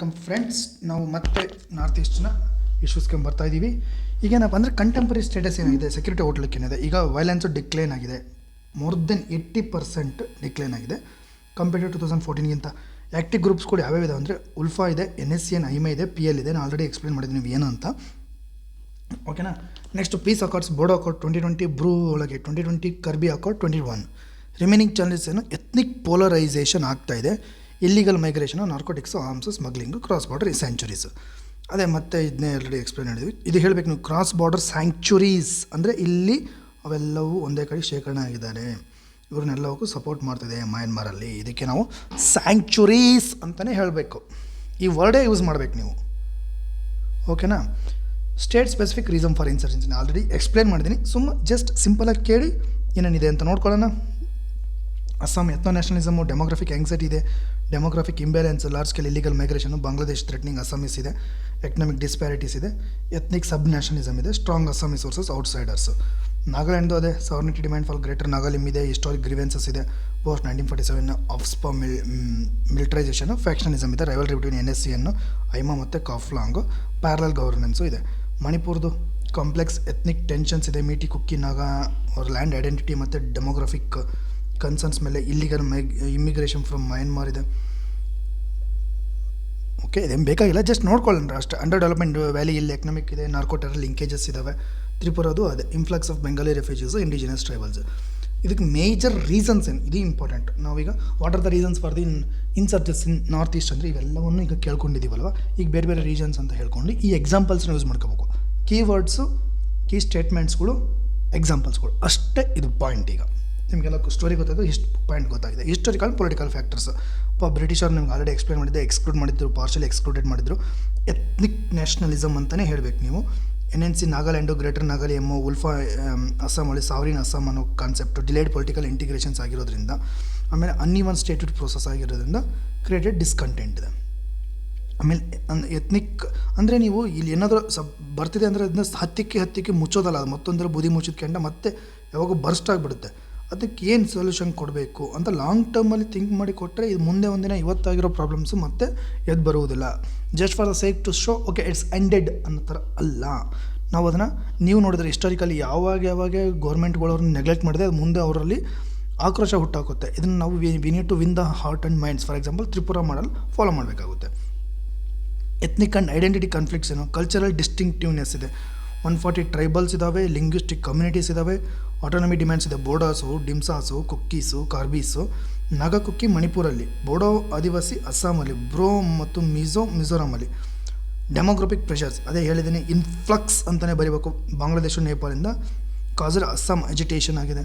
Welcome friends. ನಾವು ಮತ್ತೆ north ಈಸ್ಟ್ನ ಇಶ್ಯೂಸ್ಗೆ ಬರ್ತಾ ಇದ್ದೀವಿ. ಈಗೇನಪ್ಪ ಅಂದರೆ ಕಂಟೆಂಪರರಿ ಸ್ಟೇಟಸ್ ಏನಾಗಿದೆ, ಸೆಕ್ಯೂರಿಟಿ ಔಟ್ಲುಕ್ ಏನಿದೆ, ಈಗ ವೈಲೆನ್ಸು ಡಿಕ್ಲೈನ್ ಆಗಿದೆ. ಮೋರ್ ದೆನ್ 80% ಡಿಕ್ಲೈನ್ ಆಗಿದೆ ಕಂಪೇರ್ ಟು 2014ಗಿಂತ. ಆ್ಯಕ್ಟಿವ್ ಗ್ರೂಪ್ಸ್ ಕೂಡ ಯಾವ್ಯಾವಿದೆ ಅಂದರೆ ಉಲ್ಫಾ ಇದೆ, NSCN, ಐಮಾ ಇದೆ, PL ಇದೆ. ನಾನು ಆಲ್ರೆಡಿ ಎಕ್ಸ್ಪ್ಲೇನ್ ಮಾಡಿದ್ದೀನಿ ಏನು ಅಂತ. ಓಕೆನಾ. Next peace accords, Bodo accord 2020, Bru ಒಳಗೆ 2020, ಕರ್ಬಿ ಅಕಾರ್ಡ್ 21. ರಿಮೈನಿಂಗ್ ಚಾಲೆಂಜಸ್ ಏನು, ಎತ್ನಿಕ್ ಪೋಲರೈಸೇಷನ್ ಆಗ್ತಾ ಇದೆ, illegal migration, narcotics, arms, smuggling, cross border sanctuaries. ಅದೇ ಮತ್ತೆ ಇದನ್ನೇ ಆಲ್ರೆಡಿ ಎಕ್ಸ್ಪ್ಲೇನ್ ಮಾಡಿದ್ವಿ. ಇದು ಹೇಳಬೇಕು ನೀವು, ಕ್ರಾಸ್ ಬಾರ್ಡರ್ ಸ್ಯಾಂಕ್ಚುರೀಸ್ ಅಂದರೆ ಇಲ್ಲಿ ಅವೆಲ್ಲವೂ ಒಂದೇ ಕಡೆ ಶೇಖರಣೆ ಆಗಿದ್ದಾರೆ, ಇವ್ರನ್ನೆಲ್ಲವಕ್ಕೂ ಸಪೋರ್ಟ್ ಮಾಡ್ತಿದೆ ಮಯನ್ಮಾರಲ್ಲಿ. ಇದಕ್ಕೆ ನಾವು ಸ್ಯಾಂಕ್ಚುರೀಸ್ ಅಂತಲೇ ಹೇಳಬೇಕು, ಈ ವರ್ಡೇ ಯೂಸ್ ಮಾಡಬೇಕು ನೀವು. ಓಕೆನಾ. State specific reason for insurgency already explain ಮಾಡಿದ್ದೀನಿ. ಜಸ್ಟ್ ಸಿಂಪಲಾಗಿ ಕೇಳಿ ಏನೇನಿದೆ ಅಂತ ನೋಡ್ಕೊಳ್ಳೋಣ. Assam ethno nationalism, demographic anxiety ಇದೆ, demographic imbalance, large scale illegal migration, Bangladesh threatening Assamese ಇದೆ, ಎಕನಾಮಿಕ್ ಡಿಸ್ಪ್ಯಾರಿಟೀಸ್ ಇದೆ, ಎತ್ನಿಕ್ ಸಬ್ ನ್ಯಾಷನಲಿಸಮ್ ಇದೆ, ಸ್ಟ್ರಾಂಗ್ ಅಸ್ಸಾಮೀಸ್ ವರ್ಸಸ್ ಔಟ್ಸೈಡರ್ಸ್. ನಾಗಾಲ್ಯಾಂಡ್ದು ಅದೇ sovereignty demand for greater Nagalim ಇದೆ, ಹಿಸ್ಟಾರಿಕ್ ಗ್ರೀವೆನ್ಸಸ್ ಇದೆ, ಪೋಸ್ಟ್ 1947 ಆಫ್ಸ್ಪಾ ಮಿಲಿಟರೈಸೇಷನು, ಫ್ಯಾಕ್ಷನಿಸಮ್ ಇದೆ, ರೈವಲ್ರಿ ಬಿಟ್ವೀನ್ NSCN, ಐಮಾ ಮತ್ತು ಕಾಫ್ಲಾಂಗು, ಪ್ಯಾರಲಲ್ ಗವರ್ನೆನ್ಸು ಇದೆ. ಮಣಿಪುರ್ದು ಕಾಂಪ್ಲೆಕ್ಸ್ ಎತ್ನಿಕ್ ಟೆನ್ಷನ್ಸ್ ಇದೆ, ಮೀಟಿ ಕುಕ್ಕಿ ನಾಗಾ ಅವ್ರ ಲ್ಯಾಂಡ್ ಐಡೆಂಟಿಟಿ ಮತ್ತು ಡೆಮೋಗ್ರಫಿಕ್ ಕನ್ಸರ್ನ್ಸ್ ಮೇಲೆ ಇಲ್ಲಿಗಲ್ ಇಮಿಗ್ರೇಷನ್ ಫ್ರಮ್ ಮಯನ್ಮಾರ್ ಇದೆ. ಓಕೆ, ಇದೇನು ಬೇಕಾಗಿಲ್ಲ, ಜಸ್ಟ್ ನೋಡ್ಕೊಳ್ಳೋಣ ಅಷ್ಟೇ. ಅಂಡರ್ ಡೆವಲಪ್ಮೆಂಟ್ ವ್ಯಾಲಿ ಇಲ್ಲಿ ಎಕನಾಮಿಕ್ ಇದೆ, ನಾರ್ಕೋಟರ್ ಲಿಂಕೇಜಸ್ ಇದ್ದಾವೆ. ತ್ರಿಪುರದು ಅದೇ influx of Bengali refugees, indigenous tribals. ಇದಕ್ಕೆ ಮೇಜರ್ ರೀಸನ್ಸ್ ಏನು, ಇದು ಇಂಪಾರ್ಟೆಂಟ್. ನಾವೀಗ what are the reasons for the insurgence in north east ಅಂದರೆ ಇವೆಲ್ಲವನ್ನು ಈಗ ಕೇಳ್ಕೊಂಡಿದ್ದೀವಲ್ವ. ಈಗ ಬೇರೆ ಬೇರೆ ರೀಸನ್ಸ್ ಅಂತ ಹೇಳ್ಕೊಂಡು ಈ ಎಕ್ಸಾಂಪಲ್ಸ್ನ ಯೂಸ್ ಮಾಡ್ಕೋಬೇಕು. ಕೀವರ್ಡ್ಸು, ಕೀ ಸ್ಟೇಟ್ಮೆಂಟ್ಸ್ಗಳು, ಎಕ್ಸಾಂಪಲ್ಸ್ಗಳು, ಅಷ್ಟೇ ಇದು ಪಾಯಿಂಟ್. ಈಗ ನಿಮಗೆಲ್ಲ ಸ್ಟೋರಿ ಗೊತ್ತಾಯಿತು, ಇಷ್ಟು ಪಾಯಿಂಟ್ ಗೊತ್ತಾಗಿದೆ. Historical political factors. ಬ್ರಿಟಿಷರು ನಿಮ್ಗೆ ಆಲ್ರೆಡಿ ಎಕ್ಸ್ಪ್ಲೇನ್ ಮಾಡಿದ್ದೆ, ಎಕ್ಸ್ಕ್ಲೂಡ್ ಮಾಡಿದ್ರು, ಪಾರ್ಷಲಿ ಎಕ್ಸ್ಕ್ಲೂಡೆಡ್ ಮಾಡಿದ್ರು. ಎತ್ನಿಕ್ ನ್ಯಾಷನಲಿಸಮ್ ಅಂತಲೇ ಹೇಳಬೇಕು ನೀವು. NNC ನಾಗಾಲ್ಯಾಂಡು, ಗ್ರೇಟರ್ ನಾಗಾಲಿಯಮ್ಮು, ಉಲ್ಫಾ ಅಸ್ಸಾಮಲ್ಲಿ ಸಾವರಿನ್ ಅಸ್ಸಾಂ ಅನ್ನೋ ಕಾನ್ಸೆಪ್ಟು ಡಿಲೇಡ್ ಪೊಲಿಟಿಕಲ್ ಇಂಟಿಗ್ರೇಷನ್ಸ್ ಆಗಿರೋದ್ರಿಂದ, ಆಮೇಲೆ ಅನ್ಇವನ್ ಸ್ಟೇಟೆಡ್ ಪ್ರೋಸೆಸ್ ಆಗಿರೋದ್ರಿಂದ ಕ್ರಿಯೇಟೆಡ್ ಡಿಸ್ಕಂಟೆಂಟ್ ಇದೆ. ಆಮೇಲೆ ಎತ್ನಿಕ್ ಅಂದರೆ ನೀವು ಇಲ್ಲಿ ಏನಾದರೂ ಬರ್ತಿದೆ ಅಂದರೆ ಅದನ್ನ ಹತ್ತಿಕ್ಕೆ ಮುಚ್ಚೋದಲ್ಲ, ಅದು ಮತ್ತೊಂದರ ಬುದಿ ಮುಚ್ಚಿದ್ಕೊಂಡ ಮತ್ತೆ ಯಾವಾಗ ಬರ್ಸ್ಟ್ ಆಗಿಬಿಡುತ್ತೆ. ಅದಕ್ಕೆ ಏನು ಸೊಲ್ಯೂಷನ್ ಕೊಡಬೇಕು ಅಂತ ಲಾಂಗ್ ಟರ್ಮಲ್ಲಿ ಥಿಂಕ್ ಮಾಡಿ ಕೊಟ್ಟರೆ ಇದು ಮುಂದೆ ಒಂದಿನ ಇವತ್ತಾಗಿರೋ ಪ್ರಾಬ್ಲಮ್ಸು ಮತ್ತೆ ಎದ್ದು ಬರುವುದಿಲ್ಲ. Just for the sake to show okay it's ended ಅನ್ನೋ ಥರ ಅಲ್ಲ. ನಾವು ಅದನ್ನು ನೀವು ನೋಡಿದ್ರೆ ಹಿಸ್ಟಾರಿಕಲಿ ಯಾವಾಗ ಗೌರ್ಮೆಂಟ್ಗಳು ಅವ್ರನ್ನ ನೆಗ್ಲೆಕ್ಟ್ ಮಾಡಿದೆ, ಅದು ಮುಂದೆ ಅವರಲ್ಲಿ ಆಕ್ರೋಶ ಹುಟ್ಟಾಕುತ್ತೆ. ಇದನ್ನು ನಾವು we need to win the heart and minds. For example Tripura model follow ಮಾಡಬೇಕಾಗುತ್ತೆ. ಎತ್ನಿಕ್ ಆ್ಯಂಡ್ ಐಡೆಂಟಿಟಿ ಕಾನ್ಫ್ಲಿಕ್ಟ್ಸ್ ಏನು, ಕಲ್ಚರಲ್ ಡಿಸ್ಟಿಂಕ್ಟಿವ್ನೆಸ್ ಇದೆ, 140 ಟ್ರೈಬಲ್ಸ್ ಇದ್ದಾವೆ, ಲಿಂಗ್ವಿಸ್ಟಿಕ್ ಕಮ್ಯುನಿಟೀಸ್ ಇದ್ದಾವೆ, ಆಟೋನಮಿ ಡಿಮ್ಯಾಂಡ್ಸ್ ಇದೆ, ಬೋಡಾಸು, ಡಿಮ್ಸಾಸು, ಕುಕ್ಕೀಸು, ಕಾರ್ಬೀಸು, ನಾಗಾ ಕುಕ್ಕಿ ಮಣಿಪುರಲ್ಲಿ, ಬೋಡೋ ಆದಿವಾಸಿ ಅಸ್ಸಾಮಲ್ಲಿ, ಬ್ರೋ ಮತ್ತು ಮಿಜೋರಾಮಲ್ಲಿ. ಡೆಮೋಗ್ರಫಿಕ್ ಪ್ರೆಷರ್ಸ್ ಅದೇ ಹೇಳಿದ್ದೀನಿ, ಇನ್ಫ್ಲಕ್ಸ್ ಅಂತಲೇ ಬರೀಬೇಕು. ಬಾಂಗ್ಲಾದೇಶ, ನೇಪಾಳಿಂದ ಕಾಸರ್ ಅಸ್ಸಾಂ ಅಜಿಟೇಷನ್ ಆಗಿದೆ.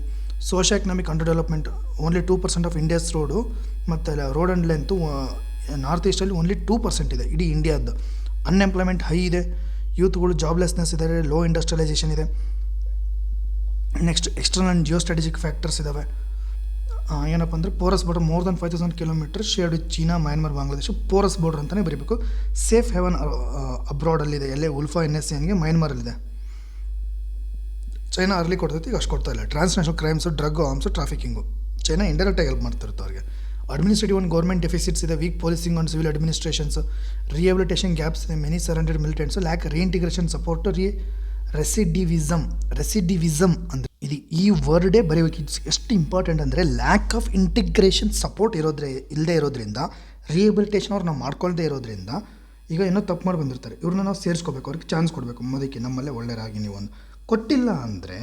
Socio economic under development, only 2% of India's road ಮತ್ತು ರೋಡ್ ಆ್ಯಂಡ್ ಲೆಂತು ನಾರ್ತ್ ಈಸ್ಟಲ್ಲಿ ಓನ್ಲಿ 2% ಇದೆ ಇಡೀ ಇಂಡಿಯಾದ್ದು. ಅನ್ಎಂಪ್ಲಾಯ್ಮೆಂಟ್ ಹೈ ಇದೆ, ಯೂತ್ಗಳು ಜಾಬ್ಲೆಸ್ನೆಸ್ ಇದೆ, ಲೋ ಇಂಡಸ್ಟ್ರಿಯಲೈಸೇಷನ್ ಇದೆ. Next external and geo strategic factors ಇದ್ದಾವೆ. ಏನಪ್ಪ ಅಂದರೆ porous border more than 5000 kilometre shared with China, Myanmar, Bangladesh. Porous border ಅಂತಲೇ ಬರೀಬೇಕು. ಸೇಫ್ ಹೆವನ್ ಅಬ್ರಾಡಲ್ಲಿದೆ, ಎಲ್ಲೇ ಉಲ್ಫಾ NSCNಗೆ ಮಯನ್ಮಾರಲ್ಲಿದೆ. ಚೈನಾ ಅರ್ಲಿ ಕೊಡ್ತೈತಿ, ಈಗ ಅಷ್ಟು ಕೊಡ್ತಾ ಇಲ್ಲ. Transnational crimes, drug, arms, trafficking China ಇಂಡೈರೆಕ್ಟಾಗಿ ಹೆಲ್ಪ್ ಮಾಡ್ತಿರುತ್ತೆ ಅವ್ರಿಗೆ. ಅಡ್ಮಿನಿಸ್ಟ್ರೇಟಿವ್ ಆ್ಯಂಡ್ ಗೌರ್ಮೆಂಟ್ ಡೆಫಿಸಿಟ್ಸ್ ಇದೆ, weak policing and civil administrations, rehabilitation gaps ಇದೆ, ಮೆನಿ ಸರೆಂಡೆಡ್ ಮಿಲಿಟೆಂಟ್ಸು, ಲ್ಯಾಕ್ ರೀಇಂಟಿಗ್ರೇಷನ್ ಸಪೋರ್ಟು, ರೆಸಿಡಿವಿಸಮ್ ಅಂದರೆ ಇದು ಈ ವರ್ಡೇ ಬರೆಯೋಕೆ ಎಷ್ಟು ಇಂಪಾರ್ಟೆಂಟ್ ಅಂದರೆ ಲ್ಯಾಕ್ ಆಫ್ ಇಂಟಿಗ್ರೇಷನ್ ಸಪೋರ್ಟ್ ಇಲ್ಲದೆ ಇರೋದ್ರಿಂದ, ರಿಹ್ಯಾಬಿಲಿಟೇಷನ್ ಅವ್ರು ನಾವು ಮಾಡ್ಕೊಳ್ದೇ ಇರೋದ್ರಿಂದ, ಈಗ ಏನೋ ತಪ್ಪು ಮಾಡಿ ಬಂದಿರ್ತಾರೆ, ಇವ್ರನ್ನ ನಾವು ಸೇರಿಸ್ಕೋಬೇಕು, ಅವ್ರಿಗೆ ಚಾನ್ಸ್ ಕೊಡಬೇಕು. ಮೊದಲಿಗೆ ನಮ್ಮಲ್ಲೇ ಒಳ್ಳೆಯರಾಗಿ ನೀವು ಒಂದು ಕೊಟ್ಟಿಲ್ಲ ಅಂದರೆ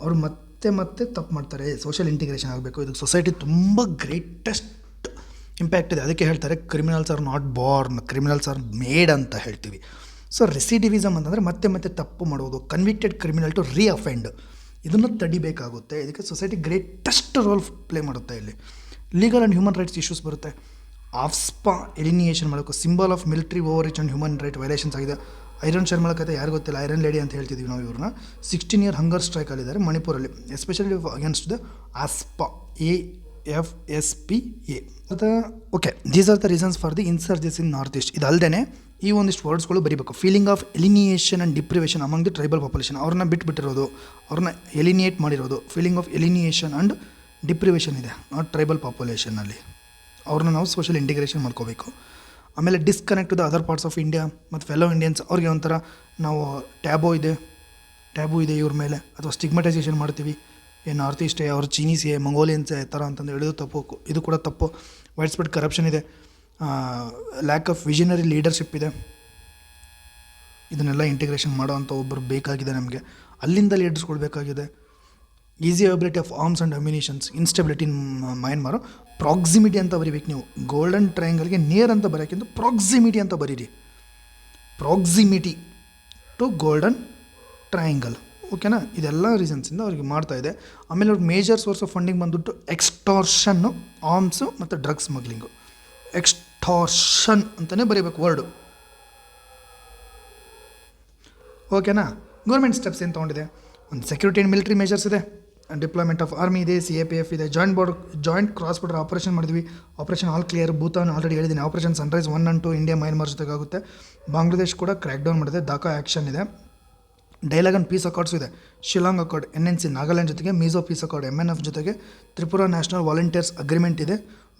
ಅವ್ರು ಮತ್ತೆ ತಪ್ಪು ಮಾಡ್ತಾರೆ. ಸೋಷಿಯಲ್ ಇಂಟಿಗ್ರೇಷನ್ ಆಗಬೇಕು. ಇದಕ್ಕೆ ಸೊಸೈಟಿ ತುಂಬ ಗ್ರೇಟೆಸ್ಟ್ ಇಂಪ್ಯಾಕ್ಟ್ ಇದೆ. ಅದಕ್ಕೆ ಹೇಳ್ತಾರೆ criminals are not born, criminals are made ಅಂತ ಹೇಳ್ತೀವಿ. ಸೊ ರೆಸಿಡಿವಿಸಮ್ ಅಂತಂದರೆ ಮತ್ತೆ ತಪ್ಪು ಮಾಡೋದು, ಕನ್ವಿಕ್ಟೆಡ್ ಕ್ರಿಮಿನಲ್ ಟು ರೀಅಫೆಂಡ್, ಇದನ್ನು ತಡಿಬೇಕಾಗುತ್ತೆ. ಇದಕ್ಕೆ ಸೊಸೈಟಿ ಗ್ರೇಟೆಸ್ಟ್ ರೋಲ್ ಪ್ಲೇ ಮಾಡುತ್ತೆ. ಇಲ್ಲಿ legal and human rights issues ಬರುತ್ತೆ. ಆಫ್ಸ್ಪಾ ಎಲಿನಿಯೇಷನ್ ಮಾಡೋಕ್ಕೆ symbol of military over reach and human right violations ಆಗಿದೆ. ಐರನ್ ಶರ್ಮಾ ಕತೆ ಯಾರು ಗೊತ್ತಿಲ್ಲ, ಐರನ್ ಲೇಡಿ ಅಂತ ಹೇಳ್ತಿದ್ದೀವಿ ನಾವು ಇವ್ರನ್ನ. 16 ಇಯರ್ ಹಂಗರ್ ಸ್ಟ್ರೈಕಲ್ಲಿದ್ದಾರೆ ಮಣಿಪುರಲ್ಲಿ, especially against the AFSPA AFSPA. Okay, these are the reasons for the insurgency in north east. ಇದಲ್ಲದೆ ಈ ಒಂದಿಷ್ಟು ವರ್ಡ್ಸ್ಗಳು ಬರೀಬೇಕು. Feeling of alienation and deprivation among the tribal population, ಅವ್ರನ್ನ ಬಿಟ್ಟಿರೋದು, ಅವ್ರನ್ನ ಎಲಿನಿಯೇಟ್ ಮಾಡಿರೋದು. Feeling of alienation and deprivation ಇದೆ ಆ ಟ್ರೈಬಲ್ ಪಾಪ್ಯುಲೇಷನ್ನಲ್ಲಿ, ಅವ್ರನ್ನ ನಾವು ಸೋಷಿಯಲ್ ಇಂಟಿಗ್ರೇಷನ್ ಮಾಡ್ಕೋಬೇಕು. ಆಮೇಲೆ disconnect to the other parts of India ಮತ್ತು ಫೆಲೋ ಇಂಡಿಯನ್ಸ್ ಅವ್ರಿಗೆ ಒಂಥರ ನಾವು ಟ್ಯಾಬು ಇದೆ ಇವ್ರ ಮೇಲೆ, ಅಥವಾ ಸ್ಟಿಗ್ಮಟೈಸೇಷನ್ ಮಾಡ್ತೀವಿ, ನಾರ್ತ್ ಈಸ್ಟೇ, ಅವ್ರು ಚೀನೀಸೇ, ಮಂಗೋಲಿಯನ್ಸೇ ಥರ ಅಂತಂದು ಹೇಳೋದು ತಪ್ಪು. ಇದು ಕೂಡ ತಪ್ಪು. ವೈಡ್ ಸ್ಪ್ರೆಡ್ ಕರಪ್ಷನ್ ಇದೆ, ಲ್ಯಾಕ್ ಆಫ್ ವಿಷನರಿ ಲೀಡರ್ಶಿಪ್ ಇದೆ. ಇದನ್ನೆಲ್ಲ ಇಂಟಿಗ್ರೇಷನ್ ಮಾಡೋ ಅಂಥ ಒಬ್ಬರು ಬೇಕಾಗಿದೆ ನಮಗೆ. ಅಲ್ಲಿಂದ ಲೀಡರ್ಸ್ಗಳು ಬೇಕಾಗಿದೆ. Easy availability of arms and ammunitions, instability in Myanmar. Proximity ಅಂತ ಬರೀಬೇಕು ನೀವು. ಗೋಲ್ಡನ್ ಟ್ರಯಾಂಗಲ್ಗೆ ನಿಯರ್ ಅಂತ ಬರೋಕ್ಕಿಂತ ಪ್ರಾಕ್ಸಿಮಿಟಿ ಅಂತ ಬರೀರಿ. Proximity to golden triangle. ಓಕೆನಾ? ಇದೆಲ್ಲ ರೀಸನ್ಸಿಂದ ಅವ್ರಿಗೆ ಮಾಡ್ತಾ ಇದೆ. ಆಮೇಲೆ ಅವ್ರಿಗೆ ಮೇಜರ್ ಸೋರ್ಸ್ ಆಫ್ ಫಂಡಿಂಗ್ ಬಂದ್ಬಿಟ್ಟು ಎಕ್ಸ್ಟಾರ್ಷನ್ನು, ಆರ್ಮ್ಸು ಮತ್ತು ಡ್ರಗ್ಸ್ ಸ್ಮಗ್ಲಿಂಗು. ಎಕ್ಸ್ಟಾರ್ಷನ್ ಅಂತಲೇ ಬರೀಬೇಕು ವರ್ಡು. ಓಕೆನಾ? ಗೌರ್ಮೆಂಟ್ ಸ್ಟೆಪ್ಸ್ ಏನು ತೊಗೊಂಡಿದೆ? ಒಂದು ಸೆಕ್ಯೂರಿಟಿ ಆ್ಯಂಡ್ ಮಿಲಿಟರಿ ಮೆಷರ್ಸ್ ಇದೆ, ಡಿಪ್ಲಾಯ್ಮೆಂಟ್ ಆಫ್ ಆರ್ಮಿ ಇದೆ, CAPF ಇದೆ, ಜಾಯಿಂಟ್ ಕ್ರಾಸ್ ಬಾರ್ಡರ್ ಆಪರೇಷನ್ ಮಾಡಿದ್ವಿ. Operation all clear. Bhutan already ಹೇಳಿದ್ದೀನಿ. Operation sunrise 1 and 2 India Myanmar ಜೊತೆಗಾಗುತ್ತೆ. ಬಾಂಗ್ಲಾದೇಶ್ ಕೂಡ ಕ್ರ್ಯಾಕ್ ಡೌನ್ ಮಾಡಿದೆ. ಢಾಕಾ ಆ್ಯಕ್ಷನ್ ಇದೆ. ಡೈಲಾಗ್ ಆ್ಯಂಡ್ ಪೀಸ್ ಅಕಾರ್ಡ್ಸ್ ಇದೆ. ಶಿಲಾಂಗ್ ಅಕಾರ್ಡ್, NNC ನಾಗಾಲ್ಯಾಂಡ್ ಜೊತೆಗೆ, ಮಿಜೋ ಪೀಸ್ ಅಕಾರ್ಡ್ MNF ಜೊತೆಗೆ, ತ್ರಿಪುರಾ ನ್ಯಾಷನಲ್ ವಾಲಂಟಿಯರ್ಸ್ ಅಗ್ರಿಮೆಂಟ್ ಇದೆ,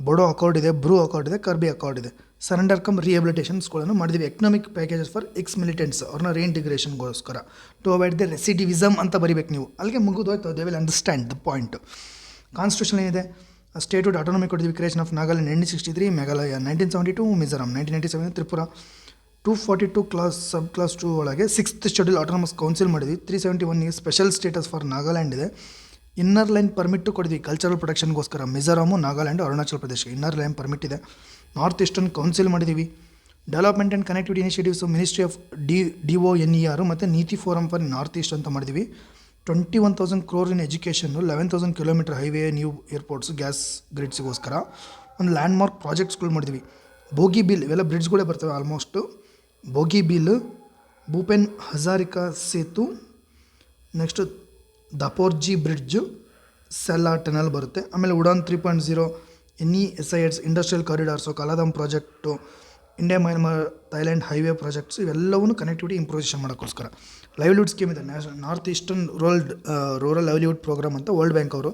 ಬೋಡೋ ಅಕಾರ್ಡ್ ಇದೆ, ಬ್ರೂ ಅಕಾರ್ಡ್ ಇದೆ, ಕರ್ಬಿ ಅಕಾರ್ಡ್ ಇದೆ. ಸರೆಂಡರ್ ಕಮ್ ರಿಹೆಬಿಲಿಟೇಷನ್ಸ್ಗಳನ್ನು ಮಾಡಿದ್ವಿ. Economic packages for X militants, ಅವ್ರನ್ನ ರೀಇಂಟಿಗ್ರೇಷನ್ಗೋಸ್ಕರ, ಟು ಅವಾಯ್ಡ್ ದ ರೆಸಿಡಿವಿಸಮ್ ಅಂತ ಬರೀಬೇಕು ನೀವು. ಅಲ್ಲಿಗೆ ಮುಗಿದೋಯ್ತು. They will understand the point. Constitution ಏನಿದೆ? ಸ್ಟೇಟ್ಹುಡ್ ಆಟೋನಮಿ ಕೊಟ್ಟಿದ್ವಿ. Creation of Nagaland 1963, Meghalaya 1972, Mizoram 1997, Tripura 242 class sub class 2 ಒಳಗೆ 6th ಶೆಡ್ಯೂಲ್ ಆಟೋನಮಸ್ ಕೌನ್ಸಿಲ್ ಮಾಡಿದ್ವಿ. 371 ಸ್ಪೆಷಲ್ ಸ್ಟೇಟಸ್ ಫಾರ್ ನಾಗಾಲ್ಯಾಂಡ್ ಇದೆ. ಇನ್ನರ್ ಲೈನ್ ಪರ್ಮಿಟ್ಟು ಕೊಡಿದ್ವಿ ಕಲ್ಚರಲ್ ಪ್ರೊಟೆಕ್ಷನ್ಗೋಸ್ಕರ. Mizoram, Nagaland, Arunachal Pradesh inner line permit ಇದೆ. ನಾರ್ತ್ ಈಸ್ಟರ್ನ್ ಕೌನ್ಸಿಲ್ ಮಾಡಿದ್ದೀವಿ. Development and connectivity initiatives ministry of DONER ಮತ್ತು ನೀತಿ ಫೋರಮ್ ಫಾರ್ ನಾರ್ತ್ ಈಸ್ಟ್ ಅಂತ ಮಾಡಿದ್ವಿ. 21,000 crore in education, 11,000 kilometre highway, new airports, gas ಗ್ರಿಡ್ಸ್ಗೋಸ್ಕರ ಒಂದು ಲ್ಯಾಂಡ್ ಮಾರ್ಕ್ ಪ್ರಾಜೆಕ್ಟ್ಸ್ಗಳು ಮಾಡಿದ್ವಿ. ಬೋಗಿ ಬಿಲ್, ಇವೆಲ್ಲ ಬ್ರಿಡ್ಜ್ಗಳೇ ಬರ್ತವೆ almost. Bogibeel, Bhupen Hazarika Setu, next ದಪೋರ್ಜಿ ಬ್ರಿಡ್ಜು, ಸೆಲ್ಲಾ ಟನಲ್ ಬರುತ್ತೆ. ಆಮೇಲೆ Udan 3.0, NESIDs industrial corridors, Kaladan project, India Myanmar Thailand highway projects, ಇವೆಲ್ಲವೂ ಕನೆಕ್ಟಿವಿಟಿ ಇಂಪ್ರೂವೇಷನ್ ಮಾಡೋಕ್ಕೋಸ್ಕರ. ಲೈವ್ಲಿಹುಡ್ ಸ್ಕೀಮ್ ಇದೆ. North eastern rural livelihood programme ಅಂತ ವರ್ಲ್ಡ್ ಬ್ಯಾಂಕ್ ಅವರು,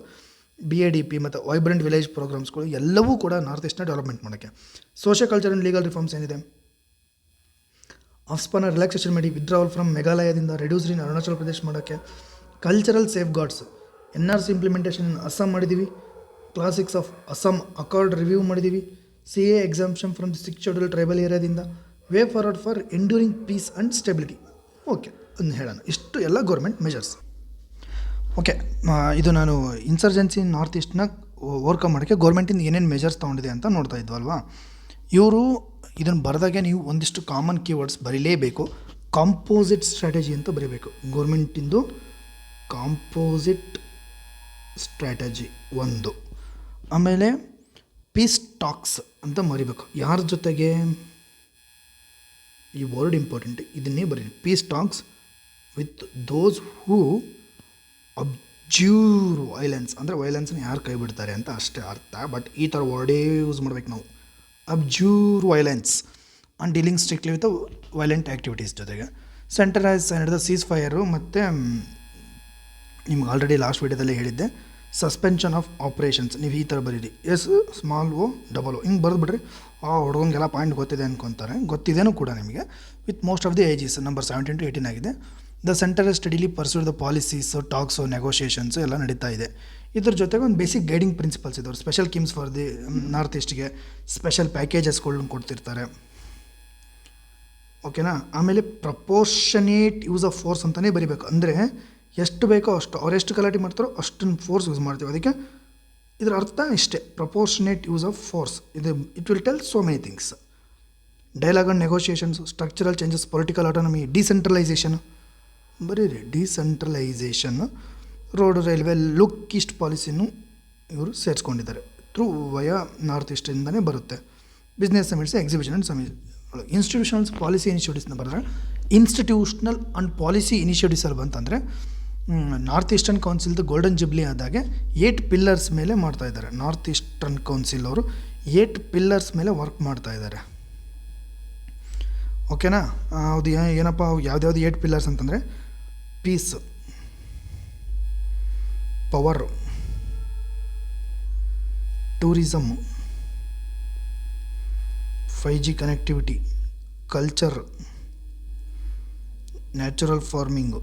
BADP ಮತ್ತು ವೈಬ್ರೆಂಟ್ ವಿಲೇಜ್ ಪ್ರೋಗ್ರಾಮ್ಸ್ಗಳು ಎಲ್ಲವೂ ಕೂಡ ನಾರ್ತ್ ಈಸ್ಟ್ನ ಡೆವಲಪ್ಮೆಂಟ್ ಮಾಡೋಕ್ಕೆ. Social culture and legal reforms ಏನಿದೆ? ಆಫ್ಸ್ಪಾನ ರಿಲ್ಯಾಕ್ಸೇಷನ್ ಮಾಡಿ, ವಿತ್ಡ್ರಾವಲ್ ಫ್ರಮ್ ಮೇಘಾಲಯದಿಂದ ರೆಡ್ಯೂಸ್ಡ್ ಇನ್ ಅರುಣಾಚಲ ಪ್ರದೇಶ ಮಾಡೋಕ್ಕೆ. Cultural safeguards, NRC implementation in Assam ಮಾಡಿದ್ದೀವಿ. Clause six of Assam accord review ಮಾಡಿದ್ದೀವಿ. CA exemption from the 6th schedule tribal ಏರಿಯಾದಿಂದ. Way forward for enduring peace and stability. Okay, ಅದನ್ನು ಹೇಳೋಣ. ಇಷ್ಟು ಎಲ್ಲ ಗೌರ್ಮೆಂಟ್ ಮೆಜರ್ಸ್. ಓಕೆ, ಇದು ನಾನು ಇನ್ಸರ್ಜೆನ್ಸಿ ನಾರ್ತ್ ಈಸ್ಟ್ನ ಓವರ್ಕಮ್ ಮಾಡೋಕ್ಕೆ ಗೌರ್ಮೆಂಟಿಂದ ಏನೇನು ಮೆಜರ್ಸ್ ತೊಗೊಂಡಿದೆ ಅಂತ ನೋಡ್ತಾ ಇದ್ವಲ್ವಾ. ಇವರು ಇದನ್ನು ಬರೆದಾಗೆ ನೀವು ಒಂದಿಷ್ಟು ಕಾಮನ್ ಕೀವರ್ಡ್ಸ್ ಬರೀಲೇಬೇಕು. ಕಾಂಪೋಸಿಟ್ ಸ್ಟ್ರಾಟಜಿ ಅಂತ ಬರೀಬೇಕು. ಗೌರ್ಮೆಂಟಿಂದು ಕಾಂಪೋಸಿಟ್ ಸ್ಟ್ರಾಟಜಿ ಒಂದು. ಆಮೇಲೆ ಪೀಸ್ ಟಾಕ್ಸ್ ಅಂತ ಮರಿಬೇಕು. ಯಾರ ಜೊತೆಗೆ? ಈ ವರ್ಡ್ ಇಂಪಾರ್ಟೆಂಟ್, ಇದನ್ನೇ ಬರೀರಿ. Peace talks with those who abjure violence, ಅಂದರೆ ವೈಲೆನ್ಸ್ನ ಯಾರು ಕೈ ಬಿಡ್ತಾರೆ ಅಂತ ಅಷ್ಟೇ ಅರ್ಥ. ಬಟ್ ಈ ಥರ ವರ್ಡೇ ಯೂಸ್ ಮಾಡ್ಬೇಕು ನಾವು. Abjure violence and dealing strictly with violent activities ಜೊತೆಗೆ. ಸೆಂಟರ್ ಆಸ್ ನಡೆದ ಸೀಸ್ ಫೈರು, ಮತ್ತು ನಿಮ್ಗೆ ಆಲ್ರೆಡಿ ಲಾಸ್ಟ್ ವೀಡಿಯೋದಲ್ಲಿ ಹೇಳಿದ್ದೆ ಸಸ್ಪೆನ್ಷನ್ ಆಫ್ ಆಪ್ರೇಷನ್ಸ್. ನೀವು ಈ ಥರ ಬರೀರಿ. SO ಹಿಂಗೆ ಬರೆದ್ಬಿಡ್ರಿ. ಹುಡುಗಂಗೆಲ್ಲ ಪಾಯಿಂಟ್ ಗೊತ್ತಿದೆ ಅನ್ಕೊತಾರೆ. ಗೊತ್ತಿದೇನೂ ಕೂಡ ನಿಮಗೆ. With most of the ages number 17 to 18 ಆಗಿದೆ. The centre steadily pursued the policies, talks, negotiations ಎಲ್ಲ ನಡೀತಾ ಇದೆ. ಇದ್ರ ಜೊತೆಗೆ ಒಂದು ಬೇಸಿಕ್ ಗೈಡಿಂಗ್ ಪ್ರಿನ್ಸಿಪಲ್ಸ್ ಇದ್ದವ್ರು. Special schemes for the north ಈಸ್ಟ್ಗೆ ಸ್ಪೆಷಲ್ ಪ್ಯಾಕೇಜಸ್ಗಳನ್ನ ಕೊಡ್ತಿರ್ತಾರೆ. ಓಕೆನಾ? ಆಮೇಲೆ ಪ್ರಪೋರ್ಷನೇಟ್ ಯೂಸ್ ಆಫ್ ಫೋರ್ಸ್ ಅಂತಲೇ ಬರೀಬೇಕು. ಅಂದರೆ ಎಷ್ಟು ಬೇಕೋ ಅಷ್ಟು, ಅವ್ರು ಎಷ್ಟು ಗಲಾಟೆ ಮಾಡ್ತಾರೋ ಅಷ್ಟನ್ನು ಫೋರ್ಸ್ ಯೂಸ್ ಮಾಡ್ತೀವಿ. ಅದಕ್ಕೆ ಇದರ ಅರ್ಥ ಇಷ್ಟೇ, ಪ್ರಪೋರ್ಷನೇಟ್ ಯೂಸ್ ಆಫ್ ಫೋರ್ಸ್. ಇದು it will tell so many things. Dialogue and negotiations, structural changes, political autonomy, decentralisation ಬರೀರಿ. Decentralisation, road, railway, look east ಪಾಲಿಸಿನೂ ಇವರು ಸೇರಿಸ್ಕೊಂಡಿದ್ದಾರೆ. ಥ್ರೂ ವಯ ನಾರ್ತ್ ಈಸ್ಟಿಂದನೇ ಬರುತ್ತೆ. Business summits, exhibition and summit. Institutionals policy ಇನಿಷಿಯೇಟಿವ್ಸ್ನ ಬರೆದ್ರೆ, institutional and policy ಇನಿಷಿಯೇಟಿವ್ಸಲ್ಲಿ ಬಂತಂದರೆ ನಾರ್ತ್ ಈಸ್ಟರ್ನ್ ಕೌನ್ಸಿಲ್ದು ಗೋಲ್ಡನ್ ಜುಬ್ಲಿ ಆದಾಗೆ 8 ಪಿಲ್ಲರ್ಸ್ ಮೇಲೆ ಮಾಡ್ತಾಯಿದ್ದಾರೆ. ನಾರ್ತ್ ಈಸ್ಟರ್ನ್ ಕೌನ್ಸಿಲ್ ಅವರು 8 ಪಿಲ್ಲರ್ಸ್ ಮೇಲೆ ವರ್ಕ್ ಮಾಡ್ತಾಯಿದ್ದಾರೆ. ಓಕೆನಾ? ಅದು ಏನಪ್ಪ ಯಾವ್ದ್ಯಾವ್ದು 8 ಪಿಲ್ಲರ್ಸ್ ಅಂತಂದರೆ, peace, power, tourism, 5G connectivity, culture, natural farming,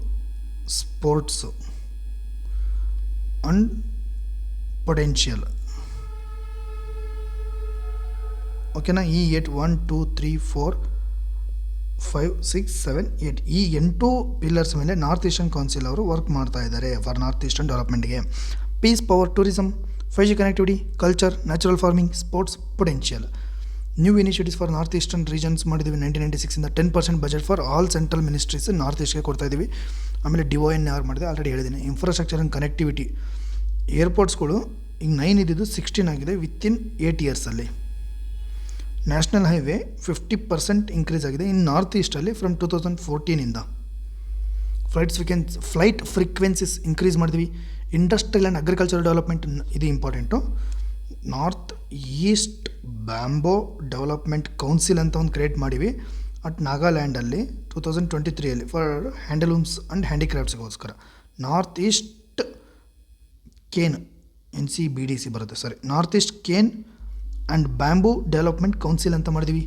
sports and potential. ಓಕೆನಾ? ಈ 8 1 2 3 4 5 6 7 8 ಈ 8 ಪಿಲ್ಲರ್ಸ್ ಮೇಲೆ ನಾರ್ತ್ ಈಸ್ಟರ್ನ್ ಕೌನ್ಸಿಲ್ ಅವರು ವರ್ಕ್ ಮಾಡ್ತಾ ಇದ್ದಾರೆ ಫಾರ್ ನಾರ್ತ್ ಈಸ್ಟರ್ನ್ ಡೆವಲಪ್ಮೆಂಟ್ಗೆ. Peace, power, tourism, 5G connectivity, culture, natural farming, sports, potential. New initiatives for north eastern regions ಮಾಡಿದ್ದೀವಿ 1996ಇಂದ. 10% budget for all central ministries north ಈಸ್ಟ್ಗೆ ಕೊಡ್ತಾ ಇದ್ದೀವಿ. ಆಮೇಲೆ DON ಮಾಡಿದೆ, ಆಲ್ರೆಡಿ ಹೇಳಿದ್ದೀನಿ. ಇನ್ಫ್ರಾಸ್ಟ್ರಕ್ಚರ್ ಆ್ಯಂಡ್ ಕನೆಕ್ಟಿವಿಟಿ, ಏರ್ಪೋರ್ಟ್ಸ್ಗಳು ಈಗ 9 ಇದ್ದಿದ್ದು 16 ಆಗಿದೆ ವಿತಿನ್ 8 ಇಯರ್ಸಲ್ಲಿ. ನ್ಯಾಷನಲ್ ಹೈವೇ 50% ಇನ್ಕ್ರೀಸ್ ಆಗಿದೆ ಇನ್ ನಾರ್ತ್ ಈಸ್ಟಲ್ಲಿ ಫ್ರಮ್ 2014ಇಂದ. ಫ್ಲೈಟ್ ಫ್ರೀಕ್ವೆನ್ಸೀಸ್ ಇನ್ಕ್ರೀಸ್ ಮಾಡಿದ್ವಿ. ಇಂಡಸ್ಟ್ರಿಯಲ್ ಆ್ಯಂಡ್ ಅಗ್ರಿಕಲ್ಚರ್ ಡೆವಲಪ್ಮೆಂಟ್, ಇದು important. North east bamboo development council ಅಂತ ಒಂದು ಕ್ರಿಯೇಟ್ ಮಾಡಿವಿ ಅಟ್ ನಾಗಾಲ್ಯಾಂಡಲ್ಲಿ 2023 ಫಾರ್ ಹ್ಯಾಂಡಲೂಮ್ಸ್ ಆ್ಯಂಡ್ ಹ್ಯಾಂಡಿಕ್ರಾಫ್ಟ್ಸ್ಗೋಸ್ಕರ. ನಾರ್ತ್ ಈಸ್ಟ್ ಕೇನ್ NCBDC ಬರುತ್ತೆ, north east cane and bamboo development council ಅಂತ ಮಾಡಿದ್ವಿ.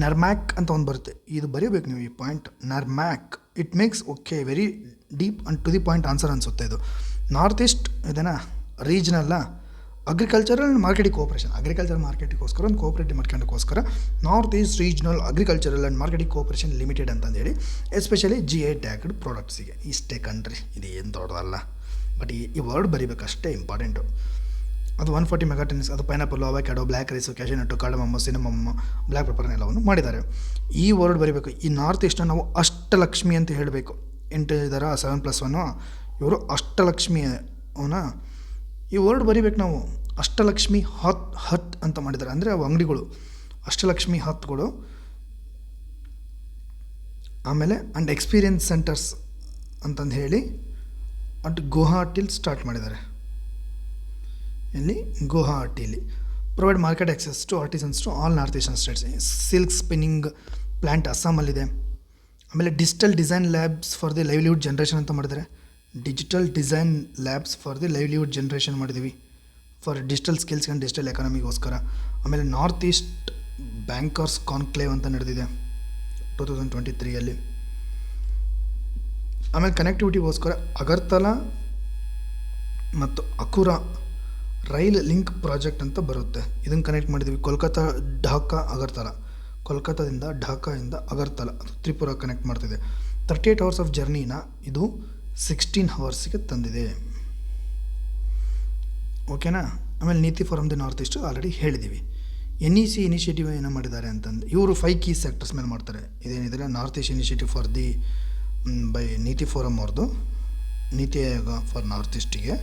ನರ್ಮ್ಯಾಕ್ ಅಂತ ಒಂದು ಬರುತ್ತೆ, ಇದು ಬರೀಬೇಕು ನೀವು ಈ point. NERAMAC it makes very deep and to the point answer ಅನಿಸುತ್ತೆ ಇದು. ನಾರ್ತ್ ಈಸ್ಟ್ ಇದೇನಾ ರೀಜ್ನಲ್ಲ agricultural and marketing cooperation, agriculture ಮಾರ್ಕೆಟಿಗೋಸ್ಕರ ಒಂದು ಕೋಆಪ್ರೇಟಿವ್ ಮಾಡ್ಕೊಂಡಕ್ಕೋಸ್ಕರ north east regional agricultural and marketing cooperation limited ಅಂತಂದೇಳಿ, ಎಸ್ಪೆಷಲಿ GI ಟ್ಯಾಗ್ಡ್ ಪ್ರಾಡಕ್ಟ್ಸಿಗೆ. ಇಷ್ಟೇ ಕಣ್ರಿ, ಇದು ಏನು ದೊಡ್ಡದಲ್ಲ, ಬಟ್ ಈ ವರ್ಡ್ ಬರೀಬೇಕು ಅಷ್ಟೇ ಇಂಪಾರ್ಟೆಂಟು. ಅದು 140 ಮೆಗಾಟನ್ಸ್, ಅದು pineapple, avocado, black rice, ಕ್ಯಾಶಿನಟ್ಟು, ಕಾರ್ಡಮಮ್ಮ, ಸಿನಮಮ್ಮ, black ಪೆಪ್ಪರ್ನ ಎಲ್ಲವನ್ನು ಮಾಡಿದ್ದಾರೆ. ಈ ವರ್ಡ್ ಬರೀಬೇಕು. ಈ ನಾರ್ತ್ ಈಸ್ಟ್ನ ನಾವು ಅಷ್ಟಲಕ್ಷ್ಮಿ ಅಂತ ಹೇಳಬೇಕು. 8 ಇದ್ದಾರೆ, 7+1 ಇವರು ಅಷ್ಟಲಕ್ಷ್ಮಿ ಅವನ ಈ ವರ್ಡ್ ಬರೀಬೇಕು ನಾವು. ಅಷ್ಟಲಕ್ಷ್ಮಿ ಹತ್ ಅಂತ ಮಾಡಿದ್ದಾರೆ, ಅಂದರೆ ಅವು ಅಂಗಡಿಗಳು ಅಷ್ಟಲಕ್ಷ್ಮಿ ಹತ್ಗಳು. ಆಮೇಲೆ ಆ್ಯಂಡ್ ಎಕ್ಸ್ಪೀರಿಯನ್ಸ್ ಸೆಂಟರ್ಸ್ ಅಂತಂದು ಹೇಳಿ ಅಟ್ ಗುವಾಹಟಿಲಿ ಸ್ಟಾರ್ಟ್ ಮಾಡಿದ್ದಾರೆ. ಇಲ್ಲಿ ಗುವಾಹಟಿಲಿ provide market access to artisans to all north eastern states. Silk spinning plant ಅಸ್ಸಾಮಲ್ಲಿದೆ. ಆಮೇಲೆ digital design labs for the livelihood generation ಅಂತ ಮಾಡಿದ್ದಾರೆ. Digital design labs for the livelihood generation ಮಾಡಿದ್ದೀವಿ, for digital skills and digital ಎಕಾನಮಿಗೋಸ್ಕರ. ಆಮೇಲೆ north East bankers conclave ಅಂತ ನಡೆದಿದೆ 2023. ಆಮೇಲೆ ಕನೆಕ್ಟಿವಿಟಿಗೋಸ್ಕರ ಅಗರ್ತಲಾ ಮತ್ತು ಅಕುರಾ ರೈಲ್ ಲಿಂಕ್ ಪ್ರಾಜೆಕ್ಟ್ ಅಂತ ಬರುತ್ತೆ, ಇದನ್ನು ಕನೆಕ್ಟ್ ಮಾಡಿದ್ದೀವಿ. ಕೋಲ್ಕತ್ತಾ, ಢಾಕಾ, ಅಗರ್ತಲಾ, ಕೋಲ್ಕತ್ತಾದಿಂದ ಢಾಕಾಯಿಂದ ಅಗರ್ತಲಾ, ಅದು ತ್ರಿಪುರ ಕನೆಕ್ಟ್ ಮಾಡ್ತಿದೆ. 38 hours ಆಫ್ ಜರ್ನಿನ ಇದು 16 hours ತಂದಿದೆ. ಓಕೆನಾ? ಆಮೇಲೆ NITI forum the north east already ಹೇಳಿದ್ದೀವಿ. NEC ಇನಿಷಿಯೇಟಿವ್ ಏನೋ ಮಾಡಿದ್ದಾರೆ ಅಂತಂದು, ಇವರು 5 ಕೀ ಸೆಕ್ಟರ್ಸ್ ಮೇಲೆ ಮಾಡ್ತಾರೆ. ಇದೇನಿದೆ north east initiative for the by NITI forum ಅವ್ರದ್ದು, ನೀತಿ ಆಯೋಗ ಫಾರ್ ನಾರ್ತ್ ಈಸ್ಟಿಗೆ.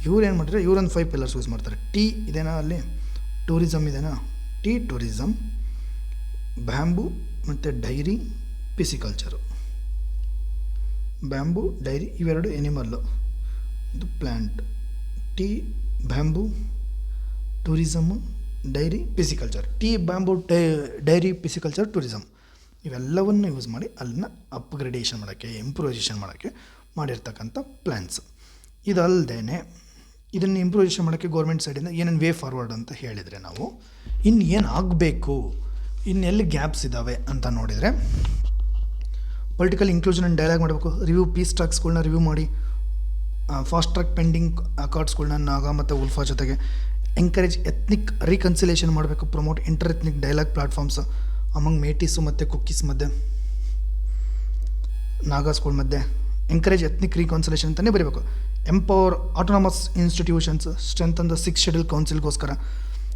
ಇವ್ರು ಏನು ಮಾಡಿದ್ರೆ, ಇವರೊಂದು 5 ಪಿಲ್ಲರ್ಸ್ ಯೂಸ್ ಮಾಡ್ತಾರೆ. ಟೀ ಇದೇನಾ, ಅಲ್ಲಿ ಟೂರಿಸಮ್ ಇದೆನಾ, ಟೀ ಟೂರಿಸಮ್, ಬ್ಯಾಂಬೂ ಮತ್ತು ಡೈರಿ, ಪಿಸಿಕಲ್ಚರು. ಬ್ಯಾಂಬೂ, ಡೈರಿ ಇವೆರಡು ಎನಿಮಲ್ಲು, ಇದು plant. Tea, bamboo, tourism, dairy, pisciculture. Tea, bamboo, dairy, ಪಿಸಿಕಲ್ಚರ್, tourism ಇವೆಲ್ಲವನ್ನು ಯೂಸ್ ಮಾಡಿ ಅಲ್ಲಿನ ಅಪ್ಗ್ರೇಡೇಷನ್ ಮಾಡೋಕ್ಕೆ, ಇಂಪ್ರೂವೈಸೇಷನ್ ಮಾಡೋಕ್ಕೆ ಮಾಡಿರ್ತಕ್ಕಂಥ ಪ್ಲ್ಯಾನ್ಸ್. ಇದಲ್ಲದೇ ಇದನ್ನು ಇಂಪ್ರೂವೈಸೇಷನ್ ಮಾಡೋಕ್ಕೆ ಗೌರ್ಮೆಂಟ್ ಸೈಡಿಂದ ಏನೇನು ವೇ ಫಾರ್ವರ್ಡ್ ಅಂತ ಹೇಳಿದರೆ, ನಾವು ಇನ್ನು ಏನು ಆಗಬೇಕು, ಇನ್ನೆಲ್ಲಿ ಗ್ಯಾಪ್ಸ್ ಇದ್ದಾವೆ ಅಂತ ನೋಡಿದರೆ, ಪೊಲಿಟಿಕಲ್ ಇನ್ಕ್ಲೂಷನ್ ಆ್ಯಂಡ್ ಡೈಲಾಗ್ ಮಾಡಬೇಕು. ರಿವ್ಯೂ ಪೀಸ್ ಟ್ರಾಕ್ಸ್ಗಳನ್ನ ರಿವ್ಯೂ ಮಾಡಿ, ಫಾಸ್ಟ್ ಟ್ರ್ಯಾಕ್ ಪೆಂಡಿಂಗ್ ಅಕಾರ್ಡ್ಸ್ಗಳನ್ನ ನಾಗಾ ಮತ್ತು ಉಲ್ಫಾ ಜೊತೆಗೆ ಎಂಕರೇಜ್ ಎತ್ನಿಕ್ ರೀಕನ್ಸಿಲೇಷನ್ ಮಾಡಬೇಕು. Promote inter ethnic dialogue platforms among Meiteis ಮತ್ತು ಕುಕ್ಕೀಸ್ ಮಧ್ಯೆ, ನಾಗಾಸ್ಗಳ ಮಧ್ಯೆ. ಎಂಕರೇಜ್ ಎತ್ನಿಕ್ ರೀಕನ್ಸಿಲೇಷನ್ ಅಂತಲೇ ಬರೀಬೇಕು. Empower autonomous institutions, strengthen the 6th schedule ಕೌನ್ಸಿಲ್ಗೋಸ್ಕರ.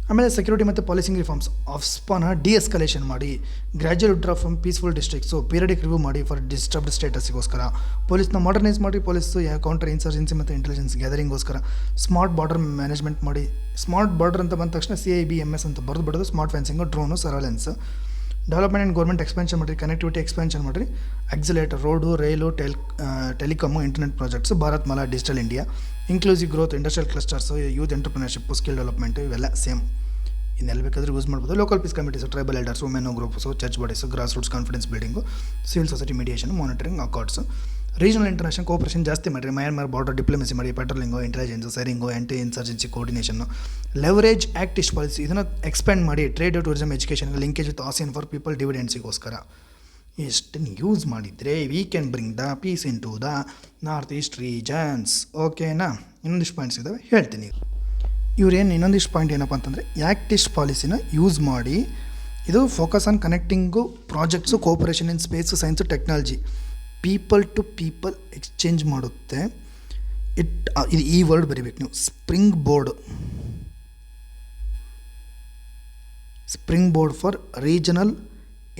ಆಮೇಲೆ ಸೆಕ್ಯೂರಿಟಿ ಮತ್ತು ಪಾಲಿಸಿಂಗ್ ರಿಫಾರ್ಮ್ಸ್, ಆಫ್ಸ್ಪಾನ ಡಿಎಸ್ಕಲೇಷನ್ ಮಾಡಿ, gradual withdraw from peaceful districts, periodic review ಮಾಡಿ ಫಾರ್ ಡಿಸ್ಟರ್ಬ್ಡ್ ಸ್ಟೇಟಸ್ಗೋಸ್ಕರ. ಪೊಲೀಸ್ನ ಮಾಡರ್ನೈಸ್ ಮಾಡಿ, ಪೊಲೀಸು ಕೌಂಟರ್ ಇನ್ಸರ್ಜೆನ್ಸಿ ಮತ್ತು ಇಂಟೆಲಿಜೆನ್ಸ್ ಗ್ಯಾದರಿಂಗ್ಗೋಸ್ಕರ. ಸ್ಮಾರ್ಟ್ ಬಾರ್ಡರ್ ಮ್ಯಾನೇಜ್ಮೆಂಟ್ ಮಾಡಿ. ಸ್ಮಾರ್ಟ್ ಬಾರ್ಡರ್ ಅಂತ ಬಂದ ತಕ್ಷಣ CIBMS ಅಂತ ಬರೆದು smart fencing, drone, surveillance. Development and government expansion ಮಾಡಿರಿ, ಕನೆಕ್ಟಿವಿಟಿ ಎಕ್ಸ್ಪೆನ್ಷನ್ ಮಾಡಿರಿ, accelerator, road, rail, telecom, internet projects, Bharat Mala, digital India, inclusive growth, industrial clusters, youth entrepreneurship, skill development, ಇವೆಲ್ಲ same. ಇನ್ನೆಲ್ಲ ಬೇಕಾದರೂ ಯೂಸ್ ಮಾಡ್ಬೋದು. Local peace committees, tribal elders, women groups, church bodies, grassroots confidence building, civil society mediation, monitoring, accords, regional international cooperation ಜಾಸ್ತಿ ಮಾಡಿರಿ, Myanmar border diplomacy ಮಾಡಿ, patrolling, intelligence, sharing, anti insurgency coordination, leverage act east policy ಇದನ್ನು expand ಮಾಡಿ, trade, tourism, ಎಜುಕೇಷನ್ಗೆ linkage with ASEAN for people ಡಿವಿಡೆಂಡ್ಸಿಗೋಸ್ಕರ ಇಷ್ಟನ್ನು use ಮಾಡಿದರೆ V can bring the peace into the north east regions. ಓಕೆನಾ? ಇನ್ನೊಂದಿಷ್ಟು points ಇದ್ದಾವೆ, ಹೇಳ್ತೀನಿ. ಇವ್ರೇನು ಇನ್ನೊಂದಿಷ್ಟು ಪಾಯಿಂಟ್ ಏನಪ್ಪ ಅಂತಂದರೆ, ಆ್ಯಕ್ಟ್ ಈಸ್ಟ್ ಪಾಲಿಸಿನ ಯೂಸ್ ಮಾಡಿ ಇದು focus on connecting projects, cooperation in space, science, technology, people to people exchange ಮಾಡುತ್ತೆ. ಇದು ಈ ವರ್ಡ್ ಬರೀಬೇಕು ನೀವು, springboard for regional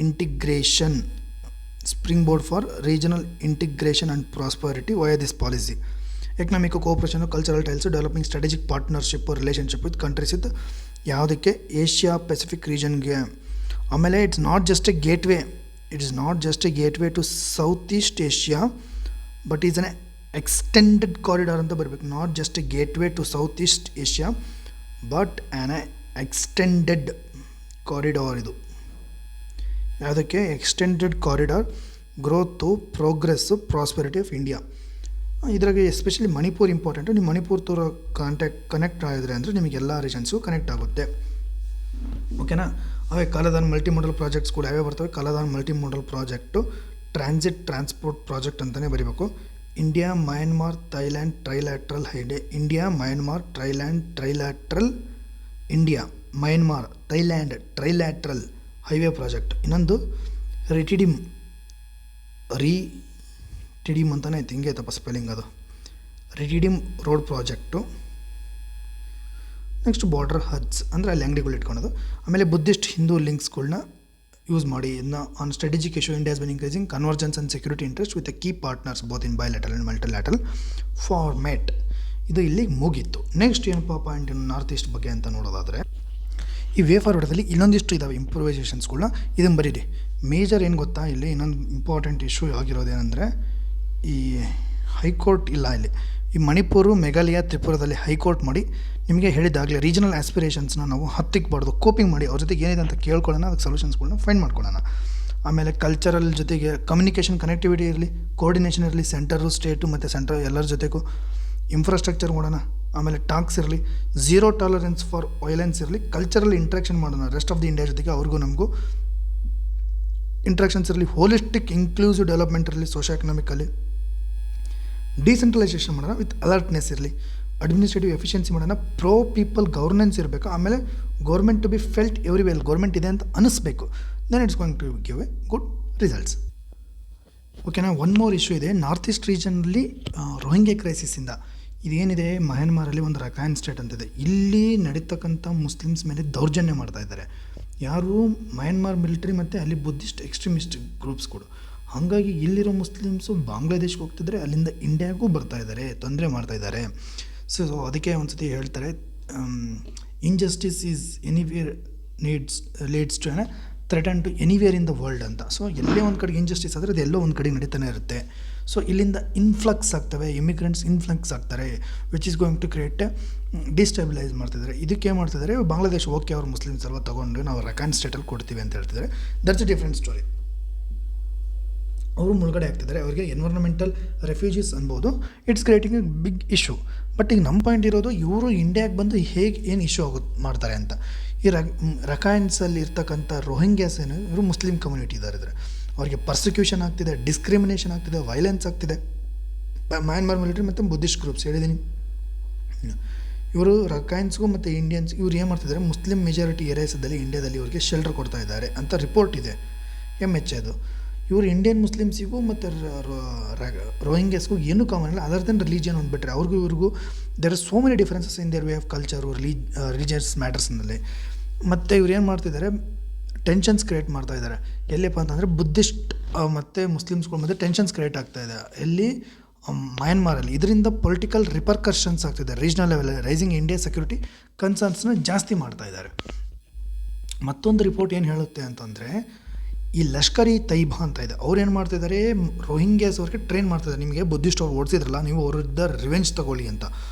integration and prosperity via this policy. Economic cooperation, cultural ties, developing strategic partnership, relationship with countries with ಯಾವುದಕ್ಕೆ Asia Pacific ರೀಜನ್ಗೆ. ಆಮೇಲೆ it's not just a gateway to south east Asia but is an extended corridor ಅಂತ ಬರಬೇಕು. Not just a gateway to south east Asia but an extended corridor. ಇದು ಯಾವುದಕ್ಕೆ? Extended corridor growth, progress, prosperity of India. ಇದ್ರಾಗೆ especially Manipur important. ನೀವು ಮಣಿಪುರ್ ತೋರ connect ಆಗಿದ್ರೆ ಅಂದರೆ ನಿಮಗೆಲ್ಲ ರೀಜನ್ಸ್ಗೂ ಕನೆಕ್ಟ್ ಆಗುತ್ತೆ. ಓಕೆನಾ? ಅವೇ ಕಾಲದಾನ್ ಮಲ್ಟಿ ಮೋಡಲ್ ಪ್ರಾಜೆಕ್ಟ್ಸ್ ಕೂಡ ಯಾವ್ಯಾವ ಬರ್ತವೆ? Kaladan multi modal project, transport project ಅಂತಲೇ ಬರೀಬೇಕು. India Myanmar Thailand trilateral highway, India Myanmar Thailand trilateral highway project. ಇನ್ನೊಂದು ರಿಟಿಡಿಮ್ ಅಂತಲೇ ಐತೆ, ಹಿಂಗೆ ಐತಪ್ಪ ಸ್ಪೆಲ್ಲಿಂಗ್, ಅದು Rih Tedim road project. Next border ಹಜ್ಸ್ ಅಂದರೆ ಅಲ್ಲಿ ಅಂಗಡಿಗಳು ಇಟ್ಕೊಳೋದು. ಆಮೇಲೆ ಬುದ್ಧಿಸ್ಟ್ ಹಿಂದೂ ಲಿಂಕ್ಸ್ಗಳನ್ನ ಯೂಸ್ ಮಾಡಿ ಇದನ್ನ on strategic issue India has been increasing convergence and security interest with key partners both in bilateral and multilateral format. ಇದು ಇಲ್ಲಿಗೆ ಮುಗೀತು. ನೆಕ್ಸ್ಟ್ ಏನಪ್ಪ ಪಾಯಿಂಟ್ ನಾರ್ತ್ ಈಸ್ಟ್ ಬಗ್ಗೆ ಅಂತ ನೋಡೋದಾದರೆ, ಈ ವೇ ಫಾರ್ವರ್ಡಲ್ಲಿ ಇನ್ನೊಂದಿಷ್ಟು ಇದ್ದಾವೆ ಇಂಪ್ರೂವೈಸೇಷನ್ಸ್ಗಳನ್ನ, ಇದನ್ನು ಬರೀರಿ. ಮೇಜರ್ ಏನು ಗೊತ್ತಾ, ಇಲ್ಲಿ ಇನ್ನೊಂದು ಇಂಪಾರ್ಟೆಂಟ್ ಇಶ್ಯೂ ಆಗಿರೋದೇನೆಂದರೆ, ಈ ಹೈಕೋರ್ಟ್ ಇಲ್ಲ ಇಲ್ಲಿ. ಈ ಮಣಿಪುರ, ಮೇಘಾಲಯ, ತ್ರಿಪುರದಲ್ಲಿ ಹೈಕೋರ್ಟ್ ಮಾಡಿ ನಿಮಗೆ ಹೇಳಿದಾಗಲೇ ರೀಜನಲ್ ಆಸ್ಪಿರೇಷನ್ಸ್ನ ನಾವು ಹತ್ತಿಕ್ಬಾರ್ದು, ಕೋಪಿಂಗ್ ಮಾಡಿ ಅವ್ರ ಜೊತೆಗೆ ಏನಿದೆ ಅಂತ ಕೇಳ್ಕೊಳ್ಳೋಣ, ಅದಕ್ಕೆ ಸೊಲ್ಯೂಷನ್ಸ್ಗಳನ್ನ ಫೈಂಡ್ ಮಾಡ್ಕೊಳ್ಳೋಣ. ಆಮೇಲೆ ಕಲ್ಚರಲ್ ಜೊತೆಗೆ ಕಮ್ಯುನಿಕೇಷನ್, ಕನೆಕ್ಟಿವಿಟಿ ಇರಲಿ, ಕೋರ್ಡಿನೇಷನ್ ಇರಲಿ, ಸೆಂಟರು, ಸ್ಟೇಟು ಮತ್ತು ಸೆಂಟ್ರಲ್ ಎಲ್ಲರ ಜೊತೆಗೂ ಇನ್ಫ್ರಾಸ್ಟ್ರಕ್ಚರ್ ಮಾಡೋಣ. ಆಮೇಲೆ ಟಾಕ್ಸ್ ಇರಲಿ, ಝೀರೋ ಟಾಲರೆನ್ಸ್ ಫಾರ್ ವೈಲೆನ್ಸ್ ಇರಲಿ, ಕಲ್ಚರಲ್ ಇಂಟ್ರಾಕ್ಷನ್ ಮಾಡೋಣ ರೆಸ್ಟ್ ಆಫ್ ದಿ ಇಂಡಿಯಾ ಜೊತೆಗೆ, ಅವ್ರಿಗೂ ನಮಗೂ ಇಂಟ್ರಾಕ್ಷನ್ಸ್ ಇರಲಿ, ಹೋಲಿಸ್ಟಿಕ್ ಇನ್ಕ್ಲೂಸಿವ್ ಡೆವಲಪ್ಮೆಂಟ್ ಇರಲಿ, ಸೋಷೋ ಎಕನಾಮಿಕಲ್ಲಿ ಡಿಸೆಂಟ್ರಲೈಸೇಷನ್ ಮಾಡೋಣ ವಿತ್ ಅಲರ್ಟ್ನೆಸ್ ಇರಲಿ, ಅಡ್ಮಿನಿಸ್ಟ್ರೇಟಿವ್ ಎಫಿಷಿಯನ್ಸಿ ಮಾಡೋಣ, ಪ್ರೋ ಪೀಪಲ್ ಗವರ್ನೆನ್ಸ್ ಇರಬೇಕು. ಆಮೇಲೆ government to be felt everywhere, government ಇದೆ ಅಂತ ಅನಿಸ್ಬೇಕು. Then it's going to give A good results. ಓಕೆನಾ? ಒನ್ ಮೋರ್ ಇಶ್ಯೂ ಇದೆ ನಾರ್ತ್ ಈಸ್ಟ್ ರೀಜನಲ್ಲಿ, ರೋಹಿಂಗ್ಯಾ ಕ್ರೈಸಿಸಿಂದ. ಇದೇನಿದೆ, ಮಯನ್ಮಾರಲ್ಲಿ ಒಂದು ರಖೈನ್ ಸ್ಟೇಟ್ ಅಂತಿದೆ, ಇಲ್ಲಿ ನಡೀತಕ್ಕಂಥ ಮುಸ್ಲಿಮ್ಸ್ ಮೇಲೆ ದೌರ್ಜನ್ಯ ಮಾಡ್ತಾ ಇದ್ದಾರೆ. ಯಾರು? ಮಯನ್ಮಾರ್ ಮಿಲಿಟರಿ ಮತ್ತು ಅಲ್ಲಿ ಬುದ್ಧಿಸ್ಟ್ ಎಕ್ಸ್ಟ್ರೀಮಿಸ್ಟ್ ಗ್ರೂಪ್ಸ್ಗಳು. ಹಾಗಾಗಿ ಇಲ್ಲಿರೋ ಮುಸ್ಲಿಮ್ಸು ಬಾಂಗ್ಲಾದೇಶ್ಗೆ ಹೋಗ್ತಿದ್ರೆ ಅಲ್ಲಿಂದ ಇಂಡಿಯಾಗೂ ಬರ್ತಾಯಿದ್ದಾರೆ, ತೊಂದರೆ ಮಾಡ್ತಾಯಿದ್ದಾರೆ. ಸೊ ಅದಕ್ಕೆ ಒಂದು ಸತಿ ಹೇಳ್ತಾರೆ, injustice is anywhere leads to threaten to anywhere in the world ಅಂತ. ಸೊ ಎಲ್ಲೇ ಒಂದು ಕಡೆಗೆ ಇನ್ಜಸ್ಟಿಸ್ ಆದರೆ ಅದು ಎಲ್ಲೋ ಒಂದು ಕಡೆ ನಡೀತಾನೆ ಇರುತ್ತೆ. ಸೊ ಇಲ್ಲಿಂದ ಇನ್ಫ್ಲಕ್ಸ್ ಆಗ್ತವೆ, ಇಮಿಗ್ರೆಂಟ್ಸ್ ಇನ್ಫ್ಲಕ್ಸ್ ಆಗ್ತಾರೆ, which is going to create destabilise ಮಾಡ್ತಿದ್ದಾರೆ. ಇದಕ್ಕೆ ಏನು ಮಾಡ್ತಿದ್ದಾರೆ, ಬಾಂಗ್ಲಾದೇಶ ಓಕೆ ಅವ್ರು ಮುಸ್ಲಿಮ್ಸ್ ಅಲ್ವ, ತೊಗೊಂಡು ನಾವು ರಖೈನ್ ಸ್ಟೇಟಲ್ಲಿ ಕೊಡ್ತೀವಿ ಅಂತ ಹೇಳ್ತಿದ್ದಾರೆ. That's a different story. ಅವರು ಮುಳುಗಡೆ ಆಗ್ತಿದ್ದಾರೆ, ಅವರಿಗೆ ಎನ್ವೈರ್ಮೆಂಟಲ್ ರೆಫ್ಯೂಜೀಸ್ ಅನ್ಬೋದು. It's creating a big issue. But ಈಗ ನಮ್ಮ ಪಾಯಿಂಟ್ ಇರೋದು, ಇವರು ಇಂಡಿಯಾಗೆ ಬಂದು ಹೇಗೆ ಏನು ಇಶ್ಯೂ ಮಾಡ್ತಾರೆ ಅಂತ. ಈ ರಖೈನ್ಸಲ್ಲಿ ಇರ್ತಕ್ಕಂಥ ರೋಹಿಂಗ್ಯಾಸ್ ಏನು, ಇವರು ಮುಸ್ಲಿಂ ಕಮ್ಯುನಿಟಿ ಇದ್ದಾರೆ, ಅವರಿಗೆ ಪರ್ಸಿಕ್ಯೂಷನ್ ಆಗ್ತಿದೆ, ಡಿಸ್ಕ್ರಿಮಿನೇಷನ್ ಆಗ್ತಿದೆ, ವೈಲೆನ್ಸ್ ಆಗ್ತಿದೆ. ಮಯನ್ಮಾರ್ ಮಿಲಿಟರಿ ಮತ್ತು ಬುದ್ಧಿಸ್ಟ್ ಗ್ರೂಪ್ಸ್ ಹೇಳಿದ್ದೀನಿ. ಇವರು ರಖೈನ್ಸ್ಗೂ ಮತ್ತು ಇಂಡಿಯನ್ಸ್ ಇವ್ರು ಏನು ಮಾಡ್ತಿದ್ದಾರೆ, ಮುಸ್ಲಿಂ ಮೆಜಾರಿಟಿ ಏರಿಯಾಸದಲ್ಲಿ ಇಂಡಿಯಾದಲ್ಲಿ ಇವರಿಗೆ ಶೆಲ್ಟರ್ ಕೊಡ್ತಾ ಇದ್ದಾರೆ ಅಂತ ರಿಪೋರ್ಟ್ ಇದೆ, MH ಅದು. ಇವರು ಇಂಡಿಯನ್ ಮುಸ್ಲಿಮ್ಸಿಗೂ ಮತ್ತು ರೋಹಿಂಗ್ಯಾಸ್ಗೂ ಏನೂ ಕಾಮನ್ ಇಲ್ಲ, ಅದರ್ ದೆನ್ ರಿಲಿಜಿಯನ್ ಅಂದ್ಬಿಟ್ರೆ. ಅವ್ರಿಗೂ ಇವ್ರಿಗೂ there are so many differences in their way of culture, religious ಮ್ಯಾಟರ್ಸ್ನಲ್ಲಿ. ಮತ್ತು ಇವ್ರು ಏನು ಮಾಡ್ತಿದ್ದಾರೆ, ಟೆನ್ಷನ್ಸ್ ಕ್ರಿಯೇಟ್ ಮಾಡ್ತಾ ಇದ್ದಾರೆ. ಎಲ್ಲಿಪ್ಪ ಅಂತಂದರೆ ಬುದ್ಧಿಸ್ಟ್ ಮತ್ತು ಮುಸ್ಲಿಮ್ಸ್ಗಳ ಮಧ್ಯೆ ಟೆನ್ಷನ್ಸ್ ಕ್ರಿಯೇಟ್ ಆಗ್ತಾ ಇದೆ. ಎಲ್ಲಿ? ಮಯನ್ಮಾರಲ್ಲಿ. ಇದರಿಂದ ಪೊಲಿಟಿಕಲ್ ರಿಪರ್ಕಷನ್ಸ್ ಆಗ್ತಿದೆ regional level, rising India security ಕನ್ಸರ್ನ್ಸ್ನ ಜಾಸ್ತಿ ಮಾಡ್ತಾ ಇದ್ದಾರೆ. ಮತ್ತೊಂದು ರಿಪೋರ್ಟ್ ಏನು ಹೇಳುತ್ತೆ ಅಂತಂದರೆ, ಈ ಲಷ್ಕರ್ ಇ ತೈಬಾ ಅಂತ ಇದೆ, ಅವ್ರು ಏನು ಮಾಡ್ತಿದ್ದಾರೆ, ರೋಹಿಂಗ್ಯಾಸ್ ಅವ್ರಿಗೆ ಟ್ರೈನ್ ಮಾಡ್ತಿದ್ದಾರೆ. ನಿಮಗೆ ಬುದ್ಧಿಸ್ಟ್ ಅವ್ರು ಓಡಿಸಿದ್ರಲ್ಲ, ನೀವು ಅವ್ರದ್ದು ರಿವೆಂಜ್ ತಗೊಳ್ಳಿ ಅಂತ.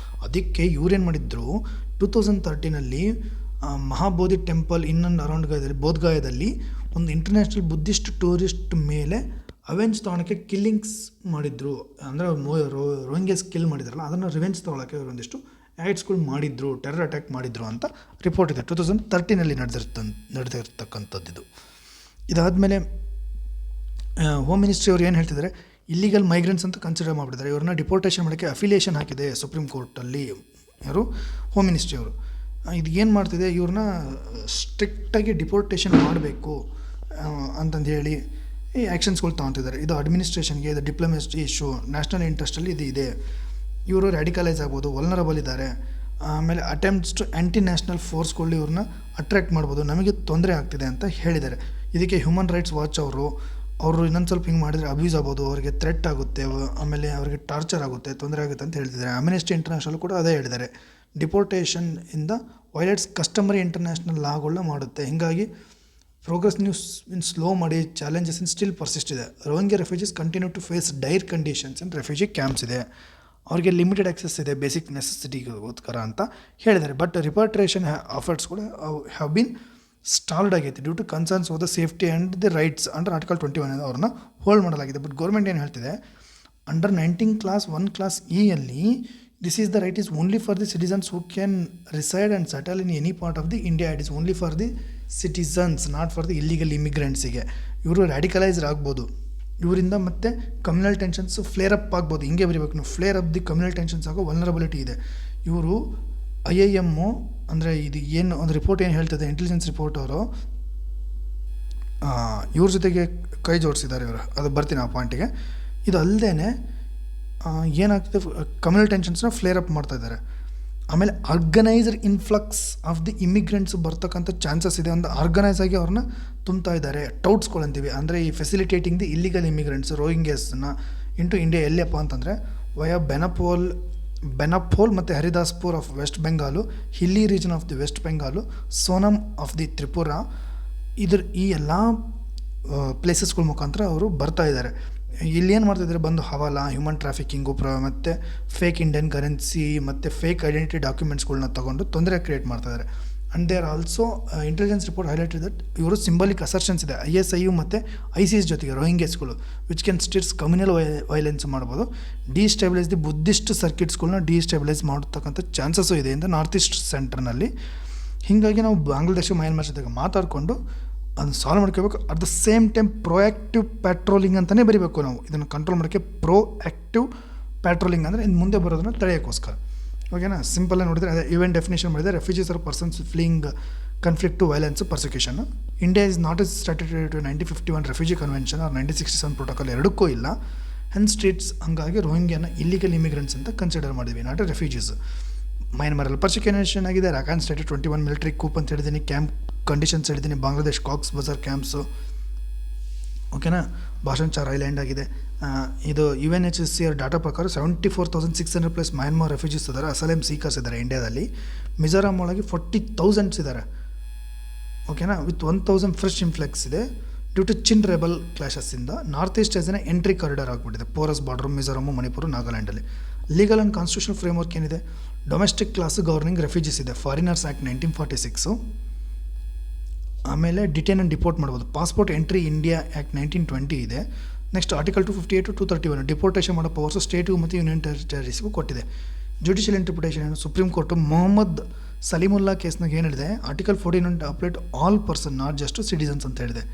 ಅದಕ್ಕೆ ಇವ್ರೇನು ಮಾಡಿದ್ರು, 2013 Mahabodhi temple in and around ಬೋಧ್ಗಯಾದಲ್ಲಿ ಒಂದು ಇಂಟರ್ನ್ಯಾಷನಲ್ ಬುದ್ಧಿಸ್ಟ್ ಟೂರಿಸ್ಟ್ ಮೇಲೆ ಅವೆಂಜ್ ತೊಗೊಳಕ್ಕೆ ಕಿಲ್ಲಿಂಗ್ಸ್ ಮಾಡಿದ್ರು, ಅಂದರೆ ರೋಹಿಂಗ್ಯಾಸ್ ಕಿಲ್ ಮಾಡಿದ್ರಲ್ಲ ಅದನ್ನು ರಿವೆಂಜ್ ತೊಗೊಳಕ್ಕೆ ಇವರು ಒಂದಿಷ್ಟು ಆ್ಯಕ್ಟ್ಸ್ಗಳು ಮಾಡಿದ್ರು, ಟೆರರ್ ಅಟ್ಯಾಕ್ ಮಾಡಿದ್ರು ಅಂತ ರಿಪೋರ್ಟ್ ಇದೆ. 2013 ನಡೆದಿರ್ತಕ್ಕಂಥದ್ದು. ಇದಾದಮೇಲೆ ಹೋಮ್ ಮಿನಿಸ್ಟ್ರಿ ಅವ್ರು ಏನು ಹೇಳ್ತಿದ್ದಾರೆ, ಇಲ್ಲಿಗಲ್ ಮೈಗ್ರೆಂಟ್ಸ್ ಅಂತ ಕನ್ಸಿಡರ್ ಮಾಡಿಬಿಟ್ಟಿದ್ದಾರೆ. ಇವ್ರನ್ನ ಡಿಪೋರ್ಟೇಷನ್ ಮಾಡೋಕ್ಕೆ ಅಫಿಲಿಯೇಷನ್ ಹಾಕಿದೆ ಸುಪ್ರೀಂ ಕೋರ್ಟಲ್ಲಿ ಯಾರು, ಹೋಮ್ ಮಿನಿಸ್ಟ್ರಿ ಅವರು. ಇದು ಏನು ಮಾಡ್ತಿದೆ, ಇವ್ರನ್ನ ಸ್ಟ್ರಿಕ್ಟಾಗಿ ಡಿಪೋರ್ಟೇಷನ್ ಮಾಡಬೇಕು ಅಂತಂದು ಹೇಳಿ ಈ ಆ್ಯಕ್ಷನ್ಸ್ಗಳು ತೊಗೊತಿದ್ದಾರೆ. ಇದು ಅಡ್ಮಿನಿಸ್ಟ್ರೇಷನ್ಗೆ, ಇದು ಡಿಪ್ಲೊಮೆಸಿ ಇಶ್ಯೂ, ನ್ಯಾಷನಲ್ ಇಂಟ್ರೆಸ್ಟಲ್ಲಿ ಇದು ಇದೆ. ಇವರು ರ್ಯಾಡಿಕಲೈಸ್ ಆಗ್ಬೋದು, ವಲ್ನರಬಲ್ ಇದ್ದಾರೆ. ಆಮೇಲೆ ಅಟೆಂಪ್ಟ್ಸ್ ಟು ಆ್ಯಂಟಿ ನ್ಯಾಷನಲ್ ಫೋರ್ಸ್ಗಳು ಇವ್ರನ್ನ ಅಟ್ರ್ಯಾಕ್ಟ್ ಮಾಡ್ಬೋದು, ನಮಗೆ ತೊಂದರೆ ಆಗ್ತಿದೆ ಅಂತ ಹೇಳಿದ್ದಾರೆ. ಇದಕ್ಕೆ ಹ್ಯೂಮನ್ ರೈಟ್ಸ್ ವಾಚ್ ಅವರು ಇನ್ನೊಂದು ಸ್ವಲ್ಪ ಹಿಂಗೆ ಮಾಡಿದರೆ ಅಬ್ಯೂಸ್ ಆಗ್ಬೋದು, ಅವರಿಗೆ ಥ್ರೆಟ್ ಆಗುತ್ತೆ, ಆಮೇಲೆ ಅವರಿಗೆ ಟಾರ್ಚರ್ ಆಗುತ್ತೆ, ತೊಂದರೆ ಆಗುತ್ತೆ ಅಂತ ಹೇಳ್ತಿದ್ದಾರೆ. ಅಮ್ನೆಸ್ಟಿ ಇಂಟರ್ನ್ಯಾಷನಲ್ ಕೂಡ ಅದೇ ಹೇಳಿದ್ದಾರೆ, ಡಿಪೋರ್ಟೇಷನ್ ಇಂದ ವೈಲೇಟ್ಸ್ ಕಸ್ಟಮರಿ ಇಂಟರ್ನ್ಯಾಷನಲ್ ಲಾಗಳನ್ನ ಮಾಡುತ್ತೆ. ಹೀಗಾಗಿ ಪ್ರೋಗ್ರೆಸ್ ನ್ಯೂಸ್ ಸ್ಲೋ ಮಾಡಿ ಚಾಲೆಂಜಸ್ ಸ್ಟಿಲ್ ಪರ್ಸಿಸ್ಟ್ ಇದೆ. Rohingya refugees continue to face dire conditions in refugee camps ಇದೆ. ಅವ್ರಿಗೆ ಲಿಮಿಟೆಡ್ ಆಕ್ಸೆಸ್ ಇದೆ ಬೇಸಿಕ್ ನೆಸೆಸಿಟಿಗೋಸ್ಕರ ಅಂತ ಹೇಳಿದ್ದಾರೆ. ಬಟ್ ರಿಪಾಟ್ರಿಯೇಷನ್ ಆಫರ್ಟ್ಸ್ ಕೂಡ ಹ್ಯಾವ್ ಬೀನ್ ಸ್ಟಾಲ್ಡ್ ಆಗೈತೆ due to concerns for the safety and the rights under article 21 ಅವ್ರನ್ನ ಹೋಲ್ಡ್ ಮಾಡಲಾಗಿದೆ. ಬಟ್ ಗೌರ್ಮೆಂಟ್ ಏನು ಹೇಳ್ತಿದೆ, ಅಂಡರ್ 19 ಕ್ಲಾಸ್ 1 ಕ್ಲಾಸ್ ಇಯಲ್ಲಿ this is the right is only for the citizens who can reside and settle in any part of the India. It is only for the citizens, not for the illegal ಇಮಿಗ್ರೆಂಟ್ಸಿಗೆ. ಇವರು radicalised ಆಗ್ಬೋದು, ಇವರಿಂದ ಮತ್ತೆ communal tensions flare up ಆಗ್ಬೋದು. ಹಿಂಗೆ ಬರೀಬೇಕು ನೀವು, flare up the communal tensions ಆಗೋ ವಲ್ನರಬಿಲಿಟಿ ಇದೆ. ಇವರು IIM ಅಂದರೆ ಇದು ಏನು ಒಂದು ರಿಪೋರ್ಟ್ ಏನು ಹೇಳ್ತದೆ, ಇಂಟೆಲಿಜೆನ್ಸ್ ರಿಪೋರ್ಟ್ ಅವರು ಇವ್ರ ಜೊತೆಗೆ ಕೈ ಜೋಡಿಸಿದ್ದಾರೆ ಇವರು. ಅದು ಬರ್ತೀನಿ ಆ ಪಾಯಿಂಟಿಗೆ. ಇದು ಅಲ್ಲದೆ ಏನಾಗ್ತದೆ, ಕಮ್ಯುನಲ್ ಟೆನ್ಷನ್ಸ್ನ ಫ್ಲೇರ್ ಅಪ್ ಮಾಡ್ತಾ ಇದ್ದಾರೆ. ಆಮೇಲೆ organised influx of the immigrants ಬರ್ತಕ್ಕಂಥ ಚಾನ್ಸಸ್ ಇದೆ. ಒಂದು ಆರ್ಗನೈಸ್ ಆಗಿ ಅವ್ರನ್ನ ತುಂಬ್ತಾ ಇದ್ದಾರೆ, ಟೌಟ್ಸ್ಗಳಂತೀವಿ. ಅಂದರೆ ಈ ಫೆಸಿಲಿಟೇಟಿಂಗ್ ದಿ ಇಲ್ಲಿಗಲ್ ಇಮಿಗ್ರೆಂಟ್ಸ್ ರೋಹಿಂಗ್ಯಾಸ್ನ ಇಂಟು ಇಂಡಿಯಾ. ಎಲ್ಲಪ್ಪ ಅಂತಂದರೆ ವಯಾ ಬೆನಪೋಲ್ ಮತ್ತು Haridaspur of West Bengal, hilly region of the West Bengal, ಸೋನಮ್ ಆಫ್ ದಿ ತ್ರಿಪುರಾ, ಈ ಎಲ್ಲ ಪ್ಲೇಸಸ್ಗಳ ಮುಖಾಂತರ ಅವರು ಬರ್ತಾ ಇದ್ದಾರೆ. ಇಲ್ಲಿ ಏನು ಮಾಡ್ತಾಯಿದ್ದಾರೆ, ಬಂದು ಹವಾಲಾ, ಹ್ಯೂಮನ್ ಟ್ರಾಫಿಕಿಂಗು, ಮತ್ತು ಫೇಕ್ ಇಂಡಿಯನ್ ಕರೆನ್ಸಿ ಮತ್ತು ಫೇಕ್ ಐಡೆಂಟಿಟಿ ಡಾಕ್ಯುಮೆಂಟ್ಸ್ಗಳನ್ನ ತೊಗೊಂಡು ತೊಂದರೆ ಕ್ರಿಯೇಟ್ ಮಾಡ್ತಾಯಿದ್ದಾರೆ. And they are also intelligence report highlighted that ಇವರು ಸಿಂಬಲಿಕ್ ಅಸರ್ಷನ್ಸ್ ಇದೆ ISIU ಮತ್ತು ICS ಜೊತೆಗೆ ರೋಹಿಂಗ್ಯಾಸ್ಗಳು ವಿಚ್ ಕ್ಯಾನ್ ಸ್ಟಿರ್ಸ್ ಕಮ್ಯುನಲ್ ವೈಲೆನ್ಸ್ ಮಾಡ್ಬೋದು. ಡಿಸ್ಟೆಬಿಲೈಸ್ ದಿ ಬುದ್ಧಿಸ್ಟ್ ಸರ್ಕಿಟ್ಸ್ಗಳನ್ನ ಡಿಸ್ಟೆಬಿಲೈಸ್ ಮಾಡತಕ್ಕಂಥ ಚಾನ್ಸಸ್ಸು ಇದೆ ಇಂದ ನಾರ್ತ್ ಈಸ್ಟ್ ಸೆಂಟರ್ನಲ್ಲಿ. ಹೀಗಾಗಿ ನಾವು ಬಾಂಗ್ಲಾದೇಶ ಮಯನ್ಮಾರ್ ಜೊತೆಗೆ ಮಾತಾಡಿಕೊಂಡು ಅದನ್ನು ಸಾಲ್ವ್ ಮಾಡ್ಕೋಬೇಕು. At the same time proactive patrolling ಅಂತಲೇ ಬರೀಬೇಕು ನಾವು. ಇದನ್ನು ಕಂಟ್ರೋಲ್ ಮಾಡೋಕ್ಕೆ ಪ್ರೊಆ್ಯಕ್ಟಿವ್ ಪ್ಯಾಟ್ರೋಲಿಂಗ್ ಅಂದರೆ ಇನ್ನು ಮುಂದೆ ಬರೋದನ್ನು ತಡೆಯೋಕ್ಕೋಸ್ಕರ. ಓಕೆನಾ, ಸಿಂಪಲಾಗಿ ನೋಡಿದರೆ ಅದೇ ಇವೆಂಟ್ ಡೆಫಿನೇಷನ್ ಮಾಡಿದರೆ refugees are persons fleeing conflict to violence persecution. India is not is statutory to 1951 refugee convention or 1967 protocol, ಎರಡಕ್ಕೂ ಇಲ್ಲ. ಹೆನ್ ಸ್ಟೇಟ್ಸ್ ಹಂಗಾಗಿ ರೋಹಿಂಗ್ಯಾನ ಇಲ್ಲಿಗಲ್ ಇಮಿಗ್ರೆಂಟ್ಸ್ ಅಂತ ಕನ್ಸಿಡರ್ ಮಾಡಿದ್ವಿ, ನಾಟ್ ರೆಫ್ಯೂಜೀಸ್. ಮಯನ್ಮಾರಲ್ಲಿ ಪರ್ಸಿಕ್ಯೂಷನ್ ಆಗಿದೆ. ರಾಖಾನ್ ಸ್ಟೇಟ್ 21 ಮಿಲಿಟರಿ ಕೂಪ್ ಅಂತ ಹೇಳಿದ್ದೀನಿ, ಕ್ಯಾಂಪ್ ಕಂಡೀಷನ್ಸ್ ಹೇಳಿದ್ದೀನಿ, ಬಾಂಗ್ಲಾದೇಶ್ ಕಾಕ್ಸ್ ಬಜಾರ್ ಕ್ಯಾಂಪ್ಸು. ಓಕೆನಾ, ಭಾಷಣ್ ಚಾರ್ ಐಲ್ಯಾಂಡ್ ಆಗಿದೆ. ಇದು UNHCR ಡಾಟಾ ಪ್ರಕಾರ 74,600 ಪ್ಲಸ್ ಮಯನ್ಮಾರ್ ರೆಫ್ಯೂಜೀಸ್ ಇದ್ದಾರೆ, ಅಸಲಂ ಸೀಕರ್ಸ್ ಇದ್ದಾರೆ ಇಂಡಿಯಾದಲ್ಲಿ. ಮಿಜೋರಾಮ್ ಒಳಗೆ 40,000 ಇದ್ದಾರೆ. ಓಕೆನಾ, ವಿತ್ 1,000 ಫ್ರೆಶ್ ಇನ್ಫ್ಲೆಕ್ಸ್ ಇದೆ ಡ್ಯೂ ಟು ಚಿನ್ ರೆಬಲ್ ಕ್ಲಾಶಸ್ಸಿಂದ. North east as entry corridor ಆಗಿಬಿಟ್ಟಿದೆ, ಪೋರಸ್ ಬಾರ್ಡ್ರು ಮಿಜೋರಾಮು, ಮಣಿಪುರ, ನಾಗಾಲ್ಯಾಂಡಲ್ಲಿ. ಲೀಗಲ್ ಆ್ಯಂಡ್ ಕಾನ್ಸ್ಟಿಟ್ಯೂಷನಲ್ ಫ್ರೇಮ್ವರ್ಕ್ ಏನಿದೆ, ಡೊಮೆಸ್ಟಿಕ್ ಕ್ಲಾಸ್ ಗವರ್ನಿಂಗ್ ರೆಫ್ಯೂಜೀಸ್ ಇದೆ, ಫಾರಿನರ್ಸ್ ಆ್ಯಕ್ಟ್ 1946. ಆಮೇಲೆ ಡಿಟೇನ್ ಆ್ಯಂಡ್ ಡಿಪೋರ್ಟ್ ಮಾಡ್ಬೋದು. ಪಾಸ್ಪೋರ್ಟ್ ಎಂಟ್ರಿ ಇಂಡಿಯಾ ಆ್ಯಕ್ಟ್ 1920 ಇದೆ. Next article 258 to 231 deportation ಮಾಡೋ powers ಸ್ಟೇಟಿಗೂ ಮತ್ತು ಯೂನಿಯನ್ ಟೆರಿಟರೀಸ್ಗೂ ಕೊಟ್ಟಿದೆ. ಜುಡಿಷಿಯಲ್ ಇಂಟರ್ಪ್ರಿಟೇಷನ್ ಏನು, ಸುಪ್ರೀಂ ಕೋರ್ಟು ಮೊಹಮ್ಮದ್ ಸಲೀಮುಲ್ಲಾ ಕೇಸ್ನಾಗ ಏನು ಹೇಳಿದೆ, article 14 applied all person not just citizens ಅಂತ ಹೇಳಿದೆ.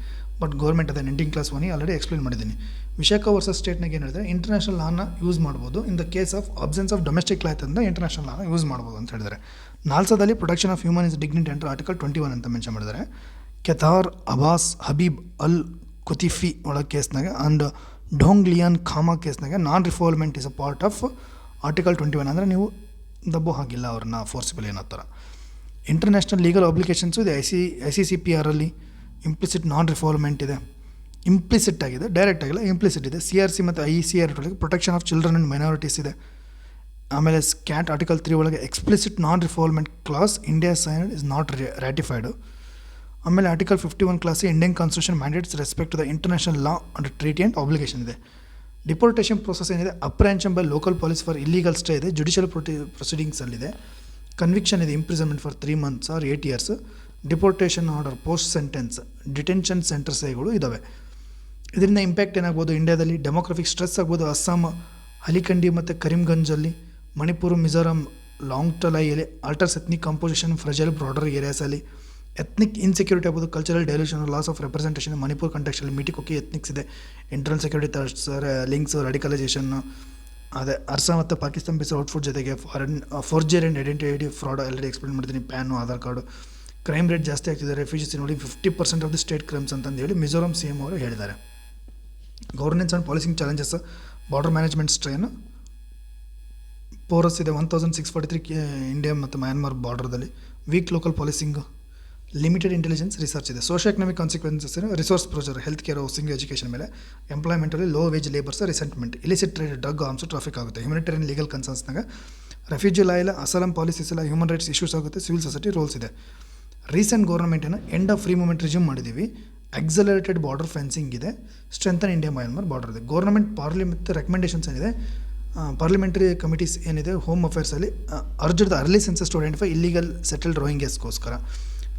ಬಟ್ ಗೌರ್ಮೆಂಟ್ ಅದೇ 19 ಕ್ಲಾಸ್ 1 ಆಲ್ರೆಡಿ ಎಕ್ಸ್ಪ್ಲೇನ್ ಮಾಡಿದ್ದೀನಿ. ವಿಶಾಖ ವರ್ಸಸ್ ಸ್ಟೇಟ್ನಾಗ ಏನು ಹೇಳಿದ್ರೆ, ಇಂಟರ್ನ್ಯಾಷನಲ್ ಲಾನ ಯೂಸ್ ಮಾಡ್ಬೋದು in the case of absence of domestic law ಅಂತ ಇಂಟರ್ನ್ಯಾಷನಲ್ ಲಾನ ಯೂಸ್ ಮಾಡ್ಬೋದು ಅಂತ ಹೇಳಿದ್ದಾರೆ. ನಾಲ್ಸಾದಲ್ಲಿ protection of human is dignity under article 21 ಅಂತ ಮೆನ್ಷನ್ ಮಾಡಿದ್ದಾರೆ. ಕೆತಾರ್ ಅಬ್ಬಾಸ್ ಹಬೀಬ್ ಅಲ್ ಕುತಿಫಿ ಒಳಗೆ ಕೇಸ್ನಾಗ ಆ್ಯಂಡ್ ಡೋಂಗ್ ಲಿಯಾನ್ ಖಾಮಾ ಕೇಸ್ನಾಗ non refoulement is a part of article 21. ಅಂದರೆ ನೀವು ದಬ್ಬು ಹಾಗಿಲ್ಲ ಅವ್ರನ್ನ ಫೋರ್ಸಿಬಲ್ ಏನೋ ಥರ. ಇಂಟರ್ನ್ಯಾಷನಲ್ ಲೀಗಲ್ ಅಬ್ಲಿಕೇಶನ್ಸು ಇದೆ. ICCPR ಅಲ್ಲಿ ಇಂಪ್ಲಿಸಿಟ್ ನಾನ್ ರಿಫಾಲ್ಮೆಂಟ್ ಇದೆ, ಇಂಪ್ಲಿಸಿಟ್ ಆಗಿದೆ, ಡೈರೆಕ್ಟ್ ಆಗಿಲ್ಲ, ಇಂಪ್ಲಿಸಿಟ್ ಇದೆ. CRC ಮತ್ತು ICR ಒಳಗೆ protection of children and minorities ಇದೆ. ಆಮೇಲೆ ಸ್ಕ್ಯಾಟ್ ಆರ್ಟಿಕಲ್ 3 ಒಳಗೆ explicit non refoulement clause India sign is not ratified. ಆಮೇಲೆ article 51 clause Indian constitution mandates respect to the international law and treaty and obligation ಇದೆ. Deportation process ಏನಿದೆ, apprehension by local police for illegal stay ಇದೆ, judicial ಪ್ರೊಸೀಡಿಂಗ್ಸಲ್ಲಿದೆ. Conviction ಇದೆ, imprisonment for 3 months or 8 years. Deportation order, post sentence, detention ಸೆಂಟರ್ಸ್ಗಳು ಇದ್ದಾವೆ. ಇದರಿಂದ impact ಏನಾಗ್ಬೋದು ಇಂಡಿಯಾದಲ್ಲಿ ಡೆಮೋಗ್ರಫಿಕ್ ಸ್ಟ್ರೆಸ್ ಆಗ್ಬೋದು. ಅಸ್ಸಾಂ ಅಲಿಕಂಡಿ ಮತ್ತು ಕರೀಂಗಂಜಲ್ಲಿ, ಮಣಿಪುರ ಮಿಜೋರಾಂ ಲಾಂಗ್ ಟಲೈಯಲ್ಲಿ, alters ethnic composition fragile broader ಏರಿಯಾಸಲ್ಲಿ, ಎತ್ನಿಕ್ ಇನ್ಸೆಕ್ಯೂರಿಟಿ ಆಗ್ಬೋದು, cultural dilution, loss of representation. Manipur ಕಂಟೆಕ್ಸ್ಟಲ್ಲಿ ಮಿಟಿಕೊಕ್ಕಿ ಎತ್ನಿಕ್ಸ್ ಇದೆ, internal security threats, links, radicalisation. ಅದೇ ಅಸ್ಸಾಂ ಮತ್ತು ಪಾಕಿಸ್ತಾನ ಬೇಸ್ ಔಟ್ಫುಟ್ ಜೊತೆಗೆ forgery and identity fraud already explain ಮಾಡ್ತೀನಿ. PAN, Aadhaar card, crime rate ಜಾಸ್ತಿ ಆಗ್ತಿದೆ. ರೆಫ್ಯೂಜೀಸ್ ನೋಡಿ 50% ಆಫ್ ದಿ ಸ್ಟೇಟ್ ಕ್ರೈಮ್ಸ್ ಅಂತಂದು ಹೇಳಿ ಮಿಜೋರಾಂ CM ಅವರು ಹೇಳಿದ್ದಾರೆ. Governance and policing challenges, border management strain, porous ಇದೆ 1643 ಇಂಡಿಯಾ ಮತ್ತು ಮ್ಯಾನ್ಮಾರ್ ಬಾರ್ಡರ್ದಲ್ಲಿ. Weak local policing, limited intelligence research ಇದೆ. Socio economic consequences, resource pressure, health care, housing, education ಮೇಲೆ, ಎಂಪ್ಲಾಯ್ಮೆಂಟಲ್ಲಿ low wage labours, resentment, illicit trade, drug, arms, traffic ಆಗುತ್ತೆ. Humanitarian legal ಕನ್ಸರ್ನ್ಸ್ನಾಗ refugee law ಇಲ್ಲ, asylum policies ಇಲ್ಲ, human rights issues ಆಗುತ್ತೆ, civil society roles ಇದೆ. Recent ಗೌರ್ಮೆಂಟನ್ನು end of free movement resume ಮಾಡಿದ್ದೀವಿ. ಎಕ್ಸಲರೇಟೆಡ್ ಬಾರ್ಡರ್ ಫೆನ್ಸಿಂಗ್ ಇದೆ, ಸ್ಟ್ರೆಂಥನ್ ಇಂಡಿಯಾ ಮ್ಯಾನ್ಮಾರ್ ಬಾರ್ಡರ್ ಇದೆ. ಗೌರ್ಮೆಂಟ್ ಪಾರ್ಲಿಮೆಂಟ್ ರೆಕಮೆಂಡೇಷನ್ಸ್ ಏನಿದೆ, ಪಾರ್ಲಿಮೆಂಟರಿ ಕಮಿಟೀಸ್ ಏನಿದೆ ಹೋಮ್ ಅಫೇರ್ಸಲ್ಲಿ urged the early census to identify illegal settled ರೋಹಿಂಗ್ಯಾಸ್ಗೋಸ್ಕರ.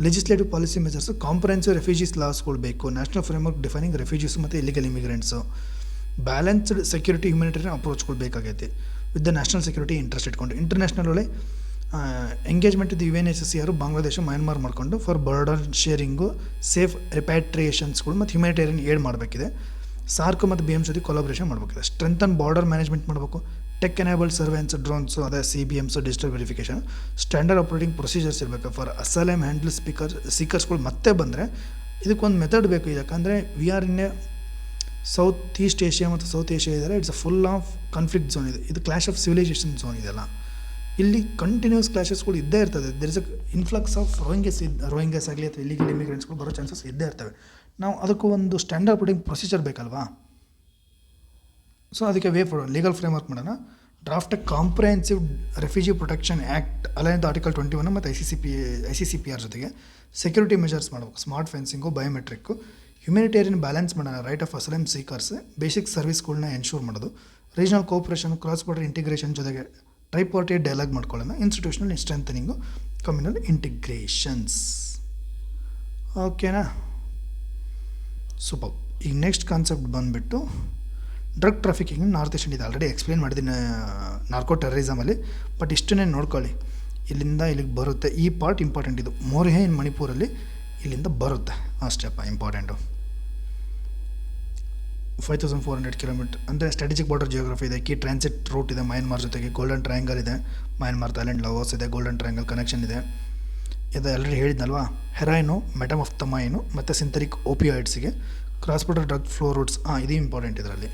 Legislative policy measures, comprehensive refugees ಲಾಸ್ಗಳು ಬೇಕು, national framework defining refugees ಮತ್ತು illegal immigrants, balanced security humanitarian ಅಪ್ರೋಚ್ಗಳು ಬೇಕಾಗೈತಿ with the national security interest ಇಟ್ಕೊಂಡು. ಇಂಟರ್ನ್ಯಾಷನಲ್ ಒಳ್ಳೆ ಎಂಗೇಜ್ಮೆಂಟ್ ಇದು UNHCR ಬಾಂಗ್ಲಾದೇಶ ಮ್ಯಾನ್ಮಾರ್ ಮಾಡಿಕೊಂಡು ಫಾರ್ ಬರ್ಡನ್ ಶೇರಿಂಗು, ಸೇಫ್ ರಿಪ್ಯಾಟ್ರಿಯೇಷನ್ಸ್ಗಳು ಮತ್ತು ಹ್ಯುಮನಿಟೇರಿಯನ್ ಏಡ್ ಮಾಡಬೇಕಿದೆ. ಸಾರ್ಕ್ ಮತ್ತು BM ಜೊತೆ ಕೊಲಾಬ್ರೇಷನ್ ಮಾಡಬೇಕಿದೆ. ಸ್ಟ್ರೆಂಥನ್ ಬಾರ್ಡರ್ ಮ್ಯಾನೇಜ್ಮೆಂಟ್ ಮಾಡಬೇಕು. ಟೆಕ್ ಎನೇಬಲ್ಡ್ ಸರ್ವೆನ್ಸ್, ಡ್ರೋನ್ಸು, ಅದೇ CBMs, digital verification, standard operating procedures ಇರಬೇಕು ಫಾರ್ ಅಸಲೈಮ್ ಹ್ಯಾಂಡಲ್ ಸೀಕರ್ಸ್ಗಳು ಮತ್ತೆ ಬಂದರೆ ಇದಕ್ಕೊಂದು ಮೆಥಡ್ ಬೇಕು. ಯಾಕಂದರೆ we are in a south east Asia ಮತ್ತು ಸೌತ್ ಏಷ್ಯಾ ಇದ್ದಾರೆ. It's a full of conflict zone ಇದೆ. ಇದು ಕ್ಲಾಶ್ ಆಫ್ ಸಿವಿಲೈಸೇಷನ್ ಝೋನ್ ಇದೆಲ್ಲ. ಇಲ್ಲಿ ಕಂಟಿನ್ಯೂಸ್ ಕ್ಲಾಶಸ್ಗಳು ಇದ್ದೇ ಇರ್ತದೆ. There is a influx of Rohingyas ಆಗಲಿ ಅಥವಾ ಇಲ್ಲಿಗಲ್ ಇಮಿಗ್ರೆಂಟ್ಸ್ಗಳು ಬರೋ ಚಾನ್ಸಸ್ ಇದ್ದೇ ಇರ್ತವೆ. ನಾವು ಅದಕ್ಕೂ ಒಂದು ಸ್ಟ್ಯಾಂಡರ್ಡ್ ಆಪರೇಟಿಂಗ್ ಪ್ರೊಸೀಜರ್ ಬೇಕಲ್ವಾ. ಸೊ ಅದಕ್ಕೆ ಲೀಗಲ್ ಫ್ರೇಮ್ವರ್ಕ್ ಮಾಡೋಣ. Draft a comprehensive refugee protection act align article 21 ಮತ್ತು ICCPR ಜೊತೆಗೆ ಸೆಕ್ಯೂರಿಟಿ ಮೆಜರ್ಸ್ ಮಾಡಬೇಕು. Smart fencing, biometric, humanitarian balance ಮಾಡೋಣ, right of asylum seekers, basic ಸರ್ವಿಸ್ಗಳನ್ನ ಎನ್ಶೂರ್ ಮಾಡೋದು, regional cooperation, cross border integration ಜೊತೆಗೆ ಟ್ರೈಪಾರ್ಟಿ ಡೈಲಾಗ್ ಮಾಡ್ಕೊಳ್ಳೋಣ, institutional strengthening, communal integrations. ಓಕೆನಾ, super. ಈಗ ನೆಕ್ಸ್ಟ್ ಕಾನ್ಸೆಪ್ಟ್ ಬಂದುಬಿಟ್ಟು drug trafficking north east India. Already explain ಮಾಡಿದ್ದೀನಿ narco ಟೆರರಿಸಮಲ್ಲಿ, but ಇಷ್ಟನ್ನೇ ನೋಡ್ಕೊಳ್ಳಿ. ಇಲ್ಲಿಂದ ಇಲ್ಲಿಗೆ ಬರುತ್ತೆ. ಈ ಪಾರ್ಟ್ ಇಂಪಾರ್ಟೆಂಟ್. ಇದು ಮೋರ್ಹೆ ಇನ್ ಮಣಿಪುರಲ್ಲಿ ಇಲ್ಲಿಂದ ಬರುತ್ತೆ. ಅಷ್ಟೇಪ್ಪ ಇಂಪಾರ್ಟೆಂಟು. 5400 ಕಿಲೋಮೀಟರ್ ಅಂದರೆ ಸ್ಟ್ರಾಟಜಿಕ್ ಬಾರ್ಡರ್ ಜಿಯೋಗ್ರಫಿ ಇದೆ. ಕೀ ಟ್ರಾನ್ಸಿಟ್ ರೂಟ್ ಇದೆ ಮಯನ್ಮಾರ್ ಜೊತೆಗೆ. ಗೋಲ್ಡನ್ ಟ್ರಯಾಂಗಲ್ ಇದೆ, ಮಯನ್ಮಾರ್, ಥೈಲ್ಯಾಂಡ್, ಲಾವೋಸ್ ಇದೆ. ಗೋಲ್ಡನ್ ಟ್ರಯಾಂಗಲ್ ಕನೆಕ್ಷನ್ ಇದೆ. ಇದು ಆಲ್ರೆಡಿ ಹೇಳಿದ್ನಲ್ವಾ, ಹೆರಾಯಿನು, ಮೆಟಮಾಫ್ತಮೈನು ಮತ್ತು ಸಿಂಥೆಟಿಕ್ ಓಪಿಯಾಯ್ಡ್ಸಿಗೆ cross border drug flow routes. ಇದು ಇಂಪಾರ್ಟೆಂಟ್. ಇದರಲ್ಲಿ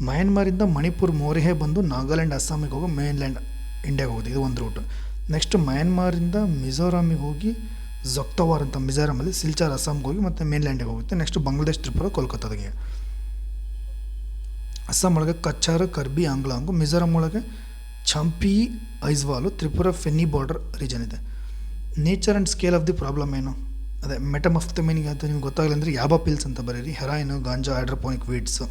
ಮಯನ್ಮಾರಿಂದ ಮಣಿಪುರ್ ಮೋರ್ಹೆ ಬಂದು ನಾಗಾಲ್ಯಾಂಡ್, ಅಸ್ಸಾಮಿಗೆ ಹೋಗೋ ಮೇನ್ಲ್ಯಾಂಡ್ ಇಂಡಿಯಾಗೆ ಹೋಗೋದು. ಇದು ಒಂದು ರೂಟು. ನೆಕ್ಸ್ಟ್ ಮಯನ್ಮಾರಿಂದ ಮಿಜೋರಾಮಿಗೆ ಹೋಗಿ ಜೊಕ್ತವಾರ್ ಅಂತ ಮಿಜೋರಾಮಲ್ಲಿ, ಸಿಲ್ಚಾರ್ ಅಸ್ಸಾಮ್ಗೆ ಹೋಗಿ ಮತ್ತು ಮೇನ್ಲ್ಯಾಂಡಿಗೆ ಹೋಗುತ್ತೆ. ನೆಕ್ಸ್ಟ್ ಬಾಂಗ್ಲಾದೇಶ್, ತ್ರಿಪುರ, ಕೋಲ್ಕತ್ತಾಗೆ. ಅಸ್ಸಾಂ ಒಳಗೆ ಕಚ್ಚಾರ್, ಕರ್ಬಿ ಆಂಗ್ಲಾಂಗು, ಮಿಜೋರಾಂ ಒಳಗೆ ಛಂಪಿ, ಐಜ್ವಾಲು, ತ್ರಿಪುರ ಫೆನ್ನಿ ಬಾರ್ಡರ್ ರೀಜನ್ ಇದೆ. Nature and scale of the problem ಏನು? ಅದೇ ಮೆಟಮಾಫ್ತಮೈನಿಗೆ ಅಂತ ನಿಮ್ಗೆ ಗೊತ್ತಾಗಲಿಲ್ಲ ಅಂದರೆ ಯಾಬಾ ಪಿಲ್ಸ್ ಅಂತ ಬರೀರಿ. Heroin, ganja, hydroponic weeds.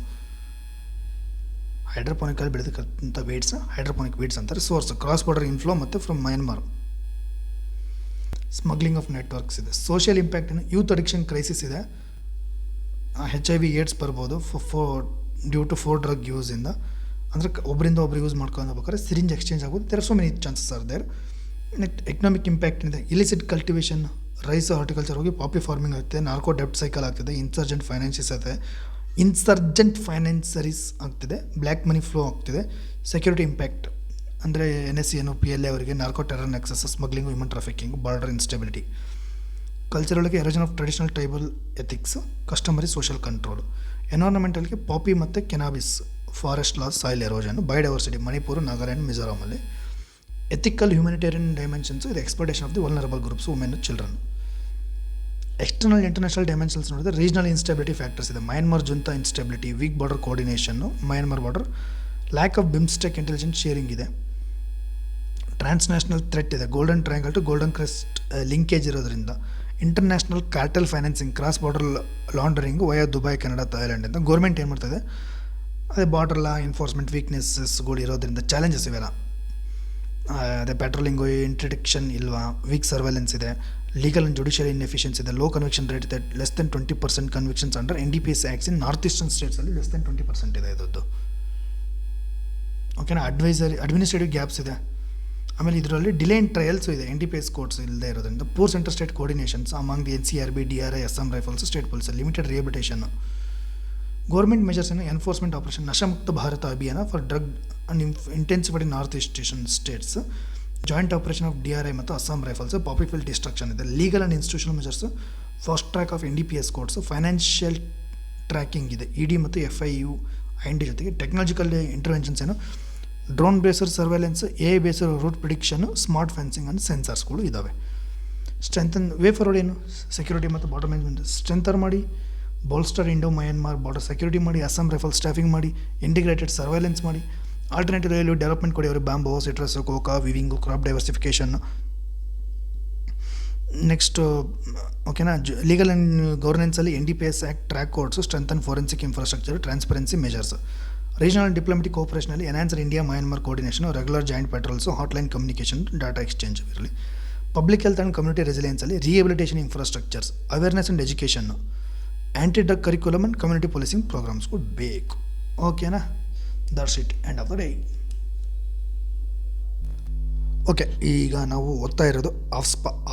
Hydroponically ಬೆಳೆದಕ್ಕಂಥ ವೀಡ್ಸ್ ಹೈಡ್ರೋಪೋನಿಕ್ ವೀಡ್ಸ್ ಅಂತಾರೆ. ಸೋರ್ಸ್ ಕ್ರಾಸ್ ಬಾರ್ಡರ್ ಇನ್ಫ್ಲೋ ಮತ್ತು from Myanmar. Smuggling of networks ಇದೆ. ಸೋಷಿಯಲ್ ಇಂಪ್ಯಾಕ್ಟ್ ಏನು? ಯೂತ್ ಅಡಿಕ್ಷನ್ ಕ್ರೈಸಿಸ್ ಇದೆ. HIV ಏಡ್ಸ್ ಬರ್ಬೋದು ಡ್ಯೂ ಟು 4 ಡ್ರಗ್ ಯೂಸಿಂದ. ಅಂದರೆ ಒಬ್ಬರಿಂದ ಒಬ್ರು ಯೂಸ್ ಮಾಡ್ಕೊಂಡು ಸಿರಿಂಜ್ ಎಕ್ಸ್ಚೇಂಜ್ ಆಗೋದು. There are so many chances are there. Next economic impact ಇದೆ. ಇಲಿಸಿಟ್ ಕಲ್ಟಿವೇಷನ್, ರೈಸ್, ಹಾರ್ಟಿಕಲ್ಚರ್ ಹೋಗಿ ಪಾಪಿ ಫಾರ್ಮಿಂಗ್ ಆಗ್ತಿದೆ. ನಾರ್ಕೋ ಡೆಪ್ಟ್ ಸೈಕಲ್ ಆಗ್ತಿದೆ. ಇನ್ಸರ್ಜೆಂಟ್ ಫೈನಾನ್ಸರೀಸ್ ಆಗ್ತಿದೆ. ಬ್ಲ್ಯಾಕ್ ಮನಿ ಫ್ಲೋ ಆಗ್ತಿದೆ. ಸೆಕ್ಯೂರಿಟಿ ಇಂಪ್ಯಾಕ್ಟ್ ಅಂದರೆ NSC, PLA ಅವರಿಗೆ narco terror nexus, smuggling, human trafficking, border instability. ಕಲ್ಚರಲ್ಗೆ erosion of traditional tribal ethics, customary social control. ಎನ್ವೈರ್ಮೆಂಟಲ್ಗೆ poppy ಮತ್ತು cannabis, forest loss, soil erosion, biodiversity, Manipur, Nagaland, ಮಿಜೋರಾಮಲ್ಲಿ. Ethical humanitarian dimensions ಇದು exploitation of the vulnerable groups, women, children. External international dimensions ನೋಡಿದ್ರೆ regional instability factors ಇದೆ. Myanmar junta instability, weak border coordination, Myanmar border, lac of BIMSTEC intelligence sharing ಇದೆ. Transnational threat ಇದೆ. Golden triangle to golden crescent linkage ಇರೋದ್ರಿಂದ. International cartel financing, cross border laundering via Dubai, Canada, Thailand ಅಂತ. Government ಏನು ಮಾಡ್ತದೆ, ಅದೇ border ಲಾ enforcement ವೀಕ್ನೆಸ್ಸಸ್ಗಳು ಇರೋದ್ರಿಂದ challenges ಇವೆಲ್ಲ. ಅದೇ ಪೆಟ್ರೋಲಿಂಗು ಇಂಟ್ರಡಿಕ್ಷನ್ ಇಲ್ವಾ, ವೀಕ್ ಸರ್ವೆಲೆನ್ಸ್ ಇದೆ. ಲೀಗಲ್ ಆ್ಯಂಡ್ ಜುಡಿಷಿಯಲ್ ಇನ್ಎಫಿಷಿಯನ್ಸಿ ಇದೆ. ಲೋ ಕನ್ವಿಕ್ಷನ್ ರೇಟ್ ಇದೆ. Less than 20% convictions under NDPS acts in north eastern ಸ್ಟೇಟ್ಸಲ್ಲಿ ಲೆಸ್ ದೆನ್ 20% ಇದೆ ಇದದ್ದು. ಓಕೆನಾ. ಅಡ್ಮಿನಿಸ್ಟ್ರೇಟಿವ್ ಗ್ಯಾಪ್ಸ್ ಇದೆ. ಆಮೇಲೆ ಇದರಲ್ಲಿ ಡಿಲೇ ಇನ್ ಟ್ರಯಲ್ಸು ಇದೆ NDPS ಕೋರ್ಟ್ಸ್ ಇಲ್ಲದೆ ಇರೋದ್ರಿಂದ. Poor centre state coordinations among the NCRB, DRI, Assam rifles, state police. Limited rehabilitation. Government ಮೆಜರ್ಸನ್ನು enforcement operation Nasha Mukt Bharat Abhiyan for drug and intensified in north eastern states. Joint operation of DRI ಮತ್ತು Assam rifles. Poppy field destruction ಇದೆ. Legal and institutional measures. Fast track of NDPS courts. Financial tracking ಇದೆ. ED ಮತ್ತು FIU IND ಜೊತೆಗೆ technological interventions ಏನು, drone based surveillance, AI based route prediction, smart fencing and ಸೆನ್ಸರ್ಸ್ಗಳು ಇದ್ದಾವೆ. Strengthen way forward ಏನು, security ಮತ್ತು border management strengthen ಮಾಡಿ, bolster Indo Myanmar border security ಮಾಡಿ, ಅಸ್ಸಾಂ ರೈಫಲ್ ಸ್ಟಾಫಿಂಗ್ ಮಾಡಿ, ಇಂಟಿಗ್ರೇಟೆಡ್ ಸರ್ವೆಲೆನ್ಸ್ ಮಾಡಿ, ಆಲ್ಟರ್ನೇಟಿವ್ ರೈಲ್ವೆ ಡೆವಲಪ್ಮೆಂಟ್ ಕೊಡಿ ಅವರು, bamboo, citrus, coca, weaving, crop diversification. Next ಓಕೆನಾ. ಲೀಗಲ್ ಆ್ಯಂಡ್ ಗವರ್ನೆನ್ಸಲ್ಲಿ NDPS act, track courts, strengthen forensic infrastructure, transparency measures. Regional diplomatic ಕೋಆಪರೇಷನಲ್ಲಿ enhance India Myanmar coordination, regular joint patrols, hotline communication, data exchange ಇರಲಿ. Public health and community ರೆಸಿಲಿಯನ್ಸಲ್ಲಿ rehabilitation infrastructures, awareness and education, anti drug curriculum and community policing ಪ್ರೋಗ್ರಾಮ್ಸ್ಗಳು ಬೇಕು. ಓಕೆನಾ. That's it, end of the day. Okay, ಈಗ ನಾವು ಓದ್ತಾ ಇರೋದು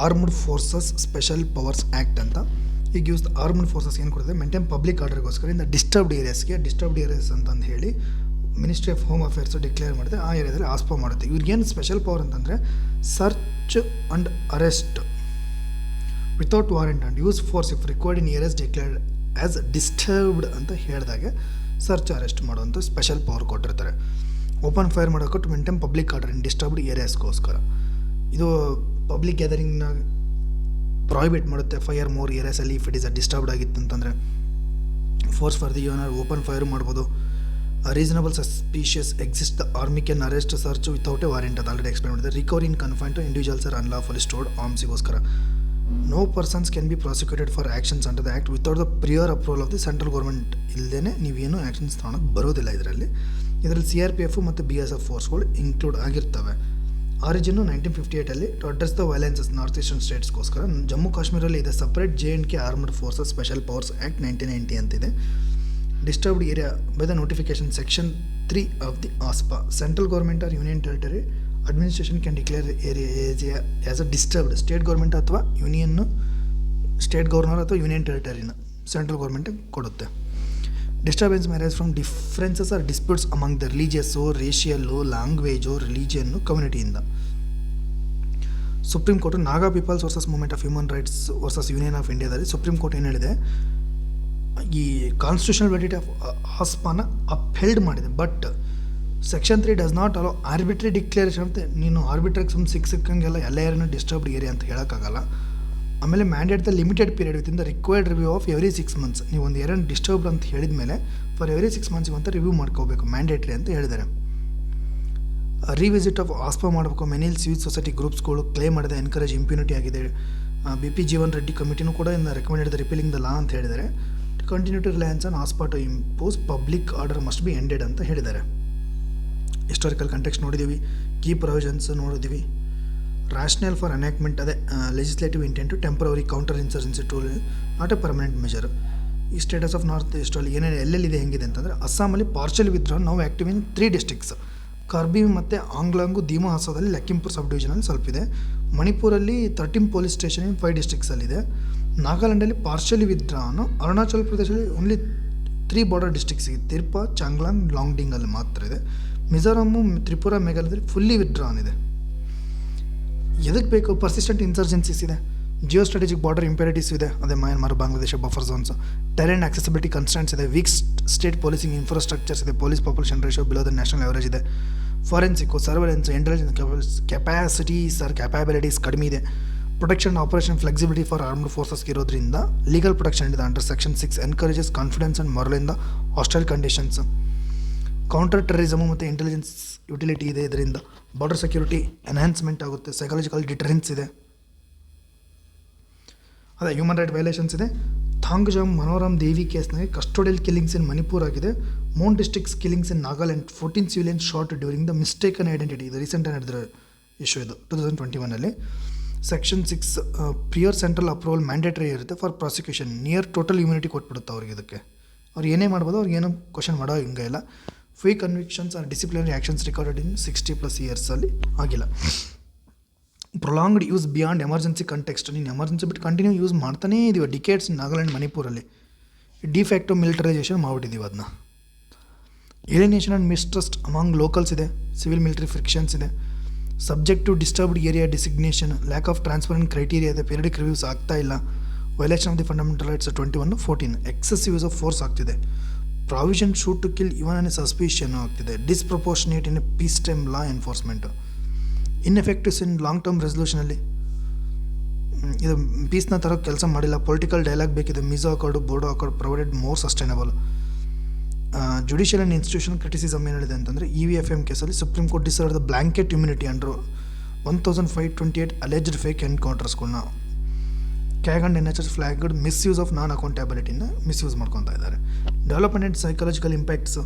armed forces special powers act ಅಂತ. ಈಗ ಯೂಸ್ ಆರ್ಮ್ಡ್ ಫೋರ್ಸಸ್ ಏನು ಕೊಡ್ತದೆ, ಮೇಂಟೈನ್ ಪಬ್ಲಿಕ್ ಆರ್ಡರ್ಗೋಸ್ಕರ ಇಂದ ಡಿಸ್ಟರ್ಬ್ಡ್ ಏರಿಯಾಸ್ ಅಂತಂದು ಹೇಳಿ ministry of home affairs declare ಮಾಡಿದೆ. ಆ ಏರಿಯಾದಲ್ಲಿ ಆಸ್ಪಾ ಮಾಡುತ್ತೆ. ಇವ್ರಿಗೇನು ಸ್ಪೆಷಲ್ ಪವರ್ ಅಂತಂದರೆ search and arrest without warrant and use force if required in areas declared as disturbed ಅಂತ ಹೇಳಿದಾಗೆ ಸರ್ಚ್ ಅರೆಸ್ಟ್ ಮಾಡುವಂಥ ಸ್ಪೆಷಲ್ ಪವರ್ ಕೊಟ್ಟಿರ್ತಾರೆ. ಓಪನ್ ಫೈರ್ ಮಾಡೋಕೆ to maintain public order in disturbed ಏರಿಯಾಸ್ಗೋಸ್ಕರ. ಇದು ಪಬ್ಲಿಕ್ ಗ್ಯಾದರಿಂಗ್ನ ಪ್ರಾಹಿಬಿಟ್ ಮಾಡುತ್ತೆ. ಫೈರ್ ಮೋರ್ ಏರಿಯಾಸಲ್ಲಿ ಇಫ್ ಇಟ್ ಇಸ್ ಡಿಸ್ಟರ್ಬ್ಡ್ ಆಗಿತ್ತು ಅಂತಂದರೆ ಫೋರ್ಸ್ ಫಾರ್ ದಿ ಯೂನರ್ ಓಪನ್ ಫೈರ್ ಮಾಡ್ಬೋದು. Reasonable suspicious exist the army can arrest search without a warrant ಅದು ಆಲ್ರೆಡಿ ಎಕ್ಸ್ಪ್ಲೇನ್ ಮಾಡಿದೆ. Recovery in confine to individuals or unlawfully stored ಆರ್ಮ್ಸಿಗೋಸ್ಕರ. No persons can be prosecuted for actions under the act without the prior approval of the central government. ಇಲ್ಲದೇ ನೀವೇನು actions ತೊಗೊಳಕ್ಕೆ ಬರೋದಿಲ್ಲ. ಇದರಲ್ಲಿ CRPF ಮತ್ತು BSF ಫೋರ್ಸ್ಗಳು include ಆಗಿರ್ತವೆ. Origin 1958 to address the violences north eastern ಸ್ಟೇಟ್ಸ್ಗೋಸ್ಕರ. ಜಮ್ಮು ಕಾಶ್ಮೀರಲ್ಲಿ ಇದೆ separate J&K armed forces special powers act 1990 ಅಂತಿದೆ. Disturbed area by the notification section 3 of the AFSPA. Central government or union territory administration can declare area as a disturbed. State government ಅಥವಾ union, state governor ಅಥವಾ union ಟೆರಿಟರಿನ central ಗೌರ್ಮೆಂಟಿಗೆ ಕೊಡುತ್ತೆ. Disturbance marriage from differences or disputes among the religious, racial, language, ರಿಲಿಜಿಯನ್ನು, ಕಮ್ಯುನಿಟಿಯಿಂದ. Supreme court Naga people's versus movement of human rights versus union of ಇಂಡಿಯಾದಲ್ಲಿ supreme court ಏನು ಹೇಳಿದೆ, ಈ ಕಾನ್ಸ್ಟಿಟ್ಯೂಷನಲ್ ವ್ಯಾಲಿಡಿಟಿ ಆಫ್ ಆಸ್ಪಾನ ಅಪ್ಹೆಲ್ಡ್ ಮಾಡಿದೆ. But section 3 does not allow arbitrary declaration ಅಂತ. ನೀನು ಆರ್ಬಿಟ್ರಿಗೆ ಸಿಕ್ಕಂಗೆಲ್ಲ ಎಲ್ಲ ಏರಿಯಾನು ಡಿಸ್ಟರ್ಬ್ಡ್ ಏರಿಯಾ ಅಂತ ಹೇಳೋಕ್ಕಾಗಲ್ಲ. ಆಮೇಲೆ mandate the limited period within the required review of every 6 months. ನೀವು ಒಂದು ಏರಿಯಾ ಡಿಸ್ಟರ್ಬ್ಡ್ ಅಂತ ಹೇಳಿದ ಮೇಲೆ ಫಾರ್ ಎವ್ರಿ 6 months ಅಂತ ರಿವ್ಯೂ ಮಾಡ್ಕೋಬೇಕು, ಮ್ಯಾಂಡೇಟ್ರಿ ಅಂತ ಹೇಳಿದ್ದಾರೆ. ರಿವಿಸಿಟ್ ಆಫ್ ಆಸ್ಪಾ ಮಾಡಬೇಕು. ಮೆನಿಲ್ ಸಿವಿಲ್ ಸೊಸೈಟಿ ಗ್ರೂಪ್ಸ್ಗಳು ಕ್ಲೇಮ್ ಮಾಡಿದೆ ಎನ್ಕರೇಜ್ ಇಂಪ್ಯೂನಿಟಿ ಆಗಿದೆ. BP ಜೀವನ್ ರೆಡ್ಡಿ ಕಮಿಟಿನೂ ಕೂಡ ಇನ್ನು recommended the repealing the law ಅಂತ ಹೇಳಿದ್ದಾರೆ. Continue to reliance on AFSPA to impose public order must be ended ಅಂತ ಹೇಳಿದ್ದಾರೆ. ಹಿಸ್ಟಾರಿಕಲ್ ಕಂಟೆಕ್ಸ್ಟ್ ನೋಡಿದ್ದೀವಿ, ಕೀ ಪ್ರೊವಿಷನ್ಸ್ ನೋಡಿದ್ದೀವಿ. ರ್ಯಾಷನಲ್ ಫಾರ್ ಅನ್ಯಾಕ್ಮೆಂಟ್ ಅದೇ legislative intent temporary counter insurgency tool not a permanent measure. ಈ status of north ಈಸ್ಟಲ್ಲಿ ಏನೇನು ಎಲ್ಲೆಲ್ಲಿದೆ ಹೆಂಗಿದೆ ಅಂತಂದರೆ, ಅಸ್ಸಾಮಲ್ಲಿ ಪಾರ್ಷಲ್ ವಿತ್ಡ್ರಾನ್ ನಾವು ಆ್ಯಕ್ಟಿವ್ ಇನ್ 3 districts. ಕಾರ್ಬಿ ಮತ್ತು ಆಂಗ್ಲಾಂಗು ದೀಮಾ ಹಸಾದಲ್ಲಿ ಲಕ್ಕಿಂಪುರ್ ಸಬ್ ಡಿವಿಷನಲ್ಲಿ ಸ್ವಲ್ಪ ಇದೆ. ಮಣಿಪುರಲ್ಲಿ 13 ಪೊಲೀಸ್ ಸ್ಟೇಷನ್ ಇನ್ 5 districtsಲ್ಲಿದೆ. ನಾಗಾಲ್ಯಾಂಡಲ್ಲಿ ಪಾರ್ಷಲಿ ವಿತ್ಡ್ರಾನು. ಅರುಣಾಚಲ ಪ್ರದೇಶದಲ್ಲಿ ಓನ್ಲಿ 3 ಬಾರ್ಡರ್ ಡಿಸ್ಟ್ರಿಕ್ಸ್ ಇದೆ, ತಿರ್ಪಾ, ಚಾಂಗ್ಲಾಂಗ್, ಲಾಂಗ್ಡಿಂಗಲ್ಲಿ ಮಾತ್ರ ಇದೆ. ಮಿಜೋರಾಮು, ತ್ರಿಪುರ, ಮೇಘಾಲಯದಲ್ಲಿ ಫುಲ್ಲಿ ವಿತ್ಡ್ರಾನ್ ಇದೆ. ಎದಕ್ಕೆ ಬೇಕು? ಪರ್ಸಿಸ್ಟೆಂಟ್ ಇನ್ಸರ್ಜೆನ್ಸೀಸ್ ಇದೆ, ಜಿಯೋ ಸ್ಟ್ರಾಟಜಿಕ್ ಬಾರ್ಡರ್ ಇಂಪೇರಿಟಿವ್ಸ್ ಇದೆ, ಅದೇ Myanmar, Bangladesh buffer zones, terrain accessibility constants ಇದೆ, ವೀಕ್ ಸ್ಟೇಟ್ ಪೊಲೀಸಿಂಗ್ ಇನ್ಫ್ರಾಸ್ಟ್ರಕ್ಚರ್ಸ್ ಇದೆ, police population ratio below the national average ಇದೆ, forensic, surveillance, intelligence capacities or capabilities ಕಡಿಮೆ ಇದೆ. Protection operation flexibility for armed ಫೋರ್ಸಸ್ಗೆ ಇರೋದ್ರಿಂದ legal protection ಇದೆ under section 6. Encourages confidence and moral in the hostile conditions. Counter terrorism ಮತ್ತು intelligence utility ಇದೆ. ಇದರಿಂದ border security enhancement ಆಗುತ್ತೆ. ಸೈಕಾಲಜಿಕಲ್ ಡಿಟರೆನ್ಸ್ ಇದೆ. ಅದೇ ಹ್ಯೂಮನ್ ರೈಟ್ ವೈಲೇಷನ್ಸ್ ಇದೆ. ಥಾಂಗ್ಜಾಮ್ ಮನೋರಮ್ ದೇವಿ ಕೇಸ್ನಾಗೆ ಕಸ್ಟೋಡಿಯಲ್ ಕಿಲ್ಲಿಂಗ್ಸ್ ಇನ್ ಮಣಿಪುರ್ ಆಗಿದೆ. Mount districts killings in Nagaland. 14 civilians shot during the mistaken identity. ಇದು ರೀಸೆಂಟಾಗಿ ನಡೆದಿರೋ ಇಶ್ಯೂ ಇದು 2021. Section 6 prior central approval mandatory ಇರುತ್ತೆ for prosecution. Near total immunity ಕೊಟ್ಬಿಡುತ್ತೆ ಅವ್ರಿಗೆ. ಇದಕ್ಕೆ ಅವ್ರು ಏನೇ ಮಾಡ್ಬೋದು, ಅವ್ರಿಗೆ ಏನೂ ಕ್ವಶನ್ ಮಾಡೋ ಹಿಂಗೆ ಇಲ್ಲ. Free convictions or disciplinary actions recorded in 60+ ಇಯರ್ಸಲ್ಲಿ ಆಗಿಲ್ಲ. Prolonged use beyond emergency context. ನೀನು ಎಮರ್ಜೆನ್ಸಿ ಬಿಟ್ಟು ಕಂಟಿನ್ಯೂ ಯೂಸ್ ಮಾಡ್ತಾನೇ ಇದೀವಿ ಡಿಕೇಡ್ಸ್. ನಾಗಾಲ್ಯಾಂಡ್, ಮಣಿಪುರಲ್ಲಿ ಡಿಫ್ಯಾಕ್ಟೋ ಮಿಲಿಟರೈಸೇಷನ್ ಮಾಡಿಬಿಟ್ಟಿದ್ದೀವಿ ಅದನ್ನ. Alienation and mistrust among locals ಇದೆ. ಸಿವಿಲ್ ಮಿಲಿಟರಿ ಫ್ರಿಕ್ಷನ್ಸ್ ಇದೆ. Subject to disturbed area designation. Lack of transparent criteria ಇದೆ. ಪೀರಿಯಡಿಕ್ ರಿವ್ಯೂಸ್ ಆಗ್ತಾ ಇಲ್ಲ. Violation of the fundamental rights 21-14. Excessive use of force ಆಗ್ತಿದೆ. Provision shoot to kill even on suspicion ಆಗ್ತಿದೆ. Disproportionate in a peace time law enforcement. Ineffectives in long term ರೆಸಲ್ಯೂಷನಲ್ಲಿ ಇದು ಪೀಸ್ನ ಥರ ಕೆಲಸ ಮಾಡಿಲ್ಲ. ಪೊಲಿಟಿಕಲ್ ಡೈಲಾಗ್ ಬೇಕಿದೆ. Mizo accord, Bodo accord provided more sustainable. Judicial and institution criticism ಏನು ಹೇಳಿದೆ ಅಂತಂದರೆ EVFM ಕೇಸಲ್ಲಿ supreme court decide the blanket immunity under 1528 alleged fake ಎನ್ಕೌಂಟರ್ಸ್ಗಳನ್ನ. CAG and NHS flagged misuse of non ಅಕೌಂಟಬಿಲಿಟಿನ ಮಿಸ್ಯೂಸ್ ಮಾಡ್ಕೊತಾ ಇದ್ದಾರೆ. Development and psychological impacts.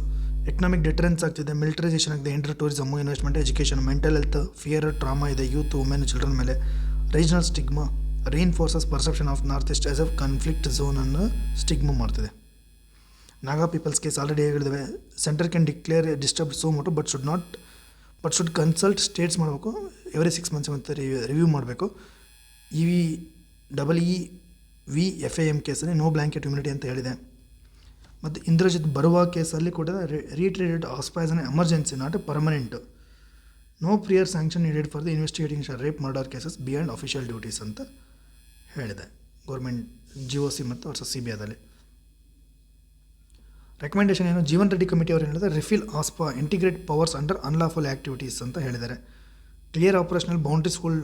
Economic deterrence ಆಗ್ತಿದೆ. Militarization ಆಗಿದೆ. Inter tourism, investment, education, mental health, fear, trauma ಇದೆ. Youth, women, children ಮೇಲೆ regional stigma. Reinforces perception of north east as a conflict ಝೋನನ್ನು stigma ಮಾಡ್ತಿದೆ. Naga people's case already ಹೇಳಿದ್ದೇವೆ. Center can declare disturb suo motu but should consult states ಮಾಡಬೇಕು. Every 6 months ಮತ್ತು review ಮಾಡಬೇಕು. EVFAM ಕೇಸಲ್ಲಿ no blanket immunity ಅಂತ ಹೇಳಿದೆ. ಮತ್ತು ಇಂದ್ರಜಿತ್ ಬರುವ ಕೇಸಲ್ಲಿ ಕೂಡ reiterated AFSPA is an emergency not a permanent. No prior sanction needed for the investigating rape murder cases beyond official duties ಅಂತ ಹೇಳಿದೆ ಗೌರ್ಮೆಂಟ್ GOC ಮತ್ತು ವರ್ಸಸ್ CBIದಲ್ಲಿ. ರೆಕಮೆಂಡೇಷನ್ ಏನು? ಜೀವನ್ ರೆಡ್ಡಿ ಕಮಿಟಿ ಅವರು ಹೇಳಿದ್ರೆ repeal AFSPA integrate powers under unlawful activities ಅಂತ ಹೇಳಿದ್ದಾರೆ. Clear operational ಬೌಂಡ್ರೀಸ್ಗಳು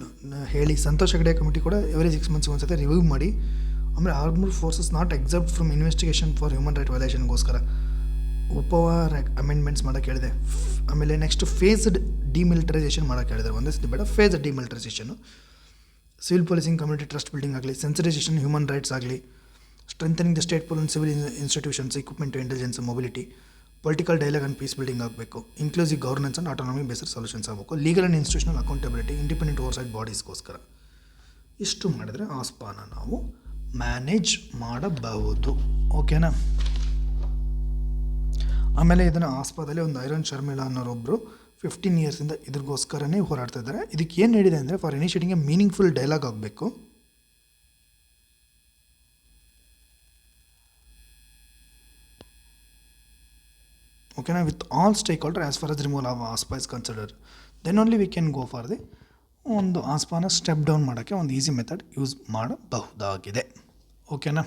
ಹೇಳಿ. ಸಂತೋಷ್ ಹೆಗಡೆ ಕಮಿಟಿ ಕೂಡ ಎವ್ರಿ 6 months ಒಂದ್ಸತಿ ರಿವ್ಯೂ ಮಾಡಿ. ಆಮೇಲೆ armed forces not except from investigation for human right ವೈಲೇಷನ್ಗೋಸ್ಕರ ಅಮೆಂಡ್ಮೆಂಟ್ಸ್ ಮಾಡೋಕ್ಕೆ ಹೇಳಿದೆ. ಆಮೇಲೆ ನೆಕ್ಸ್ಟ್ ಫೇಸ್ಡ್ ಡಿಮಿಲಿಟರೈಸೇಷನ್ ಮಾಡೋಕ್ಕೆ ಹೇಳಿದ್ದಾರೆ. ಒಂದೇ ಸತಿ ಬೇಡ, phased demilitarization. Civil policing, community trust building ಆಗಲಿ, ಸೆನ್ಸಿಟೈಸೇಷನ್ ಹ್ಯೂಮನ್ ರೈಟ್ಸ್ ಆಗಲಿ, strengthening the state police civil institutions, equipment, intelligence, mobility, political dialogue and peace building ಆಗಬೇಕು. Inclusive governance and autonomy based solutions ಆಗಬೇಕು. Legal and institutional accountability, independent oversight ಬಾಡೀಸ್ಗೋಸ್ಕರ. ಇಷ್ಟು ಮಾಡಿದ್ರೆ ಆಸ್ಪಾನ ನಾವು manage ಮಾಡಬಹುದು. ಓಕೆನಾ? ಆಮೇಲೆ ಇದನ್ನು ಆಸ್ಪಾದಲ್ಲಿ ಒಂದು ಐರನ್ ಶರ್ಮಿಳಾ ಅನ್ನೋರೊಬ್ಬರು 15 yearsಯಿಂದ ಇದ್ರಿಗೋಸ್ಕರನೇ ಹೋರಾಡ್ತಾ ಇದ್ದಾರೆ. ಇದಕ್ಕೆ ಏನು ಹೇಳಿದೆ ಅಂದರೆ for initiating a meaningful dialogue ಆಗಬೇಕು. ಓಕೆನಾ? With all stakeholder as for as removal of AFSPA is consider, then only we can go for the ಒಂದು ಆಸ್ಪಾನ ಸ್ಟೆಪ್ ಡೌನ್ ಮಾಡೋಕ್ಕೆ ಒಂದು ಈಸಿ ಮೆಥಡ್ ಯೂಸ್ ಮಾಡಬಹುದಾಗಿದೆ. ಓಕೆನಾ?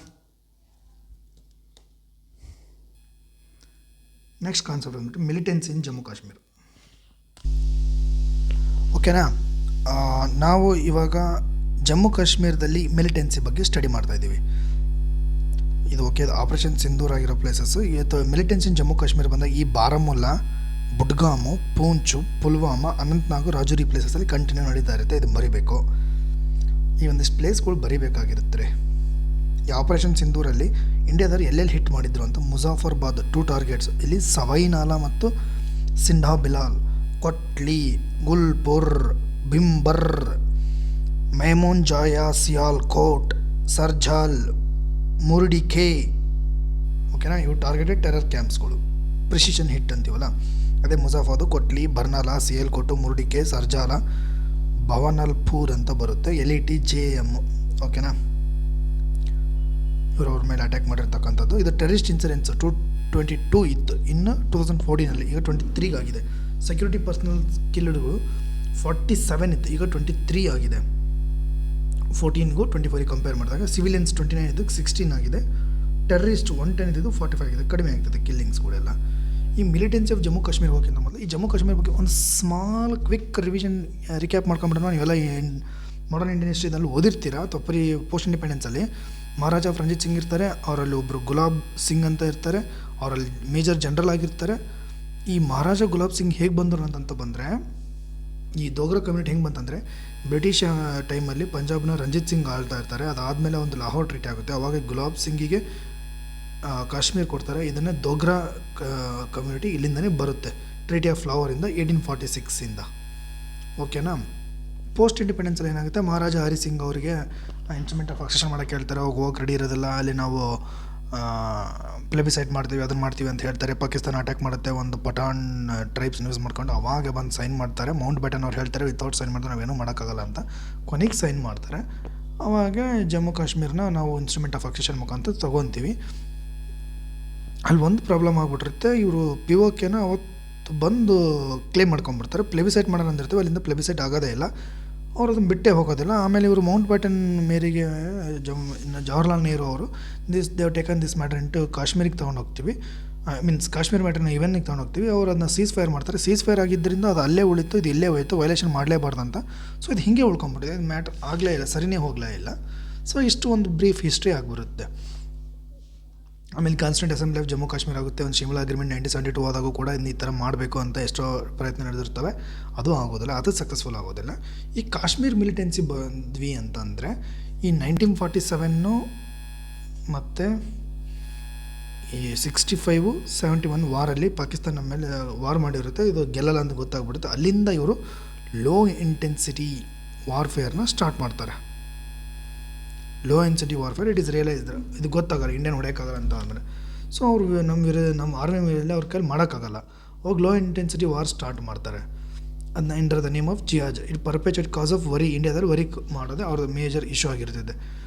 ನೆಕ್ಸ್ಟ್ ಕಾನ್ಸೆಪ್ಟ್ ಬಂದ್ಬಿಟ್ಟು militancy ಇನ್ ಜಮ್ಮು ಕಾಶ್ಮೀರ. ಓಕೆನಾ? ನಾವು ಇವಾಗ ಜಮ್ಮು ಕಾಶ್ಮೀರದಲ್ಲಿ ಮಿಲಿಟೆನ್ಸಿ ಬಗ್ಗೆ ಸ್ಟಡಿ ಮಾಡ್ತಾಯಿದ್ದೀವಿ. ಇದು ಓಕೆ, ಆಪರೇಷನ್ ಸಿಂಧೂರ್ ಆಗಿರೋ ಪ್ಲೇಸಸ್ಸು. ಇವತ್ತು ಮಿಲಿಟೆನ್ಸಿ ಇನ್ ಜಮ್ಮು ಕಾಶ್ಮೀರ ಬಂದಾಗ ಈ ಬಾರಾಮುಲ್ಲಾ, ಬುಡ್ಗಾಮು, ಪೂಂಚು, ಪುಲ್ವಾಮಾ, ಅನಂತನಾಗ್, ರಾಜೌರಿ ಪ್ಲೇಸಸ್ಸಲ್ಲಿ ಕಂಟಿನ್ಯೂ ನಡೀತಾ ಇರುತ್ತೆ. ಇದು ಬರೀಬೇಕು. ಈ ಒಂದಿಷ್ಟು ಪ್ಲೇಸ್ಗಳು ಬರೀಬೇಕಾಗಿರುತ್ತೆ. ಈ ಆಪರೇಷನ್ ಸಿಂಧೂರಲ್ಲಿ ಇಂಡಿಯಾದವ್ರು ಎಲ್ಲೆಲ್ಲಿ ಹಿಟ್ ಮಾಡಿದ್ರು ಅಂತ ಮುಜಾಫರ್ಬಾದ್ 2 ಟಾರ್ಗೆಟ್ಸ್. ಇಲ್ಲಿ ಸವೈನಾಲಾ ಮತ್ತು ಸಿಂಧಾ ಬಿಲಾಲ್, ಕೊಟ್ಲಿ, ಗುಲ್ಪುರ್, ಬಿಂಬರ್, ಮೈಮೂನ್ ಜಾಯಾ, ಸಿಯಾಲ್ಕೋಟ್, ಸರ್ಜಾಲ್, ಮುರ್ಡಿಖೇ. ಓಕೆನಾ? ಇವು ಟಾರ್ಗೆಟೆಡ್ ಟೆರರ್ ಕ್ಯಾಂಪ್ಸ್ಗಳು, ಪ್ರಿಸಿಷನ್ ಹಿಟ್ ಅಂತೀವಲ್ಲ ಅದೇ. ಮುಜಾಫಾದು, ಕೊಟ್ಲಿ, ಬರ್ನಾಲಾ, ಸಿಯಾಲ್ಕೋಟು, ಮುರ್ಡಿಖೇ, ಸರ್ಜಾಲ, ಭವನಲ್ಪುರ್ ಅಂತ ಬರುತ್ತೆ. LET JM. ಓಕೆನಾ? ಇವರು ಅವ್ರ ಮೇಲೆ ಅಟ್ಯಾಕ್ ಮಾಡಿರ್ತಕ್ಕಂಥದ್ದು. ಇದು ಟೆರರಿಸ್ಟ್ ಇನ್ಸಿಡೆನ್ಸ್ 222 ಇತ್ತು ಇನ್ನು 2014, ಈಗ 23 ಆಗಿದೆ. ಸೆಕ್ಯೂರಿಟಿ ಪರ್ಸನಲ್ ಕಿಲ್ಡ್ಗಳು 47 ಇತ್ತು, ಈಗ 23 ಆಗಿದೆ. 14ಗೂ 24ಗೆ ಕಂಪೇರ್ ಮಾಡಿದಾಗ. ಸಿವಿಲಿಯನ್ಸ್ 29 ಇದ್ದಕ್ಕೆ 16 ಆಗಿದೆ. ಟೆರರಿಸ್ಟ್ 110 ಇದ್ದಿದ್ದು 45 ಆಗಿದೆ. ಕಡಿಮೆ ಆಗ್ತದೆ ಕಿಲ್ಲಿಂಗ್ಸ್ಗಳೆಲ್ಲ. ಈ ಮಿಲಿಟೆನ್ಸಿ ಆಫ್ ಜಮ್ಮು ಕಾಶ್ಮೀರ ಹೋಗಿಂತ ಮೊದಲು ಈ ಜಮ್ಮು ಕಾಶ್ಮೀರ ಬಗ್ಗೆ ಒಂದು ಸ್ಮಾಲ್ ಕ್ವಿಕ್ ರಿವಿಷನ್ ರಿಕ್ಯಾಪ್ ಮಾಡ್ಕೊಂಬಿಡೋಣ. ನೀವೆಲ್ಲ ಮಾಡರ್ನ್ ಇಂಡಿಯನ್ ಹಿಸ್ಟ್ರಿನಲ್ಲಿ ಓದಿರ್ತೀರ ಅಥವಾ ಪೋಸ್ಟ್ ಇಂಡಿಪೆಂಡೆನ್ಸಲ್ಲಿ. ಮಹಾರಾಜ ರಂಜಿತ್ ಸಿಂಗ್ ಇರ್ತಾರೆ, ಅವರಲ್ಲಿ ಒಬ್ಬರು ಗುಲಾಬ್ ಸಿಂಗ್ ಅಂತ ಇರ್ತಾರೆ, ಅವರಲ್ಲಿ ಮೇಜರ್ ಜನರಲ್ ಆಗಿರ್ತಾರೆ. ಈ ಮಹಾರಾಜ ಗುಲಾಬ್ ಸಿಂಗ್ ಹೇಗೆ ಬಂದರು ಅಂತಂತ ಬಂದರೆ, ಈ ದೋಗ್ರಾ ಕಮ್ಯುನಿಟಿ ಹೆಂಗೆ ಬಂತಂದರೆ ಬ್ರಿಟಿಷ್ ಟೈಮಲ್ಲಿ ಪಂಜಾಬ್ನ ರಂಜಿತ್ ಸಿಂಗ್ ಆಳ್ತಾ ಇರ್ತಾರೆ. ಅದಾದಮೇಲೆ ಒಂದು ಲಾಹೋರ್ ಟ್ರೀಟಿ ಆಗುತ್ತೆ. ಅವಾಗ ಗುಲಾಬ್ ಸಿಂಗಿಗೆ ಕಾಶ್ಮೀರ ಕೊಡ್ತಾರೆ. ಇದನ್ನೇ ದೋಗ್ರಾ ಕಮ್ಯುನಿಟಿ ಇಲ್ಲಿಂದನೇ ಬರುತ್ತೆ ಟ್ರೀಟಿ ಆಫ್ ಲಾಹೋರಿಂದ 1846ಇಂದ. ಓಕೆನಾ? ಪೋಸ್ಟ್ ಇಂಡಿಪೆಂಡೆನ್ಸಲ್ಲಿ ಏನಾಗುತ್ತೆ, ಮಹಾರಾಜ ಹರಿ ಸಿಂಗ್ ಅವರಿಗೆ ಇನ್ಸ್ಟ್ರೂಮೆಂಟ್ ಆಫ್ ಅಕ್ಸೆಷನ್ ಮಾಡೋಕ್ಕೆ ಹೇಳ್ತಾರೆ. ಹೋಗೋಕೆ ರೆಡಿ ಇರೋದಿಲ್ಲ, ಅಲ್ಲಿ ನಾವು ಪ್ಲೆಬಿಸೈಟ್ ಮಾಡ್ತೀವಿ, ಅದನ್ನು ಮಾಡ್ತೀವಿ ಅಂತ ಹೇಳ್ತಾರೆ. ಪಾಕಿಸ್ತಾನ ಅಟ್ಯಾಕ್ ಮಾಡುತ್ತೆ, ಒಂದು ಪಠಾಣ್ ಟ್ರೈಬ್ಸ್ ಯೂಸ್ ಮಾಡ್ಕೊಂಡು ಅವಾಗ ಬಂದು ಸೈನ್ ಮಾಡ್ತಾರೆ. ಮೌಂಟ್ ಬ್ಯಾಟನ್ ಅವ್ರು ಹೇಳ್ತಾರೆ ವಿತೌಟ್ ಸೈನ್ ಮಾಡಿದ್ರೆ ನಾವೇನೂ ಮಾಡೋಕ್ಕಾಗಲ್ಲ ಅಂತ. ಕೊನೆಗೆ ಸೈನ್ ಮಾಡ್ತಾರೆ. ಆವಾಗ ಜಮ್ಮು ಕಾಶ್ಮೀರನ ನಾವು ಇನ್ಸ್ಟ್ರೂಮೆಂಟ್ ಆಫ್ ಅಕ್ಸೆಷನ್ ಮುಖಾಂತರ ತೊಗೊತೀವಿ. ಅಲ್ಲಿ ಒಂದು ಪ್ರಾಬ್ಲಮ್ ಆಗಿಬಿಟ್ಟಿರುತ್ತೆ, ಇವರು ಪಿ ಒ ಕೆನ ಅವತ್ತು ಬಂದು ಕ್ಲೇಮ್ ಮಾಡ್ಕೊಂಡ್ಬಿಡ್ತಾರೆ. ಪ್ಲೆಬಿಸೈಟ್ ಮಾಡೋಣ ಅಂದಿರ್ತೀವಿ, ಅಲ್ಲಿಂದ ಪ್ಲೆಬಿಸೈಟ್ ಆಗೋದೇ ಇಲ್ಲ, ಅವ್ರು ಅದನ್ನು ಬಿಟ್ಟೇ ಹೋಗೋದಿಲ್ಲ. ಆಮೇಲೆ ಇವರು ಮೌಂಟ್ ಬ್ಯಾಟನ್ ಮೇರೆಗೆ ಜವಾಹರ್ಲಾಲ್ ನೆಹರು ಅವರು they've taken this matter into ಕಾಶ್ಮೀರಿಗೆ ತೊಗೊಂಡು ಹೋಗ್ತೀವಿ, ಮೀನ್ಸ್ ಕಾಶ್ಮೀರ ಮ್ಯಾಟರ್ನ ಇವೆನ್ನಿಗೆ ತೊಗೊಂಡು ಹೋಗ್ತೀವಿ. ಅವ್ರು ಅದನ್ನ ಸೀಸ್ ಫೈರ್ ಮಾಡ್ತಾರೆ. ಸೀಸ್ ಫೈರ್ ಆಗಿದ್ದರಿಂದ ಅದು ಅಲ್ಲೇ ಉಳಿತು, ಇದು ಇಲ್ಲೇ ಹೋಯಿತು, ವೈಲೇಷನ್ ಮಾಡಲೇಬಾರ್ದು ಅಂತ. ಸೊ ಇದು ಹೀಗೆ ಉಳ್ಕೊಂಡ್ಬಿಟ್ಟಿದೆ, ಇದು ಮ್ಯಾಟ್ರ್ ಆಗಲೇ ಇಲ್ಲ, ಸರಿನೇ ಹೋಗಲೇ ಇಲ್ಲ. ಸೊ ಇಷ್ಟು ಒಂದು ಬ್ರೀಫ್ ಹಿಸ್ಟ್ರಿ ಆಗಿಬಿಡುತ್ತೆ. ಆಮೇಲೆ constituent assembly of Jammu Kashmir ಆಗುತ್ತೆ. ಒಂದು ಶಿಮ್ಲಾ ಅಗ್ರಿಮೆಂಟ್ 1972 ಆದಾಗೂ ಕೂಡ ಈ ಥರ ಮಾಡಬೇಕು ಅಂತ ಎಷ್ಟೋ ಪ್ರಯತ್ನ ನಡೆದಿರ್ತವೆ, ಅದು ಆಗೋದಿಲ್ಲ, ಅದು ಸಕ್ಸಸ್ಫುಲ್ ಆಗೋದಿಲ್ಲ. ಈ ಕಾಶ್ಮೀರ್ ಮಿಲಿಟೆನ್ಸಿ ಬಂದ್ವಿ ಅಂತಂದರೆ ಈ 1947 ಮತ್ತು ಈ 65-71 ವಾರಲ್ಲಿ ಪಾಕಿಸ್ತಾನ ನಮ್ಮ ಮೇಲೆ ವಾರ್ ಮಾಡಿರುತ್ತೆ. ಇದು ಗೆಲ್ಲಲ್ಲ ಅಂತ ಗೊತ್ತಾಗ್ಬಿಡುತ್ತೆ. ಅಲ್ಲಿಂದ ಇವರು ಲೋ ಇಂಟೆನ್ಸಿಟಿ ವಾರ್ಫೇರ್ನ ಸ್ಟಾರ್ಟ್ ಮಾಡ್ತಾರೆ. Low intensity warfare it is realised, ಇದು ಗೊತ್ತಾಗಲ್ಲ, ಇಂಡಿಯನ್ ಹೊಡೆಯೋಕ್ಕಾಗಲ್ಲ ಅಂತ ಅಂದರೆ. ಸೊ ಅವರು ನಮ್ಮ ಆರ್ಮಿ ಮೇಲೆ ಅವ್ರ ಕೈಲಿ ಮಾಡೋಕ್ಕಾಗಲ್ಲ, ಹೋಗಿ ಲೋ ಇಂಟೆನ್ಸಿಟಿ ವಾರ್ ಸ್ಟಾರ್ಟ್ ಮಾಡ್ತಾರೆ. ಅದನ್ನ ಇಂಡರ್ ದ ನೇಮ್ ಆಫ್ ಜಿಹಾದ್. It perpetuate cause of worry, ಇಂಡಿಯಾದಲ್ಲಿ ವರಿ ಮಾಡೋದೇ ಅವ್ರದ್ದು ಮೇಜರ್ ಇಶ್ಯೂ ಆಗಿರ್ತಿದೆ.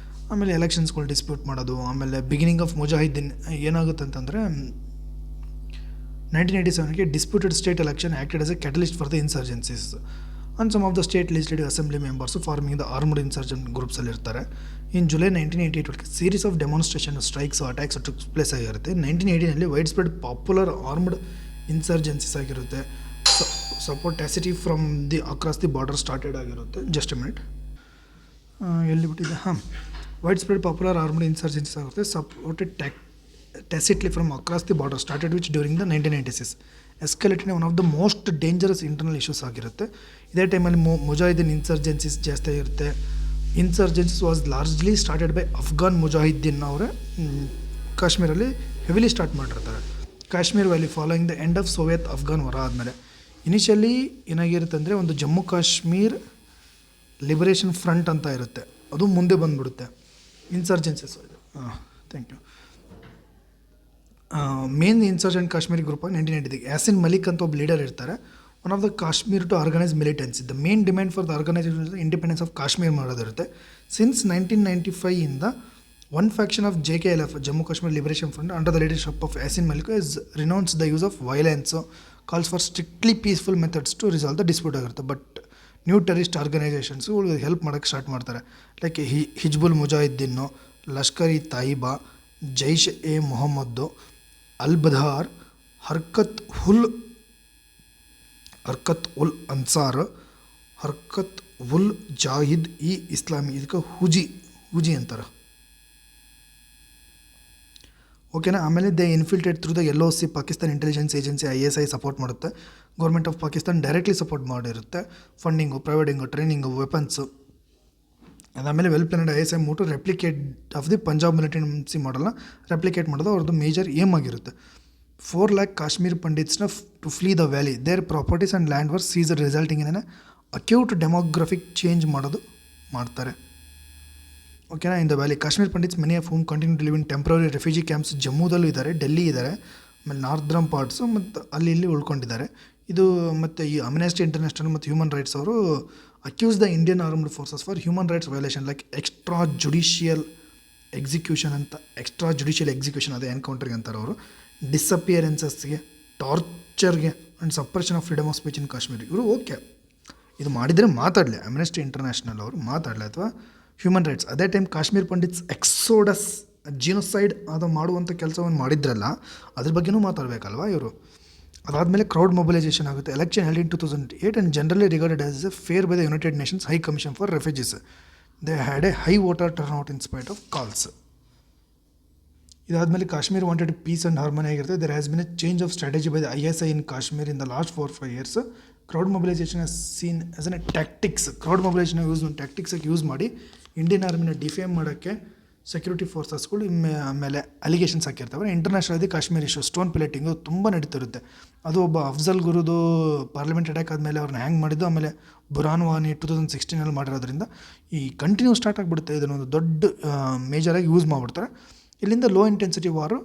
ಆಮೇಲೆ ಎಲೆಕ್ಷನ್ಸ್ಗಳು ಡಿಸ್ಪ್ಯೂಟ್ ಮಾಡೋದು. ಆಮೇಲೆ ಬಿಗಿನಿಂಗ್ ಆಫ್ ಮುಜಾಹಿದ್ದೀನ್ ಏನಾಗುತ್ತೆ ಅಂತಂದರೆ 1987ಗೆ disputed state election acted as a catalyst for the insurgencies and some of the state legislative assembly members forming the armed insurgent ಗ್ರೂಪ್ಸಲ್ಲಿ ಇರ್ತಾರೆ. In July 1988 series of demonstration, strikes, attacks took place ಆಗಿರುತ್ತೆ. 1980ನಲ್ಲಿ widespread popular armed insurgencies ಆಗಿರುತ್ತೆ. Support tacitly from the across the border started ಆಗಿರುತ್ತೆ. Just a minute, ಎಲ್ಲಿ ಬಿಟ್ಟಿದೆ? Widespread popular armed insurgencies ಆಗುತ್ತೆ. Supported tacitly from across the border started which during the 1996 escalated one of the most dangerous internal issues ಆಗಿರುತ್ತೆ. ಇದೇ ಟೈಮಲ್ಲಿ Mujahideen insurgencies ಜಾಸ್ತಿ ಆಗಿರುತ್ತೆ. Insurgencies was largely started by Afghan ಮುಜಾಹಿದ್ದೀನ್ ಅವರೇ ಕಾಶ್ಮೀರಲ್ಲಿ ಹೆವಿಲಿ ಸ್ಟಾರ್ಟ್ ಮಾಡಿರ್ತಾರೆ. Kashmir valley following the end of Soviet Afghan ವಾರ ಆದಮೇಲೆ ಇನಿಷಿಯಲಿ ಏನಾಗಿರುತ್ತೆ ಅಂದರೆ ಒಂದು ಜಮ್ಮು ಕಾಶ್ಮೀರ್ ಲಿಬರೇಷನ್ ಫ್ರಂಟ್ ಅಂತ ಇರುತ್ತೆ, ಅದು ಮುಂದೆ ಬಂದುಬಿಡುತ್ತೆ. Insurgencies thank you. Main insurgent Kashmiri group 1993 Yasin Malik ಅಂತ ಒಬ್ಬ ಲೀಡರ್ ಇರ್ತಾರೆ. One of the Kashmir to organise militancy. The main demand for the organisation independence of Kashmir ಮಾಡೋದಿರುತ್ತೆ. ಸಿನ್ಸ್ 1995 ಇಂದ one faction of JKLF Jammu Kashmir liberation front under the leadership of Yasin Malik is renounce the use of violence, calls for strictly peaceful methods to resolve the dispute ಆಗಿರುತ್ತೆ. But new terrorist ಆರ್ಗನೈಸೇಷನ್ಸ್ಗಳು help ಮಾಡೋಕ್ಕೆ start ಮಾಡ್ತಾರೆ. Like Hizbul Mujahideen, Lashkar e Taiba, Jaish e Mohammed, Al Badr, Harkat ul Ansar, Harkat ul Jihad e Islami, ಇದಕ್ಕೆ ಹುಜಿ ಅಂತಾರೆ. ಓಕೆನಾ. ಆಮೇಲೆ they infiltrate through the LOC Pakistan intelligence agency ISI support ಮಾಡುತ್ತೆ. Government of Pakistan directly support ಮಾಡಿರುತ್ತೆ. Funding, providing, training, weapons. ಅದಾದಮೇಲೆ well planned ISI moot replicate of the Punjab militancy ಮಾಡಲ್ನ ರೆಪ್ಲಿಕೇಟ್ ಮಾಡೋದು ಅವ್ರದ್ದು ಮೇಜರ್ ಏಮ್ ಆಗಿರುತ್ತೆ. 4 lakh Kashmir ಪಂಡಿತ್ಸ್ನ to flee the valley, their properties and land were seized, resulting in acute demographic change ಮಾಡ್ತಾರೆ. ಓಕೆನಾ. In the valley Kashmir Pandits many of home continue to live in temporary refugee camps ಜಮ್ಮುದಲ್ಲೂ ಇದ್ದಾರೆ, ಡೆಲ್ಲಿ ಇದ್ದಾರೆ, ಆಮೇಲೆ northern parts ಮತ್ತು ಇಲ್ಲಿ ಉಳ್ಕೊಂಡಿದ್ದಾರೆ. ಇದು ಮತ್ತು ಈ ಅಮ್ನೆಸ್ಟಿ ಇಂಟರ್ನ್ಯಾಷನಲ್ ಮತ್ತು ಹ್ಯೂಮನ್ ರೈಟ್ಸ್ ಅವರು accuse the Indian armed forces for human rights violation like extra judicial execution ಅದೇ ಎನ್ಕೌಂಟರ್ಗೆ ಅಂತಾರೆ ಅವರು, ಡಿಸಪಿಯರೆನ್ಸಸ್ಗೆ, ಟಾರ್ಚರ್ಗೆ and suppression of freedom of speech in Kashmir. ಇವರು ಓಕೆ ಇದು ಮಾಡಿದರೆ ಮಾತಾಡಲಿ, ಅಮ್ನೆಸ್ಟಿ ಇಂಟರ್ನ್ಯಾಷನಲ್ ಅವರು ಮಾತಾಡಲಿ, ಅಥವಾ ಹ್ಯೂಮನ್ ರೈಟ್ಸ್. ಅದೇ time Kashmir Pandits exodus genocide ಅದು ಮಾಡುವಂಥ ಕೆಲಸವನ್ನು ಮಾಡಿದ್ರಲ್ಲ, ಅದ್ರ ಬಗ್ಗೆನೂ ಮಾತಾಡಬೇಕಲ್ವ ಇವರು. ಅದಾದಮೇಲೆ ಕ್ರೌಡ್ ಮೊಬಿಲೈಸೇಷನ್ ಆಗುತ್ತೆ. Election held in 2008 and generally regarded as a fair by the United Nations High Commission for refugees. They had a high voter turnout in spite of calls. ಇದಾದಮೇಲೆ Kashmir wanted peace and harmony ಆಗಿರುತ್ತೆ. There has been a change of strategy by the ISI in Kashmir in the last 4-5 years. Crowd mobilization seen as an tactics. Crowd mobilization ಟ್ಯಾಕ್ಟಿಕ್ಸಾಗಿ use ಮಾಡಿ Indian ಆರ್ಮಿನ defame ಮಾಡೋಕ್ಕೆ security ಫೋರ್ಸಸ್ಗಳು ಮೇಲೆ allegations ಹಾಕಿರ್ತವೆ. International Kashmir issue stone pelting ತುಂಬ ನಡೀತಿರುತ್ತೆ. ಅದು ಒಬ್ಬ ಅಫ್ಜಲ್ ಗುರುದು ಪಾರ್ಲಿಮೆಂಟ್ ಅಟ್ಯಾಕ್ ಆದಮೇಲೆ ಅವ್ರನ್ನ ಹ್ಯಾಂಗ್ ಮಾಡಿದ್ದು, ಆಮೇಲೆ ಬುರಾನ್ ವಾನಿ 2016 ಮಾಡಿರೋದ್ರಿಂದ ಈ ಕಂಟಿನ್ಯೂ ಸ್ಟಾರ್ಟ್ ಆಗಿಬಿಡುತ್ತೆ. ಇದನ್ನೊಂದು ದೊಡ್ಡ ಮೇಜರಾಗಿ ಯೂಸ್ ಮಾಡಿಬಿಡ್ತಾರೆ. ಇಲ್ಲಿಂದ ಲೋ ಇಂಟೆನ್ಸಿಟಿ ವಾರು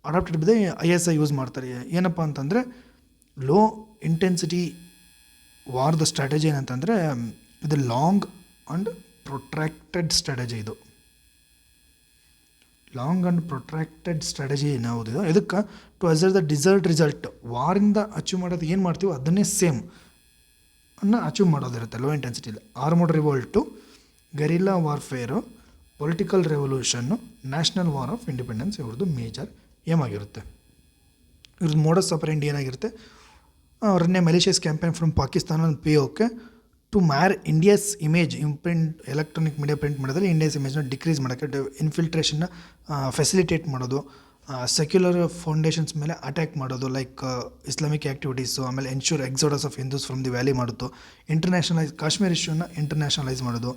ಅಡಾಪ್ಟೆಡ್ ಬಿದ್ದೆ ISI ಯೂಸ್ ಮಾಡ್ತಾರೆ. ಏನಪ್ಪ ಅಂತಂದರೆ ಲೋ ಇಂಟೆನ್ಸಿಟಿ ವಾರ್ದ ಸ್ಟ್ರಾಟಜಿ ಏನಂತಂದರೆ ಇದು ಲಾಂಗ್ ಆ್ಯಂಡ್ ಪ್ರೊಟ್ರಾಕ್ಟೆಡ್ ಸ್ಟ್ರಾಟಜಿ. ಇದು ಲಾಂಗ್ ಆ್ಯಂಡ್ ಪ್ರೊಟ್ರಾಕ್ಟೆಡ್ ಸ್ಟ್ರಾಟಜಿ ಏನಾವುದಿದೆ ಇದಕ್ಕೆ to assure the desired result. ವಾರಿಂದ ಅಚೀವ್ ಮಾಡೋದು ಏನು ಮಾಡ್ತೀವೋ ಅದನ್ನೇ ಸೇಮ್ ಅನ್ನು ಅಚೀವ್ ಮಾಡೋದಿರುತ್ತೆ ಲೋ ಇಂಟೆನ್ಸಿಟಿಲಿ. Armed revolt, guerrilla warfare, political revolution, national war of independence ಇವ್ರದ್ದು ಮೇಜರ್ ಏಮ್ ಆಗಿರುತ್ತೆ. ಇವ್ರದ್ದು ಮೋಡಸ್ ಆಪರೆಂಡಿ ಏನಾಗಿರುತ್ತೆ, ಅವ್ರನ್ನೇ malicious campaign from Pakistan POK to mar India's image electronic media print ಮಾಡೋದ್ರಲ್ಲಿ ಇಂಡಿಯಾಸ್ ಇಮೇಜ್ನ ಡಿಕ್ರೀಸ್ ಮಾಡೋಕ್ಕೆ, ಇನ್ಫಿಲ್ಟ್ರೇಷನ್ನ ಫೆಸಿಲಿಟೇಟ್ ಮಾಡೋದು, ಸೆಕ್ಯುಲರ್ ಫೌಂಡೇಶನ್ಸ್ ಮೇಲೆ ಅಟ್ಯಾಕ್ ಮಾಡೋದು ಲೈಕ್ ಇಸ್ಲಾಮಿಕ್ ಆ್ಯಕ್ಟಿವಿಟೀಸು, ಆಮೇಲೆ ensure exodus of Hindus from the valley ಮಾಡೋದು, ಕಾಶ್ಮೀರ್ ಇಶ್ಯೂನ ಇಂಟರ್ನ್ಯಾಷನಲೈಸ್ ಮಾಡೋದು,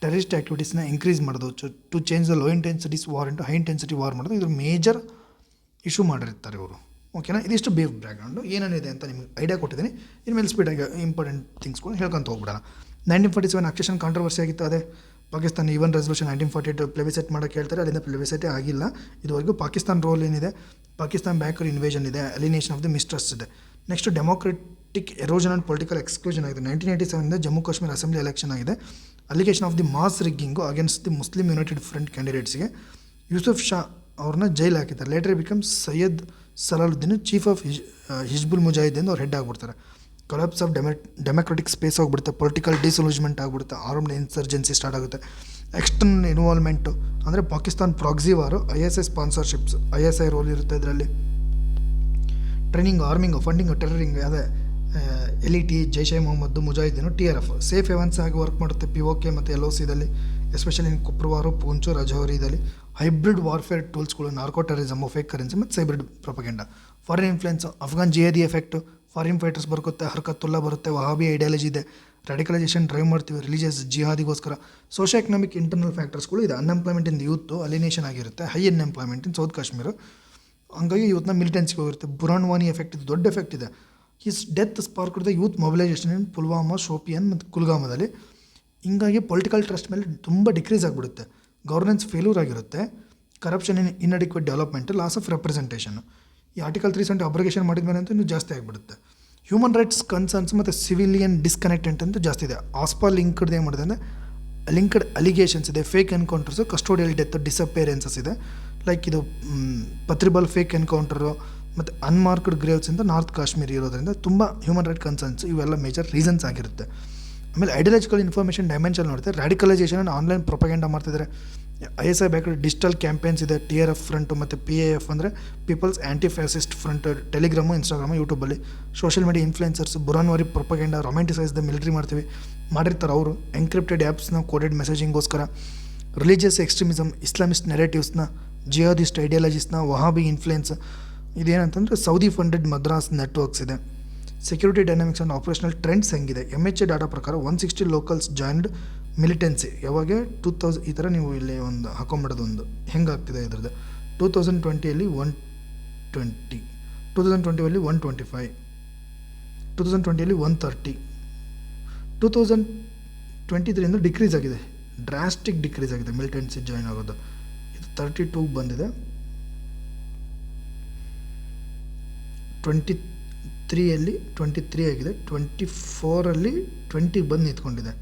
ಟೆರರಿಸ್ಟ್ ಆ್ಯಕ್ಟಿವಿಟೀಸ್ನ ಇನ್ಕ್ರೀಸ್ ಮಾಡೋದು, to change the low intensities war into high intensity war ಮಾಡೋದು. ಇದ್ರ ಮೇಜರ್ ಇಶ್ಯೂ ಮಾಡಿರ್ತಾರೆ ಇವರು. ಓಕೆನಾ, ಇದಿಷ್ಟು ಬೇವ್ ಬ್ಯಾಕ್ಗ್ರೌಂಡು ಏನೇನಿದೆ ಅಂತ ನಿಮಗೆ ಐಡಿಯಾ ಕೊಟ್ಟಿದ್ದೀನಿ. ಇನ್ಮೇಲೆ ಸ್ಪೀಡಾಗಿ ಇಂಪಾರ್ಟೆಂಟ್ ಥಿಂಗ್ಸ್ಗಳು ಹೇಳ್ಕೊಂತ ಹೋಗ್ಬಿಡೋಣ. 1947 ಅಕ್ಷನ್ ಕಾಂಟ್ರವರ್ಸಿ ಆಗಿತ್ತು. ಅದೇ ಪಾಕಿಸ್ತಾನ ಈವನ್ ರೆಸಲ್ಯೂಷನ್ 1948 ಪ್ಲೆಬಿಸೈಟ್ ಮಾಡೋಕ್ಕೆ ಹೇಳ್ತಾರೆ. ಅಲ್ಲಿಂದ ಪ್ಲೆಬಿಸೈಟೇ ಆಗಿಲ್ಲ ಇದುವರೆಗೂ. ಪಾಕಿಸ್ತಾನ ರೋಲ್ ಏನಿದೆ, ಪಾಕಿಸ್ತಾನ ಬ್ಯಾಕರ್ ಇನ್ವೇಷನ್ ಇದೆ, ಅಲಿನೇಷನ್ ಆಫ್ ದಿ ಮಿಸ್ಟ್ರಸ್ಟ್ ಇದೆ. Next democratic erosion and political exclusion ಆಗಿದೆ. 1987 ಜಮ್ಮು ಕಾಶ್ಮೀರ ಅಸೆಂಬ್ಲಿ ಎಲೆಕ್ಷನ್ ಆಗಿದೆ. Allegation of the mass rigging against the Muslim united front ಕ್ಯಾಂಡಿಡೇಟ್ಸ್ಗೆ. ಯೂಸುಫ್ ಶಾ ಅವ್ರನ್ನ ಜೈಲು ಹಾಕಿದ್ದಾರೆ. Later become Syed Salahuddin chief of Hizbul Mujahideen ಅವ್ರು ಹೆಡ್ ಆಗಿಬಿಡ್ತಾರೆ. ಕೊಲಾಪ್ಸ್ ಆಫ್ ಡೆಮೋಕ್ರೆಟಿಕ್ ಸ್ಪೇಸ್ ಹೋಗ್ಬಿಡುತ್ತೆ. Political disillusionment ಆಗಿಬಿಡುತ್ತೆ. ಆರ್ಮ್ಡ್ ಇನ್ಸರ್ಜೆನ್ಸಿ ಸ್ಟಾರ್ಟ್ ಆಗುತ್ತೆ. ಎಕ್ಸ್ಟರ್ನಲ್ ಇನ್ವಾಲ್ವ್ಮೆಂಟು ಅಂದರೆ Pakistan proxy ವಾರು, ISI sponsorships, ISI role ಇರುತ್ತೆ ಇದರಲ್ಲಿ. ಟ್ರೈನಿಂಗ್, ಆರ್ಮಿಂಗ್, ಫಂಡಿಂಗ್, ಟೆರರಿಂಗ್, ಅದೇ LET, Jaish Mohammed, Mujahideen, TRF safe havens ಆಗಿ ವರ್ಕ್ ಮಾಡುತ್ತೆ. POK ಮತ್ತು LOCದಲ್ಲಿ, ಎಸ್ಪೆಷಲಿ ಕುಪ್ರವಾರು, ಪೂಂಚು, ರಜೌರಿದಲ್ಲಿ. ಹೈಬ್ರಿಡ್ ವಾರ್ಫೇರ್ ಟೂಲ್ಸ್ಗಳು, ನಾರ್ಕೋ ಟೆರರಿಸಮು, ಫೇಕ್ ಕರೆನ್ಸಿ ಮತ್ತು cyber propaganda. Foreign influence, Afghan jihadi effect, foreign fighters ಬರುತ್ತೆ, ಹರ್ಕತ್ತುಲ್ಲಾ ಬರುತ್ತೆ, ವಹಾಬಿ ಐಡಿಯಾಲಜಿ ಇದೆ, ರ್ಯಾಡಿಕಲೈಸೇಷನ್ ಡ್ರೈವ್ ಮಾಡ್ತೀವಿ ರಿಲಿಜಿಯಸ್ ಜಿಹಾದಿಗೋಸ್ಕರ. ಸೋಷೋ ಎಕನಾಮಿಕ್ ಇಂಟರ್ನಲ್ ಫ್ಯಾಕ್ಟರ್ಸ್ಗಳು ಇದೆ. ಅನ್ಎಂಪ್ಲಾಯ್ಮೆಂಟ್ ಇನ್ ಯೂತ್, ಅಲಿನೇಷನ್ ಆಗಿರುತ್ತೆ. ಹೈ ಅನ್ಎಂಪ್ಲಾಯ್ಮೆಂಟ್ ಇನ್ ಸೌತ್ ಕಾಶ್ಮೀರ, ಹಂಗಾಗಿ ಯೂತ್ನ ಮಿಲಿಟೆನ್ಸಿಗೆ ಹೋಗಿರುತ್ತೆ. ಬುರಾನ್ ವಾನಿ ಎಫೆಕ್ಟ್ ಇದು ದೊಡ್ಡ ಎಫೆಕ್ಟ್ ಇದೆ. His death spark the youth mobilisation in Pulwama, Shopian ಮತ್ತು ಕುಲ್ಗಾಮದಲ್ಲಿ. ಹಿಂಗಾಗಿ ಪೊಲಿಟಿಕಲ್ ಟ್ರಸ್ಟ್ ಮೇಲೆ ತುಂಬ ಡಿಕ್ರೀಸ್ ಆಗಿಬಿಡುತ್ತೆ. ಗವರ್ನೆನ್ಸ್ ಫೇಲ್ಯೂರ್ ಆಗಿರುತ್ತೆ. Corruption, inadequate development, loss of representation. ಈ ಆರ್ಟಿಕಲ್ 370 ಅಬ್ರಗೇಷನ್ ಮಾಡಿದ ಮೇಲೆ ಅಂತೂ ಇನ್ನೂ ಜಾಸ್ತಿ ಆಗಿಬಿಡುತ್ತೆ. ಹ್ಯೂಮನ್ ರೈಟ್ಸ್ ಕನ್ಸರ್ನ್ಸ್ ಮತ್ತು ಸಿವಿಲಿಯನ್ ಡಿಸ್ಕನೆಕ್ಟೆಂಟ್ ಅಂತ ಜಾಸ್ತಿ ಇದೆ. ಆಸ್ಪಾ ಲಿಂಕ್ಡ್ ಏನು ಮಾಡಿದೆ ಅಂದರೆ ಲಿಂಕ್ಡ್ ಅಲಿಗೇಷನ್ಸ್ ಇದೆ. Fake encounters, custodial death, disappearances ಇದೆ. ಲೈಕ್ ಇದು ಪತ್ರಿಬಲ್ ಫೇಕ್ ಎನ್ಕೌಂಟರು ಮತ್ತು ಅನ್ಮಾರ್ಕ್ಡ್ ಗ್ರೇವ್ಸ್ ಅಂತ ನಾರ್ತ್ ಕಾಶ್ಮೀರ್ ಇರೋದ್ರಿಂದ ತುಂಬ ಹ್ಯೂಮನ್ ರೈಟ್ ಕನ್ಸರ್ನ್ಸ್ ಇವೆಲ್ಲ ಮೇಜರ್ ರೀಸನ್ಸ್ ಆಗಿರುತ್ತೆ. ಆಮೇಲೆ ಐಡಿಯಾಲಜಿಕಲ್ ಇನ್ಫಾರ್ಮೇಷನ್ ಡೈಮೆನ್ಷನ್ ನೋಡ್ತಾರೆ. ರ್ಯಾಡಿಕಲೈಸೇಷನ್, ಆನ್ಲೈನ್ ಪ್ರೊಪಗೆಂಡ ಮಾಡ್ತಿದ್ದಾರೆ. ISI ಬ್ಯಾಕ್ ಡಿಜಿಟಲ್ ಕ್ಯಾಂಪೇನ್ಸ್ ಇದೆ. TRF ಫ್ರಂಟು ಮತ್ತು PAF ಅಂದರೆ ಪೀಪಲ್ಸ್ ಆ್ಯಂಟಿ ಫ್ಯಾಸಿಸ್ಟ್ ಫ್ರಂಟ್, ಟೆಲಿಗ್ರಾಮು, ಇನ್ಸ್ಟಾಗ್ರಾಮು, ಯೂಟ್ಯೂಬಲ್ಲಿ. Social media influencers, ಬುರಾನ್ವಾರಿ ಪ್ರೊಪಗೆಂಡ, ರೊಮ್ಯಾಂಟಿಸೈಸ್ the military ಮಾಡ್ತೀವಿ ಮಾಡಿರ್ತಾರೆ ಅವರು. Encrypted ಆ್ಯಪ್ಸ್ನ coded ಮೆಸೇಜಿಂಗೋಸ್ಕರ. Religious extremism, Islamist ನೆರೇಟಿವ್ಸ್ನ, ಜಿಹಾದಿಸ್ಟ್ ಐಡಿಯಾಲಜೀಸ್ನ, Wahhabi influence. ಇದೇನಂತಂದರೆ Saudi funded Madras networks ಇದೆ. Security dynamics and operational trends ಹೆಂಗಿದೆ. MHA data ಪ್ರಕಾರ 160 ಲೋಕಲ್ಸ್ ಜಾಯ್ನ್ಡ್ ಮಿಲಿಟೆನ್ಸಿ. ಯಾವಾಗ 2000 ಈ ಥರ ನೀವು ಇಲ್ಲಿ ಒಂದು ಹಾಕೊಂಬಿಡೋದು. ಒಂದು ಹೆಂಗಾಗ್ತಿದೆ ಇದ್ರದ್ದು 2020 120, 2020 125, 2020 130, 2023 ಡಿಕ್ರೀಸ್ ಆಗಿದೆ. ಡ್ರಾಸ್ಟಿಕ್ ಡಿಕ್ರೀಸ್ ಆಗಿದೆ ಮಿಲಿಟೆನ್ಸಿ ಜಾಯ್ನ್ ಆಗೋದು. ಇದು 32 ಬಂದಿದೆ. 23 ಆಗಿದೆ. 24 20 ಬಂದು ನಿಂತ್ಕೊಂಡಿದೆ.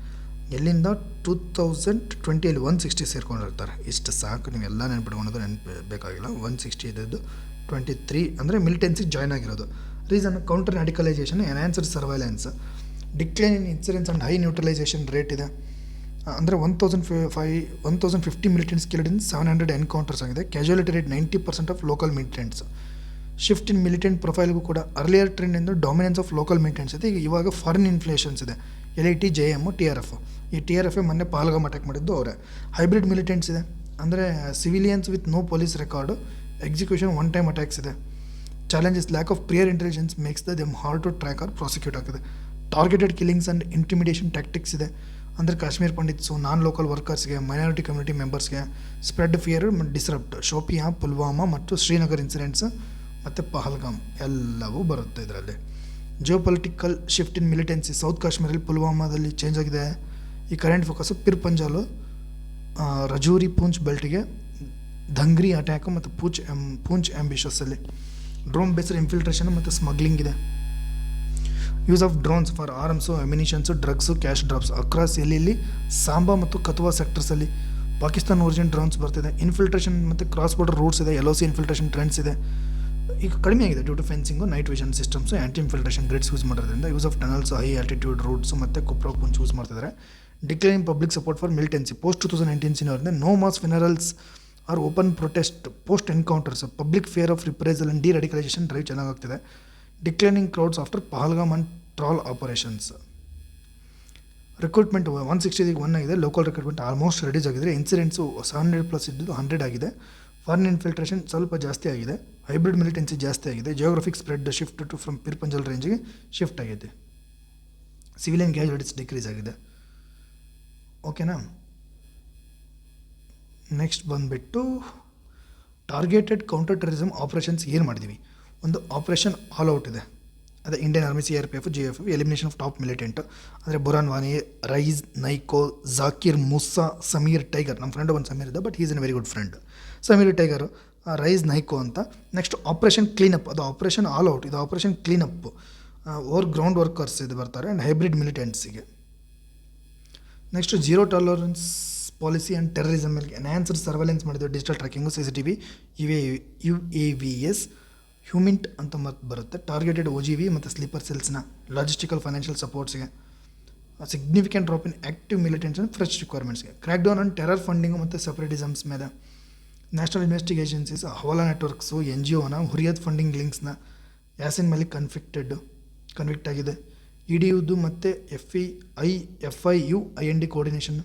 ಎಲ್ಲಿಂದ 2020 160 ಸೇರ್ಕೊಂಡಿರ್ತಾರೆ. ಇಷ್ಟು ಸಾಕು, ನೀವೆಲ್ಲ ನೆನ್ಪಿಟ್ಕೊಳೋದು ಬೇಕಾಗಿಲ್ಲ. 160 ಇದ್ದದ್ದು 23 ಅಂದರೆ ಮಿಲಿಟೆನ್ಸಿಗೆ ಜಾಯ್ನ್ ಆಗಿರೋದು. Reason counter radicalisation, enhanced surveillance, decline in incidence and high neutralisation rate ಇದೆ. ಅಂದರೆ 1050 ಮಿಲಿಟೆಂಟ್ಸ್ ಕಿಲ್ಡ್ ಇನ್ 700 ಎನ್ಕೌಂಟರ್ಸ್ ಆಗಿದೆ. Casualty rate 90% of local militants. Shift in militant ಪ್ರೊಫೈಲ್ಗೂ ಕೂಡ ಅರ್ಲಿಯರ್ ಟ್ರೆಂಡಿಂದ ಡಾಮಿನೆನ್ಸ್ ಆಫ್ ಲೋಕಲ್ ಮಿಲಿಟೆಂಟ್ಸ್ ಇದೆ. ಇವಾಗ ಫಾರಿನ್ ಇನ್ಫ್ಲೇಷನ್ಸ್ ಇದೆ. LET, JM, TRF. ಈ TRF ಮೊನ್ನೆ ಪಾಲ್ಗಾಮ್ ಅಟ್ಯಾಕ್ ಮಾಡಿದ್ದು ಅವರೇ. ಹೈಬ್ರಿಡ್ ಮಿಲಿಟೆಂಟ್ಸ್ ಇದೆ. ಅಂದರೆ civilians with no police record, execution one time attacks ಇದೆ. Challenges lack of prior intelligence makes them hard to track or prosecute ಆಗ್ತದೆ. Targeted killings and intimidation tactics ಇದೆ. ಅಂದರೆ ಕಾಶ್ಮೀರ್ ಪಂಡಿತ್ಸು, ನಾನ್ ಲೋಕಲ್ ವರ್ಕರ್ಸ್ಗೆ, minority community ಮೆಂಬರ್ಸ್ಗೆ spread fear disrupt, Shopian, Pulwama ಮತ್ತು Srinagar incidents ಮತ್ತು ಪಹಲ್ಗಾಮ್ ಎಲ್ಲವೂ ಬರುತ್ತೆ ಇದರಲ್ಲಿ. Geo political shift in militancy, south ಕಾಶ್ಮೀರಲ್ಲಿ ಪುಲ್ವಾಮಾದಲ್ಲಿ ಚೇಂಜ್ ಆಗಿದೆ. ಈ ಕರೆಂಟ್ ಫೋಕಸ್ಸು ಪಿರ್ ಪಂಜಾಲು, ರಜೌರಿ, ಪೂಂಚ್ ಬೆಲ್ಟ್ಗೆ, ದಂಗ್ರಿ ಅಟ್ಯಾಕು ಮತ್ತು ಪೂಂಚ್ ಆಂಬಿಷಸ್ಸಲ್ಲಿ ಡ್ರೋನ್ ಬೇಸ್ಡ್ ಇನ್ಫಿಲ್ಟ್ರೇಷನ್ ಮತ್ತು ಸ್ಮಗ್ಲಿಂಗ್ ಇದೆ. Use of drones for arms, ammunitions, drugs, cash drops across ಇಲ್ಲಿ ಸಾಂಬಾ ಮತ್ತು ಕಥುವಾ ಸೆಕ್ಟರ್ಸಲ್ಲಿ ಪಾಕಿಸ್ತಾನ್ ಒರಿಜಿನ್ ಡ್ರೋನ್ಸ್ ಬರ್ತಿದೆ. ಇನ್ಫಿಲ್ಟ್ರೇಷನ್ ಮತ್ತು ಕ್ರಾಸ್ ಬಾರ್ಡರ್ ರೂಟ್ಸ್ ಇದೆ, LOC ಇನ್ಫಿಲ್ಟ್ರೇಷನ್ ಟ್ರೆಂಡ್ಸ್ ಇದೆ. ಈಗ ಕಡಿಮೆ ಆಗಿದೆ due to fencing, night vision systems, anti infiltration grids use ಮಾಡೋದ್ರಿಂದ. Use of tunnels, high altitude routes ಮತ್ತು ಕುಪ್ರಾ ಪುಂಚ್ ಯೂಸ್ ಮಾಡ್ತಿದ್ದಾರೆ. Decline public support for militancy post 2019 ಸಿನವರಿಂದ no mass funerals or open protest post encounters, public fear of reprisal and deradicalisation drive ಚೆನ್ನಾಗಾಗ್ತಿದೆ. Declining crowds after Pahalgam and Tral operations. Recruitment 160ಗೆ 1 ಆಗಿದೆ. Local recruitment almost reduce ಆಗಿದೆ. Incidents 700+ ಇದ್ದು 100 ಆಗಿದೆ. Foreign infiltration ಸ್ವಲ್ಪ ಜಾಸ್ತಿ ಆಗಿದೆ. ಹೈಬ್ರಿಡ್ ಮಿಲಿಟೆನ್ಸಿ ಜಾಸ್ತಿ ಆಗಿದೆ. Geographic spread shift to from Pir Panjal ರೇಂಜಿಗೆ ಶಿಫ್ಟ್ ಆಗಿದೆ. ಸಿವಿಲಿಯನ್ ಕ್ಯಾಶುಯಾಲಿಟೀಸ್ ಡಿಕ್ರೀಸ್ ಆಗಿದೆ. ಓಕೆನಾ. ನೆಕ್ಸ್ಟ್ ಬಂದುಬಿಟ್ಟು ಟಾರ್ಗೆಟೆಡ್ ಕೌಂಟರ್ ಟೆರರಿಸಮ್ ಆಪ್ರೇಷನ್ಸ್ ಏನು ಮಾಡಿದ್ದೀವಿ. ಒಂದು ಆಪ್ರೇಷನ್ ಆಲ್ ಔಟ್ ಇದೆ, ಅದೇ Indian army, CRPF, GFF, elimination of top militant ಅಂದರೆ ಬುರಾನ್ ವಾನಿ, ರೈಸ್, ನೈಕೋ, ಜಾಕಿರ್, ಮುಸ್ಸಾ, ಸಮೀರ್, ಟೈಗರ್. ನಮ್ಮ ಫ್ರೆಂಡ್ ಒಂದು ಸಮೀರ್ ಇದೆ, but is an very good friend. Sameer, Tiger, Riyaz, Naikoo ಅಂತ. ನೆಕ್ಸ್ಟ್ ಆಪ್ರೇಷನ್ ಕ್ಲೀನಪ್, ಅದು ಆಪ್ರೇಷನ್ ಆಲ್ ಔಟ್, ಇದು ಆಪ್ರೇಷನ್ ಕ್ಲೀನಪ್. ಗ್ರೌಂಡ್ ವರ್ಕರ್ಸ್ ಇದು ಬರ್ತಾರೆ ಆ್ಯಂಡ್ ಹೈಬ್ರಿಡ್ ಮಿಲಿಟೆಂಟ್ಸಿಗೆ. Next zero tolerance policy and terrorism ಮೇಲೆ ಎನ್ಹ್ಯಾನ್ಸ್ಡ್ ಸರ್ವೆಲೆನ್ಸ್ ಮಾಡಿದ್ವಿ. Digital tracking, CCTV, UAVs, humint ಅಂತ ಮತ್ತು ಬರುತ್ತೆ. ಟಾರ್ಗೆಟೆಡ್ OGV ಮತ್ತು ಸ್ಲೀಪರ್ ಸೆಲ್ಸ್ನ ಲಾಜಿಸ್ಟಿಕಲ್ ಫೈನಾನ್ಷಿಯಲ್ ಸಪೋರ್ಟ್ಸ್ಗೆ. Significant drop in active militants and fresh ರಿಕ್ವೈರ್ಮೆಂಟ್ಸ್ಗೆ. Crack down on terror funding ಮತ್ತು ಸೆಪರೇಟಿಸಮ್ಸ್ ಮೇಲೆ. National investigation agencies, hawala networks, NGOನ ಹುರಿಯತ್ ಫಂಡಿಂಗ್ ಲಿಂಕ್ಸ್ನ ಯಾಸಿನ್ ಮೇಲೆ ಕನ್ವಿಕ್ಟ್ ಆಗಿದೆ. EDUದು ಮತ್ತು FIU IND ಕೋರ್ಡಿನೇಷನ್.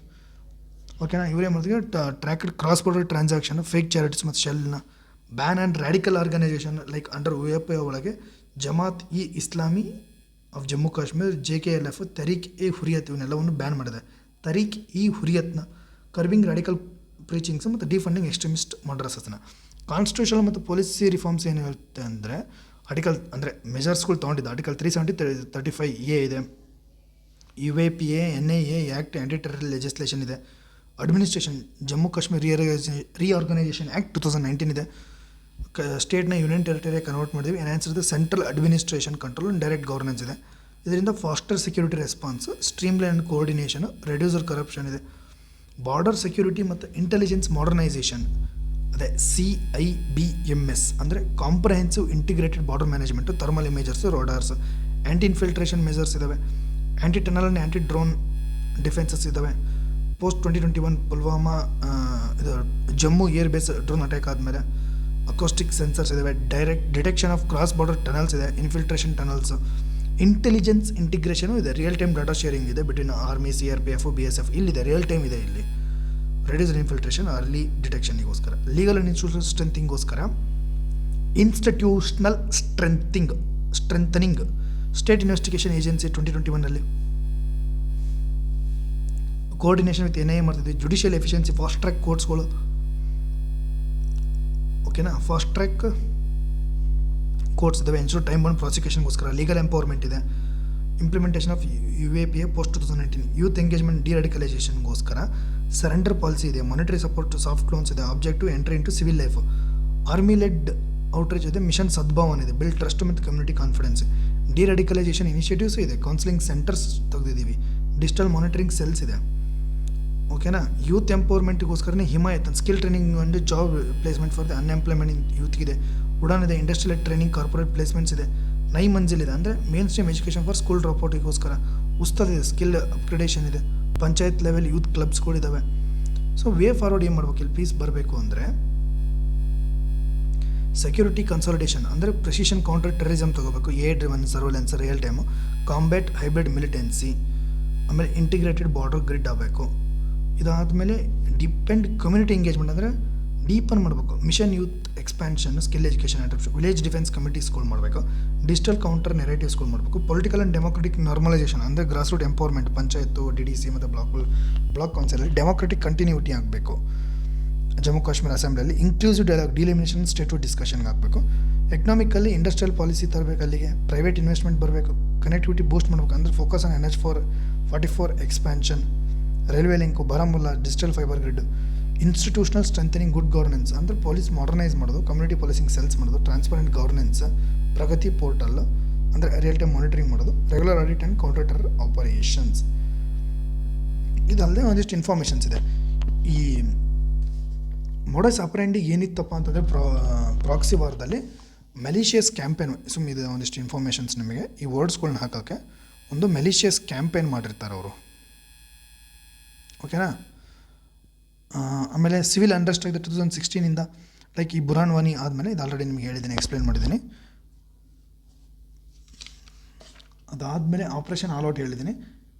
ಓಕೆನಾ. ಇವರೇ ಮಾಡಿದ್ರೆ tracked cross border transaction, fake charities ಮತ್ತು ಶೆಲ್ನ ban and radical organisation like under UAPI ಒಳಗೆ ಜಮಾತ್ ಇ ಇಸ್ಲಾಮಿ ಆಫ್ ಜಮ್ಮು ಕಾಶ್ಮೀರ್, JKLF, ತರೀಕ್-e-ಹುರಿಯತ್ ಇವನ್ನೆಲ್ಲವನ್ನು ಬ್ಯಾನ್ ಮಾಡಿದೆ. ತರೀಕ್-e-ಹುರಿಯತ್ನ ಕರ್ಬಿಂಗ್ ರ್ಯಾಡಿಕಲ್ ಪ್ರೀಚಿಂಗ್ಸ್ ಮತ್ತು ಡಿಫಂಡಿಂಗ್ ಎಕ್ಸ್ಟ್ರೀಮಿಸ್ಟ್ ಮರ್ಡರಸಸ್ನ. ಕಾನ್ಸ್ಟಿಟ್ಯೂಷನ್ ಮತ್ತು ಪೊಲಿಸಿ ರಿಫಾರ್ಮ್ಸ್ ಏನು ಹೇಳುತ್ತೆ ಅಂದರೆ ಆರ್ಟಿಕಲ್ ಅಂದರೆ ಮೆಜರ್ಸ್ಗಳು ತೊಗೊಂಡಿದ್ದು ಆರ್ಟಿಕಲ್ 370, 35A ಇದೆ. UAPA, NIA act, anti terror legislation ಇದೆ. Administration, Jammu Kashmir reorganisation act 2019 ಇದೆ. ಸ್ಟೇಟ್ನ ಯೂನಿಯನ್ ಟೆರಿಟರಿ ಕನ್ವರ್ಟ್ ಮಾಡಿದ್ವಿ. Enhanced central administration control and direct governance ಇದೆ. ಇದರಿಂದ faster security response, streamline and coordination, reduced corruption ಇದೆ. ಬಾರ್ಡರ್ ಸೆಕ್ಯೂರಿಟಿ ಮತ್ತು intelligence modernisation, ಅದೇ CIBMS ಅಂದರೆ comprehensive integrated border management, thermal imagers, radars, anti infiltration measures ಇದ್ದಾವೆ. Anti tunnel and anti drone defences ಇದ್ದಾವೆ. Post 2021 Pulwama ಇದು Jammu air base drone attack ಆದಮೇಲೆ acoustic sensors ಇದ್ದಾವೆ. Direct detection of cross border tunnels ಇದೆ, infiltration tunnels. Intelligence integration ಇದೆ, real time data sharing ಇದೆ between army, CRPF, BSF. ಇಲ್ಲಿದೆ real time ಇದೆ. ಇಲ್ಲಿ ರೆಡ್ಯೂಸ್ ಇನ್ಫಿಲ್ಟ್ರೇಷನ್, ಅರ್ಲಿ ಡಿಟೆಕ್ಷನ್ಗೋಸ್ಕರ. ಲೀಗಲ್ ಆ್ಯಂಡ್ ಇನ್ಸ್ಟಿಟ್ಯೂಷನಲ್ ಸ್ಟ್ರೆಂಥಿಂಗ್ಗೋಸ್ಕರ institutional strengthening state investigation agency 2021 coordination with NIA ಮಾಡ್ತಿದ್ವಿ. Judicial efficiency, fast track ಕೋರ್ಟ್ಸ್ಗಳು. ಓಕೆನಾ. ಫಾಸ್ಟ್ ಟ್ರ್ಯಾಕ್ ಕೋರ್ಟ್ಸ್ ಇದ್ದಾವೆ. ಎನ್ಶೂರ್ ಟೈಮ್ ಬೌಂಡ್ ಪ್ರಾಸಿಕ್ಯೂಷನ್ಗೋಸ್ಕರ. ಲೀಗಲ್ ಎಂಪವರ್ಮೆಂಟ್ ಇದೆ. Implementation of UAPA post 2019. Youth engagement, ಡಿರಾಡಿಕಲೈಸೇಷನ್ಗೋಸ್ಕರ. Surrender policy ಇದೆ. Monetary support, soft loans ಇದೆ. Objective entry into civil life. Army led outreach ಇದೆ. Mission Sadbhavana ಇದೆ. ಬಿಲ್ಡ್ ಟ್ರಸ್ಟ್ ಮತ್ತು community confidence. Deradicalisation initiatives ಇದೆ. Counselling centres ತೆಗೆದಿದ್ದೀವಿ. Digital monitoring cells ಇದೆ. ಓಕೆನಾ. ಯೂತ್ ಎಂಪವರ್ಮೆಂಟ್ಗೋಸ್ಕರನೇ Himayat skill training and job placement for the unemployment ಯೂತ್ಗಿದೆ. ಉಡಾನ್ ಇದೆ. ಇಂಡಸ್ಟ್ರಿಯಲ್ ಟ್ರೈನಿಂಗ್, ಕಾರ್ಪೊರೇಟ್ ಪ್ಲೇಸ್ಮೆಂಟ್ಸ್ ಇದೆ. ನೈ ಮಂಜಿಲ್ ಇದೆ ಅಂದರೆ mainstream education for school ಡ್ರಾಪ್ಔಟಿಗೋಸ್ಕರ. ಉಸ್ತದ್ ಇದೆ, ಸ್ಕಿಲ್ ಅಪ್ಗ್ರೇಡೇಷನ್ ಇದೆ. ಪಂಚಾಯತ್ ಲೆವೆಲ್ ಯೂತ್ ಕ್ಲಬ್ಸ್ಗಳಿದ್ದಾವೆ. ಸೊ ವೇ ಫಾರ್ವರ್ಡ್ ಏನು ಮಾಡ್ಬೇಕು ಇಲ್ಲಿ ಪೀಸ್ ಬರಬೇಕು ಅಂದರೆ ಸೆಕ್ಯೂರಿಟಿ ಕನ್ಸಾಲಿಡೇಷನ್ ಅಂದರೆ ಪ್ರೆಸಿಷನ್ ಕೌಂಟರ್ ಟೆರರಿಸಮ್ ತೊಗೋಬೇಕು. AI driven surveillance, real time, combat hybrid militancy, ಆಮೇಲೆ ಇಂಟಿಗ್ರೇಟೆಡ್ ಬಾರ್ಡರ್ ಗ್ರಿಡ್ ಆಗಬೇಕು. ಇದಾದಮೇಲೆ ಡಿಪೆಂಡ್ ಕಮ್ಯುನಿಟಿ ಎಂಗೇಜ್ಮೆಂಟ್ ಅಂದರೆ ಡೀಪನ್ ಮಾಡಬೇಕು. Mission youth expansion, skill education and village defence ಕಮಿಟೀಸ್ಗಳು ಮಾಡಬೇಕು. ಡಿಜಿಟಲ್ ಕೌಂಟರ್ ನೆರೇಟಿವ್ಸ್ಗಳು ಮಾಡಬೇಕು. ಪೊಲಿಟಿಕಲ್ ಆ್ಯಂಡ್ ಡೆಮೋಕ್ರೆಟಿಕ್ ನಾರ್ಮಲೈಸೇಷನ್ ಅಂದರೆ grass root empowerment, panchayat, DDC ಮತ್ತು ಬ್ಲಾಕ್ ಕೌನ್ಸಿಲಲ್ಲಿ ಡೆಮೋಕ್ರೆಟಿಕ್ ಕಂಟಿನ್ಯೂಟಿ ಆಗಬೇಕು. ಜಮ್ಮು ಕಾಶ್ಮೀರ ಅಸೆಂಬ್ಲಿಯಲ್ಲಿ ಇನ್ಕ್ಲೂಸಿವ್ ಡೈಲಾಗ್, ಡಿಲಿಮಿನೇಷನ್, ಸ್ಟೇಟ್ಹುಡ್ ಡಿಸ್ಕಷನ್ಗೆ ಆಗಬೇಕು. ಎಕನಾಮಿಕಲ್ಲಿ ಇಂಡಸ್ಟ್ರಿಯಲ್ ಪಾಲಿಸಿ ತರಬೇಕು, ಅಲ್ಲಿಗೆ ಪ್ರೈವೇಟ್ ಇನ್ವೆಸ್ಟ್ಮೆಂಟ್ ಬರಬೇಕು. ಕನೆಕ್ಟಿವಿಟಿ ಬೂಸ್ಟ್ ಮಾಡಬೇಕು ಅಂದರೆ focus on NH-44 expansion, railway link, Baramulla, digital fibre grid. Institutional strengthening, good governance ಅಂದರೆ ಪೊಲೀಸ್ ಮಾಡರ್ನೈಸ್ ಮಾಡೋದು, ಕಮ್ಯುನಿಟಿ ಪೊಲೀಸಿಂಗ್ ಸೆಲ್ಸ್ ಮಾಡೋದು, ಟ್ರಾನ್ಸ್ಪರೆಂಟ್ ಗವರ್ನೆನ್ಸ್, ಪ್ರಗತಿ ಪೋರ್ಟಲ್ ಅಂದರೆ ರಿಯಲ್ ಟೈಮ್ ಮಾನಿಟರಿಂಗ್ ಮಾಡೋದು, regular audit and counter terror operations. ಇದಲ್ಲದೆ ಒಂದಿಷ್ಟು informations ಇದೆ. ಈ modus ಆಪರೆಂಡಿ ಏನಿತ್ತಪ್ಪ ಅಂತಂದರೆ ಪ್ರಾಕ್ಸಿ ವಾರದಲ್ಲಿ ಮೆಲಿಷಿಯಸ್ ಕ್ಯಾಂಪೇನ್, ಇದು ಒಂದಿಷ್ಟು ಇನ್ಫಾರ್ಮೇಷನ್ಸ್ ನಿಮಗೆ ಈ ವರ್ಡ್ಸ್ಗಳ್ನ ಹಾಕೋಕ್ಕೆ ಒಂದು ಮೆಲಿಷಿಯಸ್ ಕ್ಯಾಂಪೇನ್ ಮಾಡಿರ್ತಾರೆ ಅವರು, ಓಕೆನಾ. ಆಮೇಲೆ ಸಿವಿಲ್ ಅನ್ರೆಸ್ಟ್ ಆಗಿದೆ 2016ಇಂದ, ಲೈಕ್ ಈ ಬುರಾನ್ ವಾನಿ ಆದಮೇಲೆ, ಇದು ಆಲ್ರೆಡಿ ನಿಮಗೆ ಹೇಳಿದ್ದೀನಿ, ಎಕ್ಸ್ಪ್ಲೇನ್ ಮಾಡಿದ್ದೀನಿ. ಅದಾದಮೇಲೆ ಆಪ್ರೇಷನ್ ಆಲ್ ಔಟ್ ಹೇಳಿದ್ದೀನಿ.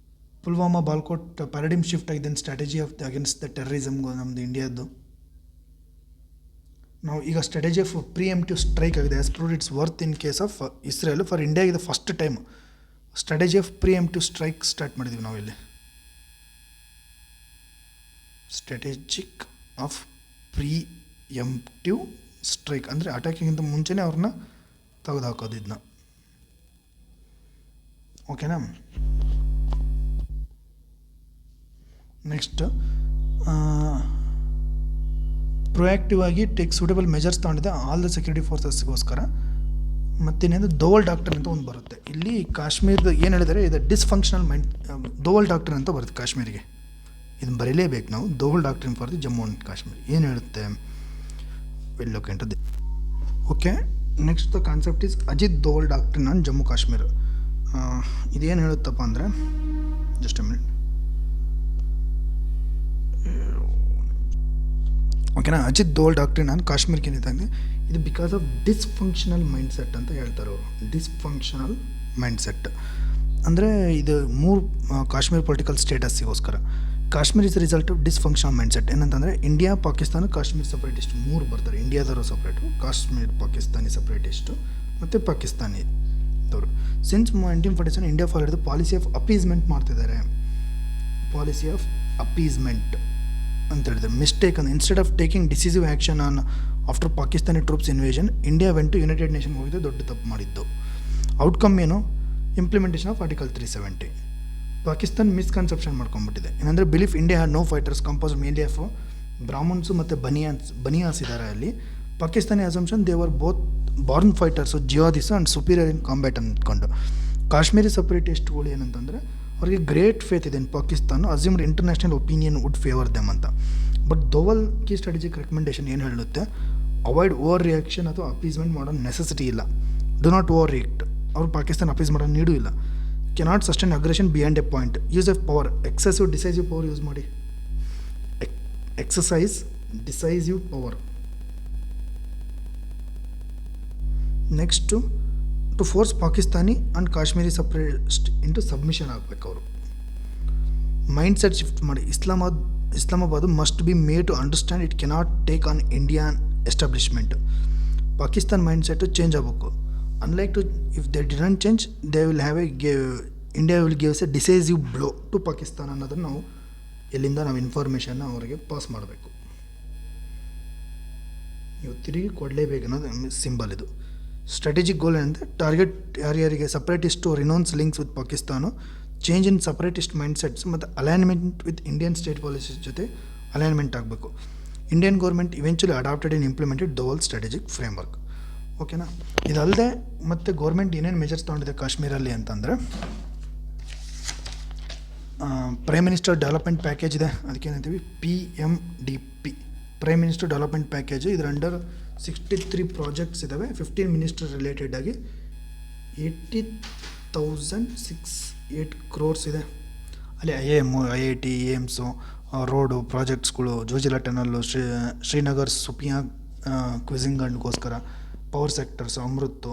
ಪುಲ್ವಾಮಾ, ಬಾಲ್ಕೋಟ್ ಪ್ಯಾರಡಿಮ್ ಶಿಫ್ಟ್ ಆಗಿದೆ, ಸ್ಟ್ರಾಟಜಿ ಆಫ್ ಅಗೇನ್ಸ್ಟ್ ದ ಟೆರರಿಸಮ್ಗೂ ನಮ್ಮದು ಇಂಡಿಯಾದ್ದು. ನಾವು ಈಗ ಸ್ಟ್ರಾಟಜಿ ಆಫ್ ಪ್ರಿಎಂಪ್ಟಿವ್ ಸ್ಟ್ರೈಕ್ ಆಗಿದೆ, as proved its worth in case of Israel. For India ಇದು first time strategy of preemptive strike start ಮಾಡಿದ್ದೀವಿ ನಾವು ಇಲ್ಲಿ. ಸ್ಟ್ರಾಟಜಿಕ್ ಆಫ್ ಪ್ರಿಎಂಪ್ಟಿವ್ ಸ್ಟ್ರೈಕ್ ಅಂದರೆ ಅಟ್ಯಾಕಿಂಗಿಂತ ಮುಂಚೆನೇ ಅವ್ರನ್ನ ತೆಗೆದುಹಾಕೋದು ಇದನ್ನ, ಓಕೆನಾ. ನೆಕ್ಸ್ಟ್ ಪ್ರೊಯಾಕ್ಟಿವ್ ಆಗಿ ಟೇಕ್ ಸೂಟಬಲ್ ಮೆಜರ್ಸ್ ತೊಗೊಂಡಿದೆ ಆಲ್ ದ ಸೆಕ್ಯೂರಿಟಿ ಫೋರ್ಸಸ್ಗೋಸ್ಕರ. ಮತ್ತೇನೇನು ದೋವಲ್ ಡಾಕ್ಟರ್ ಅಂತ ಒಂದು ಬರುತ್ತೆ ಇಲ್ಲಿ. ಕಾಶ್ಮೀರದ ಏನು ಹೇಳಿದರೆ ಇದು ಡಿಸ್ಫಂಕ್ಷನಲ್ ಮೈಂಡ್, ದೋವಲ್ ಡಾಕ್ಟರ್ ಅಂತ ಬರುತ್ತೆ ಕಾಶ್ಮೀರಿಗೆ. ಇದನ್ನು ಬರೀಲೇಬೇಕು ನಾವು. Doval doctrine for the Jammu and Kashmir ಏನು ಹೇಳುತ್ತೆ, well located. Okay, next the concept is Ajit Doval doctrine on Jammu Kashmir. ಇದೇನು ಹೇಳುತ್ತಪ್ಪ ಅಂದರೆ, ಜಸ್ಟ್ ಎ ಮಿನಿಟ್, ಓಕೆನಾ. ಅಜಿತ್ ದೋವಲ್ ಡಾಕ್ಟ್ರಿನ್ ಆನ್ ಕಾಶ್ಮೀರ್ಗೆ ಏನಿದೆ, ಇದು ಬಿಕಾಸ್ ಆಫ್ ಡಿಸ್ಫಂಕ್ಷನಲ್ ಮೈಂಡ್ಸೆಟ್ ಅಂತ ಹೇಳ್ತಾರೆ ಅವರು. ಡಿಸ್ಫಂಕ್ಷನಲ್ ಮೈಂಡ್ಸೆಟ್ ಅಂದರೆ ಇದು ಮೂರು ಕಾಶ್ಮೀರ್ ಪೊಲಿಟಿಕಲ್ ಸ್ಟೇಟಸ್ಸಿಗೋಸ್ಕರ. Kashmir is result of dysfunctional mindset. ಏನಂತಂದರೆ ಇಂಡಿಯಾ, ಪಾಕಿಸ್ತಾನ, ಕಾಶ್ಮೀರ್ ಸಪ್ರೇಟಿಸ್ಟ್ ಮೂರು ಬರ್ತಾರೆ. ಇಂಡಿಯಾದವರು ಸಪ್ರೇಟು, ಕಾಶ್ಮೀರ್ ಪಾಕಿಸ್ತಾನಿ ಸಪ್ರೇಟಿಸ್ಟು ಮತ್ತು ಪಾಕಿಸ್ತಾನಿದವರು. Since 1947 India followed the policy of appeasement ಮಾಡ್ತಿದ್ದಾರೆ. ಪಾಲಿಸಿ ಆಫ್ ಅಪೀಸ್ಮೆಂಟ್ ಅಂತ ಹೇಳಿದ್ರೆ ಮಿಸ್ಟೇಕ್ ಅಂದರೆ instead of taking decisive action on after Pakistani troops invasion, India went to United Nation ಹೋಗಿದ್ದು ದೊಡ್ಡ ತಪ್ಪು ಮಾಡಿದ್ದು. ಔಟ್ಕಮ್ ಏನು, implementation of article 370. Pakistan misconception ಮಾಡ್ಕೊಂಡ್ಬಿಟ್ಟಿದೆ. ಏನಂದರೆ belief India had no fighters compose mainly of Brahmins ಮತ್ತು ಬನಿಯಾಸ್ ಇದ್ದಾರೆ ಅಲ್ಲಿ. Pakistani assumption they were both born fighters, jihadis and superior in combat ಅಂದ್ಕೊಂಡು. ಕಾಶ್ಮೀರಿ ಸಪ್ರೇಟಿಸ್ಟ್ಗಳು ಏನಂತಂದರೆ ಅವರಿಗೆ ಗ್ರೇಟ್ ಫೇತ್ ಇದೆ in Pakistan, assumed international opinion would favour them ಅಂತ. But Doval key strategic recommendation ಏನು ಹೇಳುತ್ತೆ, ಅವಾಯ್ಡ್ ಓವರ್ ರಿಯಾಕ್ಷನ್ ಅಥವಾ ಅಪೀಸ್ಮೆಂಟ್ ಮಾಡೋ ನೆಸೆಸಿಟಿ ಇಲ್ಲ. Do not over react. ಅವರು ಪಾಕಿಸ್ತಾನ ಅಪೀಸ್ ಮಾಡೋ ನೀಡೂ ಇಲ್ಲ. Cannot sustain aggression beyond a point. Use of power, excessive decisive power use ಮಾಡಿ. Exercise decisive power. Next to force Pakistani and Kashmiri separate into submission ಆಗಬೇಕು ಅವರು. Mindset shift ಮಾಡಿ. Islamabad must be made to understand it cannot take on Indian establishment. Pakistan mindset change ಆಗಬೇಕು. Unlike to if they didn't change they will have India will gives a decisive blow to Pakistan ಅನ್ನೋದನ್ನು ನಾವು ಎಲ್ಲಿಂದ ನಾವು ಇನ್ಫಾರ್ಮೇಷನ್ನ ಅವರಿಗೆ pass ಮಾಡಬೇಕು. ನೀವು ತಿರುಗಿ ಕೊಡಲೇಬೇಕು ಅನ್ನೋದು ಸಿಂಬಲ್ ಇದು. ಸ್ಟ್ರಾಟಜಿಕ್ ಗೋಲ್ ಏನಂದರೆ ಟಾರ್ಗೆಟ್ ಯಾರ್ಯಾರಿಗೆ separatist renounce links with Pakistan, change in separatist mindsets ಮತ್ತು alignment with Indian state policies ಜೊತೆ ಅಲೈನ್ಮೆಂಟ್ ಆಗಬೇಕು. Indian government eventually adopted and implemented Doval strategic framework. ಓಕೆನಾ. ಇದಲ್ಲದೆ ಮತ್ತು ಗೌರ್ಮೆಂಟ್ ಏನೇನು ಮೆಜರ್ಸ್ ತೊಗೊಂಡಿದೆ ಕಾಶ್ಮೀರಲ್ಲಿ ಅಂತಂದರೆ, ಪ್ರೈಮ್ ಮಿನಿಸ್ಟರ್ ಡೆವಲಪ್ಮೆಂಟ್ ಪ್ಯಾಕೇಜ್ ಇದೆ, ಅದಕ್ಕೇನಂತೀವಿ PMDP, prime minister development package. ಇದರ ಅಂಡರ್ 63 ಪ್ರಾಜೆಕ್ಟ್ಸ್ ಇದ್ದಾವೆ. 15 ಮಿನಿಸ್ಟರ್ ರಿಲೇಟೆಡ್ ಆಗಿ 80,608 crores ಇದೆ. ಅಲ್ಲಿ IIT, ಏಮ್ಸು, ರೋಡು ಪ್ರಾಜೆಕ್ಟ್ಸ್ಗಳು, ಜೋಜಿಲಾ ಟನಲ್ಲು, ಶ್ರೀನಗರ್ ಸುಪಿಯಾ ಕ್ವಿಸಿಂಗಂಡ್ಗೋಸ್ಕರ, power sectors, Amrut,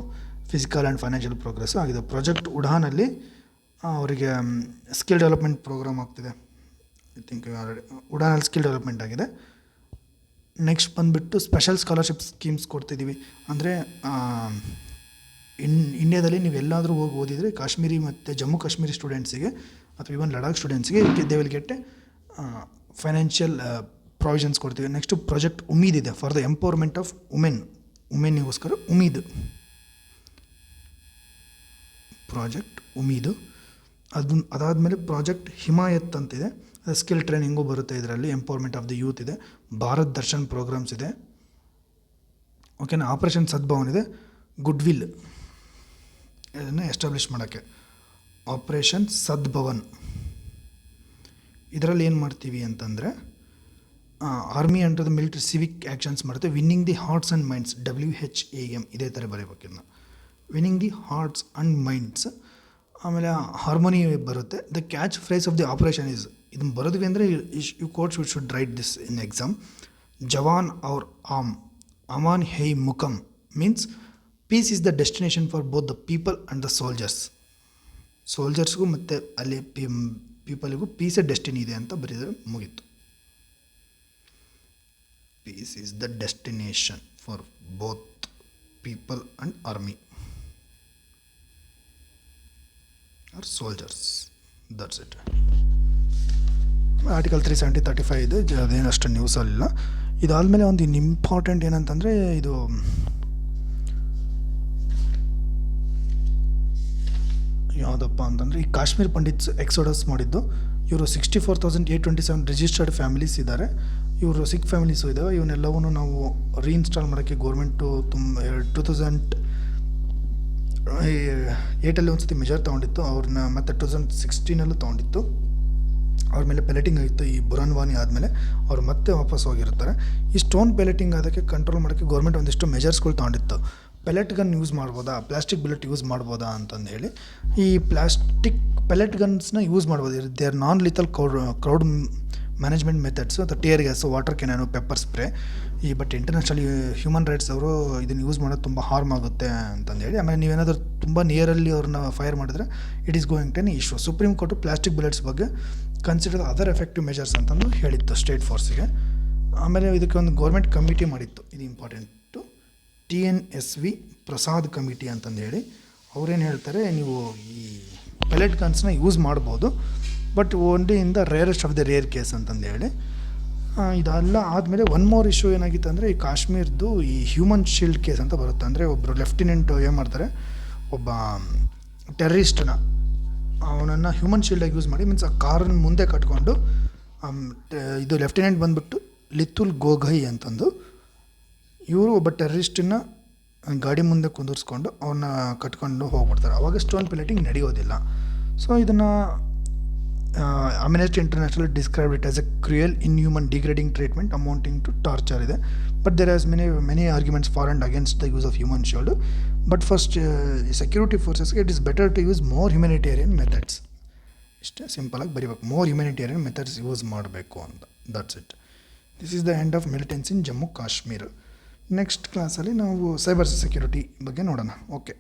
physical and financial progress ಆಗಿದೆ. ಪ್ರಾಜೆಕ್ಟ್ ಉಡಾನಲ್ಲಿ ಅವರಿಗೆ ಸ್ಕಿಲ್ ಡೆವಲಪ್ಮೆಂಟ್ ಪ್ರೋಗ್ರಾಮ್ ಆಗ್ತಿದೆ. ಐ ಥಿಂಕ್ ಉಡಾನಲ್ಲಿ ಸ್ಕಿಲ್ ಡೆವಲಪ್ಮೆಂಟ್ ಆಗಿದೆ. ನೆಕ್ಸ್ಟ್ ಬಂದುಬಿಟ್ಟು ಸ್ಪೆಷಲ್ ಸ್ಕಾಲರ್ಶಿಪ್ ಸ್ಕೀಮ್ಸ್ ಕೊಡ್ತಿದ್ದೀವಿ. ಅಂದರೆ ಇಂಡಿಯಾದಲ್ಲಿ ನೀವು ಎಲ್ಲಾದರೂ ಹೋಗಿ ಓದಿದರೆ ಕಾಶ್ಮೀರಿ ಮತ್ತು ಜಮ್ಮು ಕಾಶ್ಮೀರಿ ಸ್ಟೂಡೆಂಟ್ಸಿಗೆ ಅಥವಾ ಇವನ್ ಲಡಾಖ್ ಸ್ಟೂಡೆಂಟ್ಸ್ಗೆ they will get financial provisions ಕೊಡ್ತೀವಿ. ನೆಕ್ಸ್ಟು ಪ್ರಾಜೆಕ್ಟ್ ಉಮೀದ್ ಇದೆ ಫಾರ್ ದ ಎಂಪವರ್ಮೆಂಟ್ ಆಫ್ ವುಮೆನ್ನಿಗೋಸ್ಕರ ಉಮೀದ್ ಪ್ರಾಜೆಕ್ಟ್ ಉಮೀದು. ಅದಾದಮೇಲೆ ಪ್ರಾಜೆಕ್ಟ್ ಹಿಮಾಯತ್ ಅಂತಿದೆ, ಸ್ಕಿಲ್ ಟ್ರೈನಿಂಗು ಬರುತ್ತೆ ಇದರಲ್ಲಿ. ಎಂಪವರ್ಮೆಂಟ್ ಆಫ್ ದ ಯೂತ್ ಇದೆ. ಭಾರತ್ ದರ್ಶನ್ ಪ್ರೋಗ್ರಾಮ್ಸ್ ಇದೆ. ಓಕೆನಾ. ಆಪರೇಷನ್ ಸದ್ಭವನ್ ಇದೆ. ಗುಡ್ ವಿಲ್ ಇದನ್ನು ಎಸ್ಟಾಬ್ಲಿಷ್ ಮಾಡೋಕ್ಕೆ ಆಪರೇಷನ್ ಸದ್ಭವನ್. ಇದರಲ್ಲಿ ಏನು ಮಾಡ್ತೀವಿ ಅಂತಂದರೆ army under the military civic actions ಮಾಡುತ್ತೆ. Winning the hearts and minds WHAM ಇದೇ ಥರ ಬರೀಬೇಕಿನ್ನು. Winning the hearts and minds. ಆಮೇಲೆ ಹಾರ್ಮೋನಿ ಬರುತ್ತೆ. The catch phrase of the operation is, ಇದನ್ನು ಬರೋದ್ವಿ ಅಂದರೆ you courts should write this in exam. ಜವಾನ್ ಔರ್ ಆಮ್ ಅಮಾನ್ ಹೈ ಮುಕಮ್ means peace is the destination for both the people and the ಸೋಲ್ಜರ್ಸ್ಗೂ ಮತ್ತು ಅಲ್ಲಿ ಪೀಪಲ್ಗೂ ಪೀಸೇ ಡೆಸ್ಟಿನಿ ಇದೆ ಅಂತ ಬರೆದರೆ ಮುಗೀತು. Peace is the destination for both people and army or soldiers. That's it. Article 370-35 ಇದೆ, ಅದೇನು ಅಷ್ಟು ನ್ಯೂಸಲ್ಲಿಲ್ಲ. ಇದಾದಮೇಲೆ ಒಂದು ಇಂಪಾರ್ಟೆಂಟ್ ಏನಂತಂದರೆ ಇದು ಯಾವುದಪ್ಪ ಅಂತಂದರೆ ಈ ಕಾಶ್ಮೀರ್ ಪಂಡಿತ್ಸ್ ಎಕ್ಸೋಡಸ್ ಮಾಡಿದ್ದು. ಇವರು 64,827 ರಿಜಿಸ್ಟರ್ಡ್ ಫ್ಯಾಮಿಲೀಸ್ ಇದ್ದಾರೆ. ಇವರು ಸಿಖ್ ಫ್ಯಾಮಿಲೀಸು ಇದ್ದಾವೆ. ಇವನ್ನೆಲ್ಲವೂ ನಾವು ರೀಇನ್ಸ್ಟಾಲ್ ಮಾಡೋಕ್ಕೆ ಗೌರ್ಮೆಂಟು 2008 ಒಂದು ಸತಿ ಮೆಜರ್ ತೊಗೊಂಡಿತ್ತು ಅವ್ರನ್ನ, ಮತ್ತು 2016 ತೊಗೊಂಡಿತ್ತು. ಅವ್ರ ಮೇಲೆ ಪೆಲೆಟಿಂಗ್ ಆಗಿತ್ತು ಈ ಬುರಾನ್ವಾನಿ ಆದಮೇಲೆ. ಅವ್ರು ಮತ್ತೆ ವಾಪಸ್ ಹೋಗಿರ್ತಾರೆ. ಈ ಸ್ಟೋನ್ ಪೆಲೆಟಿಂಗ್ ಅದಕ್ಕೆ ಕಂಟ್ರೋಲ್ ಮಾಡೋಕ್ಕೆ ಗೌರ್ಮೆಂಟ್ ಒಂದಿಷ್ಟು ಮೆಜರ್ಸ್ಗಳು ತೊಗೊಂಡಿತ್ತು. ಪೆಲೆಟ್ ಗನ್ ಯೂಸ್ ಮಾಡ್ಬೋದಾ, ಪ್ಲಾಸ್ಟಿಕ್ ಬುಲೆಟ್ ಯೂಸ್ ಮಾಡ್ಬೋದಾ ಅಂತಂದು ಹೇಳಿ. ಈ ಪ್ಲಾಸ್ಟಿಕ್ ಪೆಲೆಟ್ ಗನ್ಸ್ನ ಯೂಸ್ ಮಾಡ್ಬೋದು. They are non lethal crowd management methods ಅಥವಾ tear gas, water cannon, pepper spray. But international human rights ಅವರು ಇದನ್ನು ಯೂಸ್ ಮಾಡೋದು ತುಂಬ ಹಾರ್ಮ್ ಆಗುತ್ತೆ ಅಂತಂದೇಳಿ. ಆಮೇಲೆ ನೀವೇನಾದರೂ ತುಂಬ ನಿಯರಲ್ಲಿ ಅವ್ರನ್ನ ಫೈರ್ ಮಾಡಿದ್ರೆ it is going to an issue. Supreme Court plastic bullets ಬಗ್ಗೆ ಕನ್ಸಿಡರ್ ಅದರ್ ಎಫೆಕ್ಟಿವ್ ಮೆಜರ್ಸ್ ಅಂತಂದು ಹೇಳಿತ್ತು ಸ್ಟೇಟ್ ಫೋರ್ಸಿಗೆ. ಆಮೇಲೆ ಇದಕ್ಕೆ ಒಂದು ಗೌರ್ಮೆಂಟ್ ಕಮಿಟಿ ಮಾಡಿತ್ತು, ಇದು ಇಂಪಾರ್ಟೆಂಟು, TNSV ಪ್ರಸಾದ್ ಕಮಿಟಿ ಅಂತಂದು ಹೇಳಿ. ಅವ್ರೇನು ಹೇಳ್ತಾರೆ, ನೀವು ಈ ಪೆಲೆಟ್ ಗನ್ಸ್ನ ಯೂಸ್ ಮಾಡ್ಬೋದು, but only in the rarest of the rare case ಅಂತಂದು ಹೇಳಿ. ಇದೆಲ್ಲ ಆದಮೇಲೆ ಒನ್ ಮೋರ್ ಇಶ್ಯೂ ಏನಾಗಿತ್ತು ಅಂದರೆ ಈ ಕಾಶ್ಮೀರದ್ದು ಈ ಹ್ಯೂಮನ್ ಶೀಲ್ಡ್ ಕೇಸ್ ಅಂತ ಬರುತ್ತೆ. ಅಂದರೆ ಒಬ್ಬರು ಲೆಫ್ಟಿನೆಂಟು ಏನು ಮಾಡ್ತಾರೆ, ಒಬ್ಬ ಟೆರ್ರಿಸ್ಟನ್ನ ಅವನನ್ನು ಹ್ಯೂಮನ್ ಶೀಲ್ಡಾಗಿ ಯೂಸ್ ಮಾಡಿ, ಮೀನ್ಸ್ ಆ ಕಾರನ್ನ ಮುಂದೆ ಕಟ್ಕೊಂಡು, ಇದು ಲೆಫ್ಟಿನೆಂಟ್ ಬಂದುಬಿಟ್ಟು ಲಿತುಲ್ ಗೋಗೈ ಅಂತಂದು, ಇವರು ಒಬ್ಬ ಟೆರ್ರಿಸ್ಟನ್ನ ಗಾಡಿ ಮುಂದೆ ಕುಂದಿರಿಸ್ಕೊಂಡು ಅವನ್ನ ಕಟ್ಕೊಂಡು ಹೋಗ್ಬಿಡ್ತಾರೆ. ಅವಾಗ ಸ್ಟೋನ್ ಪೆಲೆಟಿಂಗ್ ನಡೆಯೋದಿಲ್ಲ. ಸೊ ಇದನ್ನು Amnesty International describe it as a cruel inhuman degrading treatment amounting to torture ಇದೆ. But there as many arguments for and against the use of human shield. But first security ಫೋರ್ಸಸ್ಗೆ it is better to use more humanitarian methods. ಇಷ್ಟೇ ಸಿಂಪಲಾಗಿ ಬರೀಬೇಕು, more humanitarian methods use ಮಾಡಬೇಕು ಅಂತ. That's it. This is the end of militants in Jammu Kashmir. Next ಕ್ಲಾಸಲ್ಲಿ ನಾವು cyber security ಬಗ್ಗೆ ನೋಡೋಣ. ಓಕೆ.